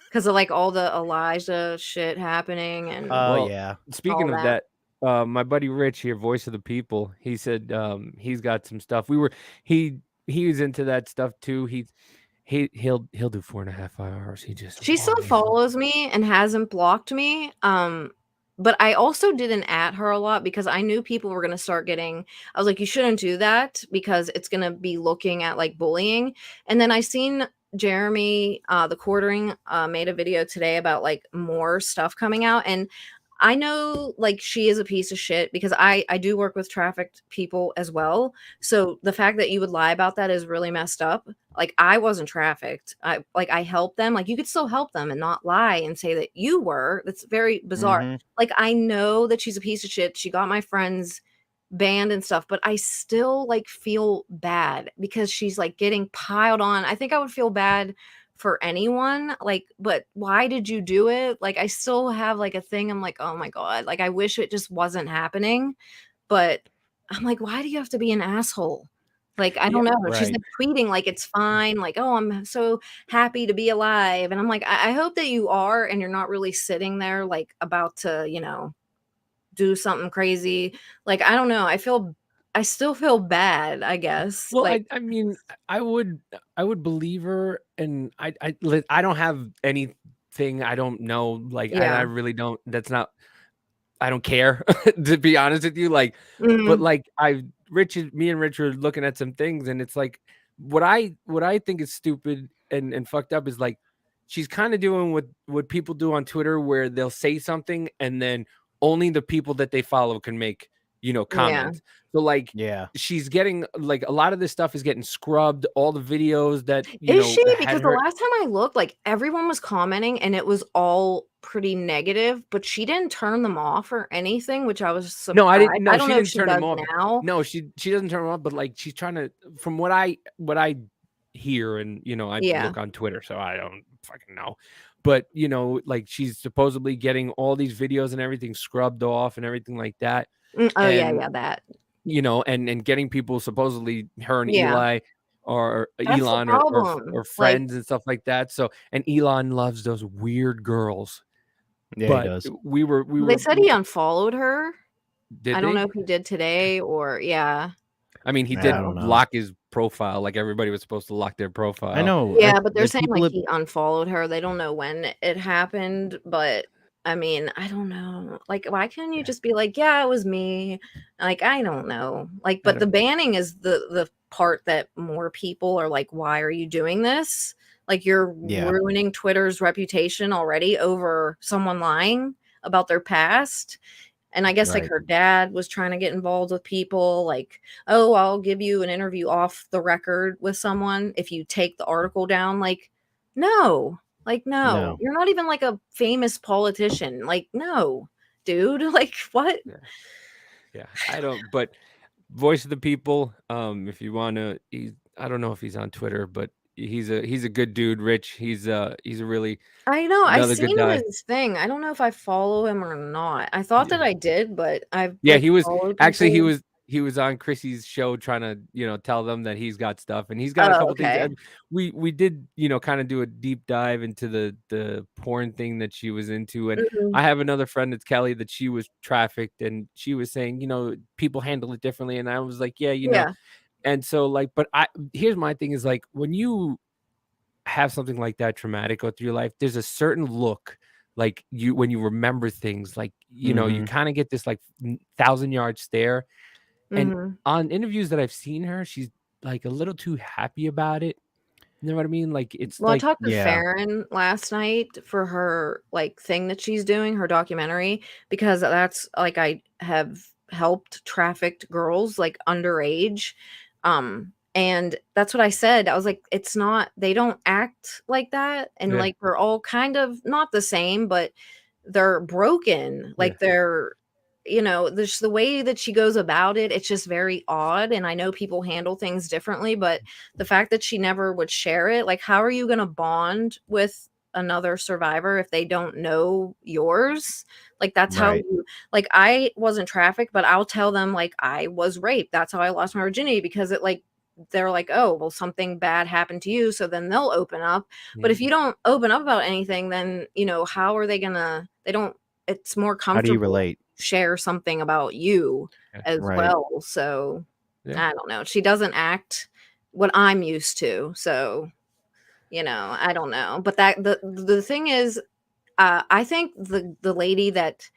Speaker 4: Because of like all the Elijah shit happening. And
Speaker 3: speaking of that, my buddy Rich here, Voice of the People, he said he's got some stuff. He was into that stuff too. He'll do 4.5 hours.
Speaker 4: She still follows me and hasn't blocked me. But I also didn't at her a lot because I knew people were gonna start getting. I was like, you shouldn't do that because it's gonna be looking at like bullying. And then I seen Jeremy, the quartering, made a video today about like more stuff coming out, and I know like she is a piece of shit because I do work with trafficked people as well. So the fact that you would lie about that is really messed up. Like I wasn't trafficked. I helped them. Like you could still help them and not lie and say that you were. That's very bizarre. Like I know that she's a piece of shit. She got my friends banned and stuff, but I still like feel bad because she's like getting piled on. I think I would feel bad for anyone, like, but why did you do it? Like I still have like a thing. I'm like, oh my God, like I wish it just wasn't happening, but I'm like, why do you have to be an asshole? Like I don't know. She's like tweeting like it's fine, like, oh, I'm so happy to be alive, and I'm like, I hope that you are and you're not really sitting there like about to, you know, do something crazy. Like I don't know, I still feel bad, I guess.
Speaker 3: Well,
Speaker 4: like,
Speaker 3: I mean, I would believe her, and I don't have anything. I don't know, like, I really don't. That's not. I don't care to be honest with you. Like, but like me and Rich are looking at some things, and it's like what I think is stupid and fucked up is like she's kind of doing what people do on Twitter, where they'll say something and then only the people that they follow can make, you know, comments. So like, she's getting like a lot of this stuff is getting scrubbed. All the videos that
Speaker 4: is she? Because the last time I looked, like everyone was commenting and it was all pretty negative, but she didn't turn them off or anything, which I was surprised.
Speaker 3: No, I didn't. No,
Speaker 4: I don't
Speaker 3: she
Speaker 4: know
Speaker 3: didn't
Speaker 4: if she
Speaker 3: turn
Speaker 4: does
Speaker 3: them off
Speaker 4: now.
Speaker 3: No, she doesn't turn them off, but like she's trying to. From what I hear, and you know, I look on Twitter, so I don't fucking know. But you know, like she's supposedly getting all these videos and everything scrubbed off and everything like that.
Speaker 4: That.
Speaker 3: You know, and getting people supposedly her and Eli or
Speaker 4: That's
Speaker 3: Elon or friends and stuff like that. So, and Elon loves those weird girls.
Speaker 1: Yeah,
Speaker 3: but
Speaker 1: he does.
Speaker 4: They said he unfollowed her.
Speaker 3: I
Speaker 4: don't know if he did today or
Speaker 3: I mean, he did lock his profile, like everybody was supposed to lock their profile.
Speaker 1: I know.
Speaker 4: Yeah, but they're saying like he unfollowed her. They don't know when it happened, but I mean, I don't know. Like, why can't you just be like, yeah, it was me? Like, I don't know. Like, but the banning is the part that more people are like, why are you doing this? Like, you're ruining Twitter's reputation already over someone lying about their past. And I guess like her dad was trying to get involved with people like, oh, I'll give you an interview off the record with someone if you take the article down. Like, no. Like, no, you're not even like a famous politician. Like, no, dude. Like, what?
Speaker 3: Yeah, I don't. But Voice of the People. If you want to, I don't know if he's on Twitter, but he's a good dude. Rich. He's a really.
Speaker 4: I know. I've seen his thing. I don't know if I follow him or not. I thought that I did, but I've
Speaker 3: he was actually he was on Chrissy's show trying to, you know, tell them that he's got stuff and he's got a couple things. We did, you know, kind of do a deep dive into the porn thing that she was into. And I have another friend, it's Kelly, that she was trafficked and she was saying, you know, people handle it differently. And I was like, you know, and so like, but here's my thing is like, when you have something like that traumatic go through your life, there's a certain look like when you remember things, like, you know, you kind of get this like 1,000-yard stare. And on interviews that I've seen her, she's like a little too happy about it. You know what I mean? Like it's
Speaker 4: I talked to Farron last night for her like thing that she's doing, her documentary, because that's like I have helped trafficked girls like underage. And that's what I said. I was like, it's not, they don't act like that. And like, we're all kind of not the same, but they're broken. Like they're, there's the way that she goes about it. It's just very odd. And I know people handle things differently, but the fact that she never would share it, like, how are you going to bond with another survivor if they don't know yours? Like, that's how you, like, I wasn't trafficked, but I'll tell them, like, I was raped. That's how I lost my virginity, because it, like, they're like, oh, well, something bad happened to you. So then they'll open up. But if you don't open up about anything, then, how are they gonna, it's more comfortable.
Speaker 1: How do you relate?
Speaker 4: Share something about you as well. So I don't know. She doesn't act what I'm used to. So, I don't know. But that the thing is, I think the lady that,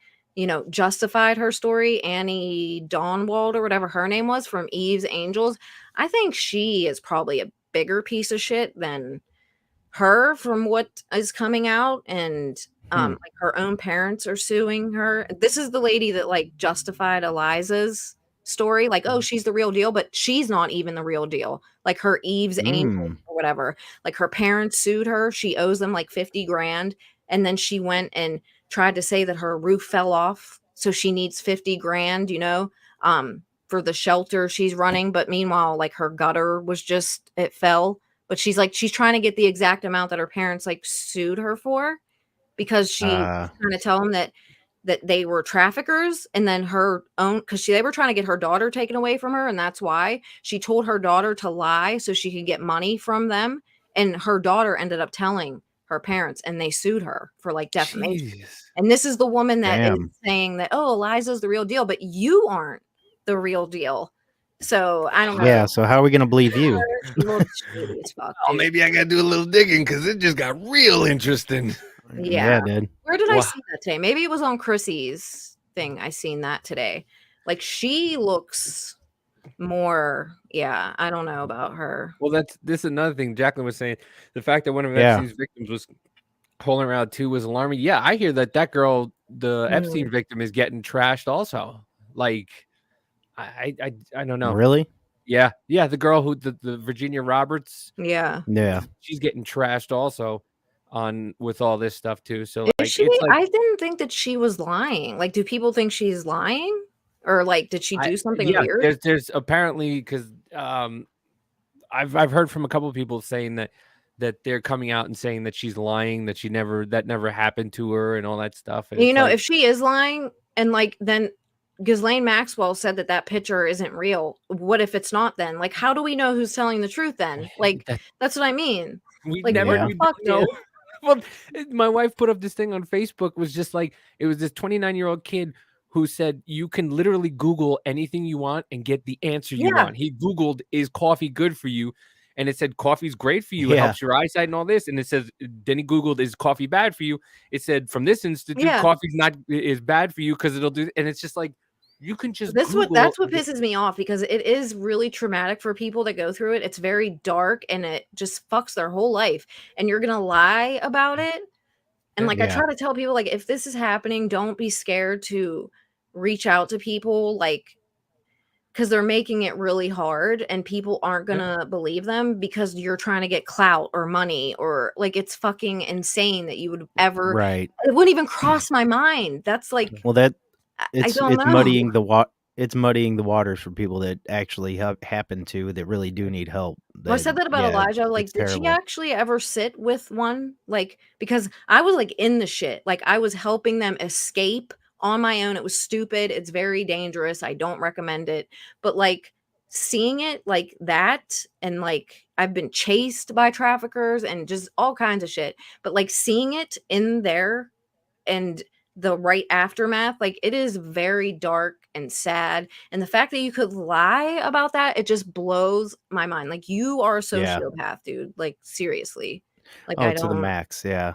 Speaker 4: justified her story, Annie Dawnwald or whatever her name was from Eve's Angels, I think she is probably a bigger piece of shit than her from what is coming out. And like, her own parents are suing her. This is the lady that, like, justified Eliza's story, like, oh, she's the real deal, but she's not even the real deal. Like, her Eve's Angels or whatever, like, her parents sued her. She owes them like 50 grand. And then she went and tried to say that her roof fell off, so she needs 50 grand, for the shelter she's running. But meanwhile, like, her gutter was just, it fell. But she's like, she's trying to get the exact amount that her parents, like, sued her for, because she was trying to tell them that they were traffickers. And then her own, because they were trying to get her daughter taken away from her, and that's why she told her daughter to lie so she could get money from them. And her daughter ended up telling her parents, and they sued her for, like, defamation. Jeez. And this is the woman that is saying that, oh, Eliza's the real deal, but you aren't the real deal. So I don't know.
Speaker 1: Yeah. So how are we gonna believe you?
Speaker 3: Oh, maybe I gotta do a little digging, because it just got real interesting.
Speaker 4: Yeah, dude. Where did I see that today? Maybe it was on Chrissy's thing. I seen that today. Like, she looks more, I don't know about her.
Speaker 3: Well, this is another thing Jacqueline was saying. The fact that one of Epstein's victims was calling her out too was alarming. Yeah, I hear that girl, the Epstein victim, is getting trashed also. Like, I don't know.
Speaker 1: Really?
Speaker 3: Yeah. The girl who the Virginia Roberts.
Speaker 4: Yeah.
Speaker 3: She's getting trashed also with all this stuff too. So, like,
Speaker 4: it's like, I didn't think that she was lying. Like, do people think she's lying, or, like, did she do something weird?
Speaker 3: There's apparently, because I've heard from a couple of people saying that they're coming out and saying that she's lying, that that never happened to her, and all that stuff. And
Speaker 4: if she is lying, and, like, then Ghislaine Maxwell said that picture isn't real. What if it's not then? Like, how do we know who's telling the truth then? Like, that's what I mean.
Speaker 3: We
Speaker 4: like,
Speaker 3: never
Speaker 4: know.
Speaker 3: Well, my wife put up this thing on Facebook, was just like, it was this 29-year-old kid who said you can literally Google anything you want and get the answer you want. He Googled, is coffee good for you? And it said coffee's great for you. It helps your eyesight and all this. And it says, then he Googled, is coffee bad for you? It said, from this institute, coffee's is bad for you because it'll do. And it's just like, you can just
Speaker 4: that's what pisses me off, because it is really traumatic for people that go through it. It's very dark, and it just fucks their whole life. And you're gonna lie about it. And, like, I try to tell people, like, if this is happening, don't be scared to reach out to people, like, because they're making it really hard, and people aren't gonna believe them because you're trying to get clout or money, or, like, it's fucking insane that you would ever.
Speaker 1: Right.
Speaker 4: It wouldn't even cross my mind. That's like,
Speaker 1: well, it's muddying the waters for people that actually happen to, that really do need help.
Speaker 4: I said that about Elijah. Like, did she actually ever sit with one? Like, because I was, like, in the shit. Like, I was helping them escape on my own. It was stupid. It's very dangerous. I don't recommend it. But, like, seeing it like that, and, like, I've been chased by traffickers and just all kinds of shit. But, like, seeing it in there and the right aftermath, like, it is very dark and sad. And the fact that you could lie about that, it just blows my mind. Like, you are a sociopath, dude. Like, seriously. Like,
Speaker 1: to the max. Yeah.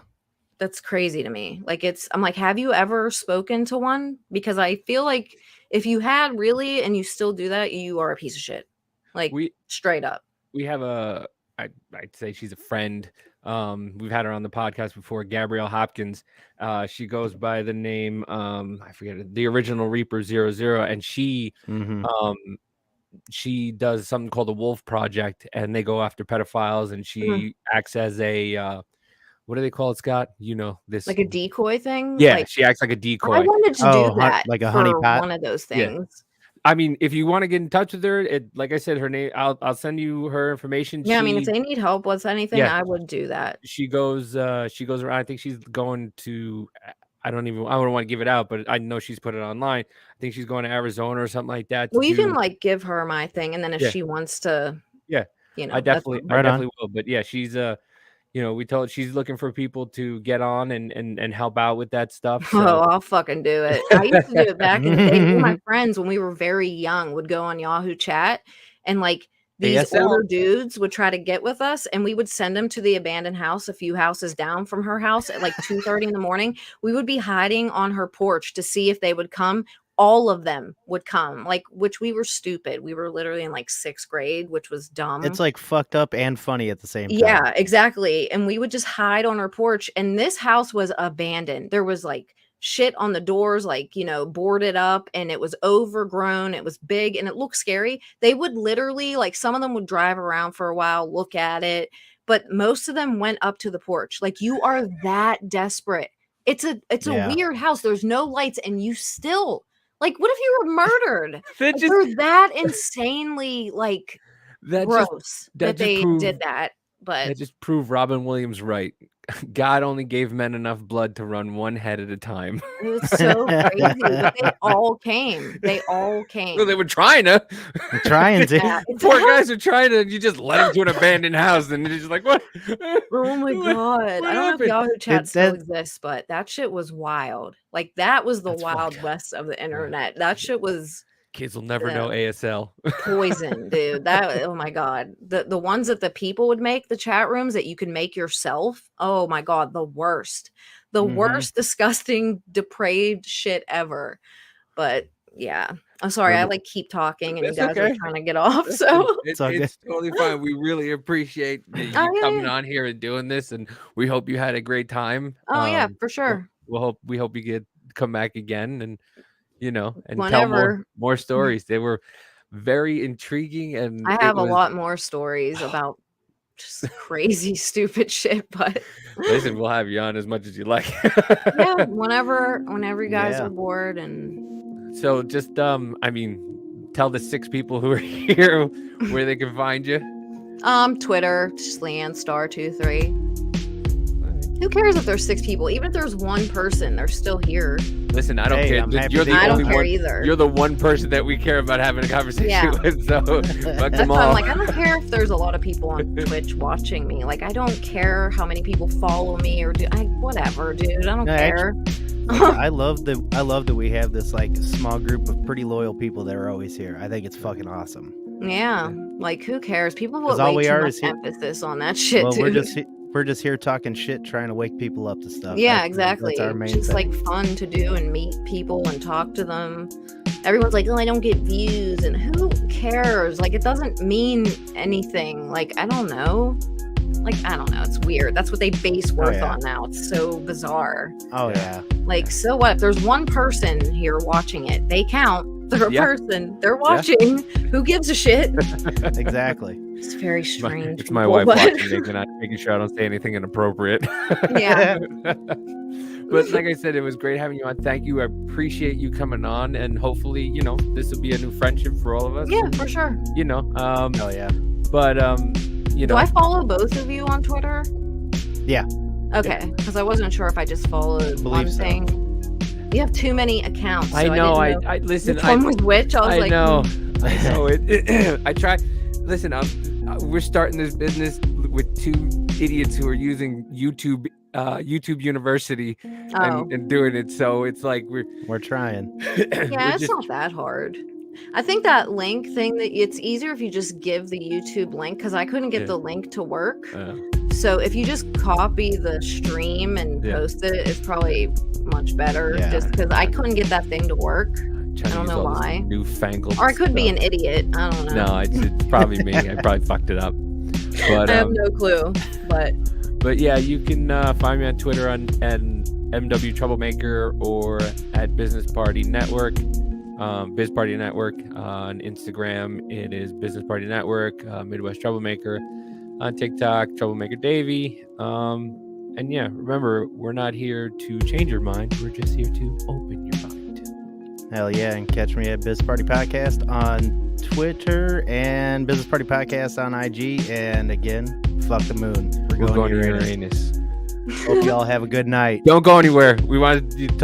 Speaker 4: That's crazy to me. Like, I'm like, have you ever spoken to one? Because I feel like if you had really, and you still do that, you are a piece of shit. Like, straight up.
Speaker 3: We have I'd say she's a friend. We've had her on the podcast before, Gabrielle Hopkins. She goes by the name, I forget it, the original Reaper 00, and she she does something called the Wolf Project, and they go after pedophiles, and she acts as a what do they call it, Scott? You know, this
Speaker 4: like a decoy thing.
Speaker 3: Yeah,
Speaker 4: like,
Speaker 3: she acts like a decoy.
Speaker 4: I wanted to do that,
Speaker 1: like a
Speaker 4: for
Speaker 1: honeypot.
Speaker 4: one of those things.
Speaker 3: Yeah. I mean, if you want to get in touch with her, like I said, her name, I'll send you her information.
Speaker 4: Yeah, I mean, if they need help with anything, I would do that.
Speaker 3: She goes around. I think she's going to, I don't want to give it out, but I know she's put it online. I think she's going to Arizona or something like that.
Speaker 4: Well, you can like give her my thing, and then if she wants to, you know,
Speaker 3: I definitely will. But yeah, she's you know, she's looking for people to get on and help out with that stuff. So.
Speaker 4: Oh, I'll fucking do it. I used to do it back in the day. Me and my friends, when we were very young, would go on Yahoo Chat, and like these older dudes would try to get with us, and we would send them to the abandoned house a few houses down from her house at like 2:30 in the morning. We would be hiding on her porch to see if they would come. All of them would come, like, which we were stupid. We were literally in like 6th grade, which was dumb.
Speaker 1: It's like fucked up and funny at the same time.
Speaker 4: Yeah, exactly. And we would just hide on her porch. And this house was abandoned. There was like shit on the doors, like, you know, boarded up, and it was overgrown. It was big and it looked scary. They would literally, like, some of them would drive around for a while, look at it, but most of them went up to the porch. Like, you are that desperate. It's a weird house. There's no lights, and you still. Like, what if you were murdered? They're that insanely, like, gross that they did that. But
Speaker 3: that just proved Robin Williams right. God only gave men enough blood to run one head at a time.
Speaker 4: It was so crazy. But they all came. Well,
Speaker 3: they were trying to. Poor guys are trying to. You just let them to an abandoned house, and you're just like, what?
Speaker 4: Oh my God. I don't know if Yahoo Chat still exists, but that shit was wild. Like, that was the Wild West of the internet. That shit was.
Speaker 3: Kids will never know ASL.
Speaker 4: Poison, dude. Oh my God. The ones that the people would make, the chat rooms that you can make yourself. Oh my God, the worst. The worst, disgusting, depraved shit ever. But yeah. I'm sorry, I like keep talking and you guys are trying to get off. So
Speaker 3: it's totally fine. We really appreciate you coming on here and doing this, and we hope you had a great time.
Speaker 4: Oh yeah, for sure.
Speaker 3: We hope you come back again, and you know, and
Speaker 4: whenever.
Speaker 3: Tell more stories. They were very intriguing, and
Speaker 4: I have a lot more stories about just crazy, stupid shit. But
Speaker 3: listen, we'll have you on as much as you like.
Speaker 4: Yeah, whenever you guys are bored. And
Speaker 3: so just I mean, tell the 6 people who are here where they can find you.
Speaker 4: Twitter, just LeeAnn Star 23. Who cares if there's 6 people? Even if there's 1 person, they're still here.
Speaker 3: Listen, I don't care.
Speaker 4: I don't care either.
Speaker 3: You're the one person that we care about having a conversation with. So fuck them all.
Speaker 4: I'm like, I don't care if there's a lot of people on Twitch watching me. Like, I don't care how many people follow me or whatever, dude. I don't care.
Speaker 1: I love that we have this like small group of pretty loyal people that are always here. I think it's fucking awesome.
Speaker 4: Yeah, like who cares? People put way too much emphasis on that shit.
Speaker 1: Well, we're just here talking shit, trying to wake people up to stuff.
Speaker 4: Yeah, exactly.
Speaker 1: That's our main
Speaker 4: just
Speaker 1: thing.
Speaker 4: Like fun to do and meet people and talk to them. Everyone's like, oh, I don't get views, and who cares? Like, it doesn't mean anything. Like, I don't know. It's weird. That's what they base worth on now. It's so bizarre.
Speaker 1: Oh yeah.
Speaker 4: Like, so what? If there's 1 person here watching it, they count. They're a person. They're watching. Who gives a shit?
Speaker 1: Exactly.
Speaker 4: It's very strange.
Speaker 3: It's my wife watching it and I'm making sure I don't say anything inappropriate.
Speaker 4: Yeah.
Speaker 3: But like I said, it was great having you on. Thank you. I appreciate you coming on, and hopefully, you know, this will be a new friendship for all of us.
Speaker 4: Yeah, for sure.
Speaker 3: You know.
Speaker 1: Oh yeah.
Speaker 3: But you know.
Speaker 4: Do I follow both of you on Twitter?
Speaker 1: Yeah.
Speaker 4: Okay, because I wasn't sure if I just followed one thing. You have too many accounts. So
Speaker 3: I know. I listen.
Speaker 4: Which one was which? I
Speaker 3: know. I know it. I try. Listen, we're starting this business with 2 idiots who are using YouTube University and doing it. So it's like
Speaker 1: we're trying.
Speaker 4: Yeah, it's not that hard. I think that link thing, that it's easier if you just give the YouTube link, because I couldn't get the link to work. So if you just copy the stream and post it, it's probably much better. Just because I couldn't get that thing to work. I don't know why.
Speaker 3: Newfangled.
Speaker 4: Or I could be an idiot. I don't know.
Speaker 3: No, it's probably me. I probably fucked it up. But
Speaker 4: I have no clue.
Speaker 3: But yeah, you can find me on Twitter at MW Troublemaker or at Business Party Network. Biz Party Network. On Instagram, it is Business Party Network. Midwest Troublemaker. On TikTok, Troublemaker Davey. And yeah, remember, we're not here to change your mind. We're just here to open your mind.
Speaker 1: Hell yeah. And catch me at Business Party Podcast on Twitter and Business Party Podcast on IG. And again, fuck the moon.
Speaker 3: We're going to Uranus.
Speaker 1: Hope you all have a good night.
Speaker 3: Don't go anywhere. We wanted to talk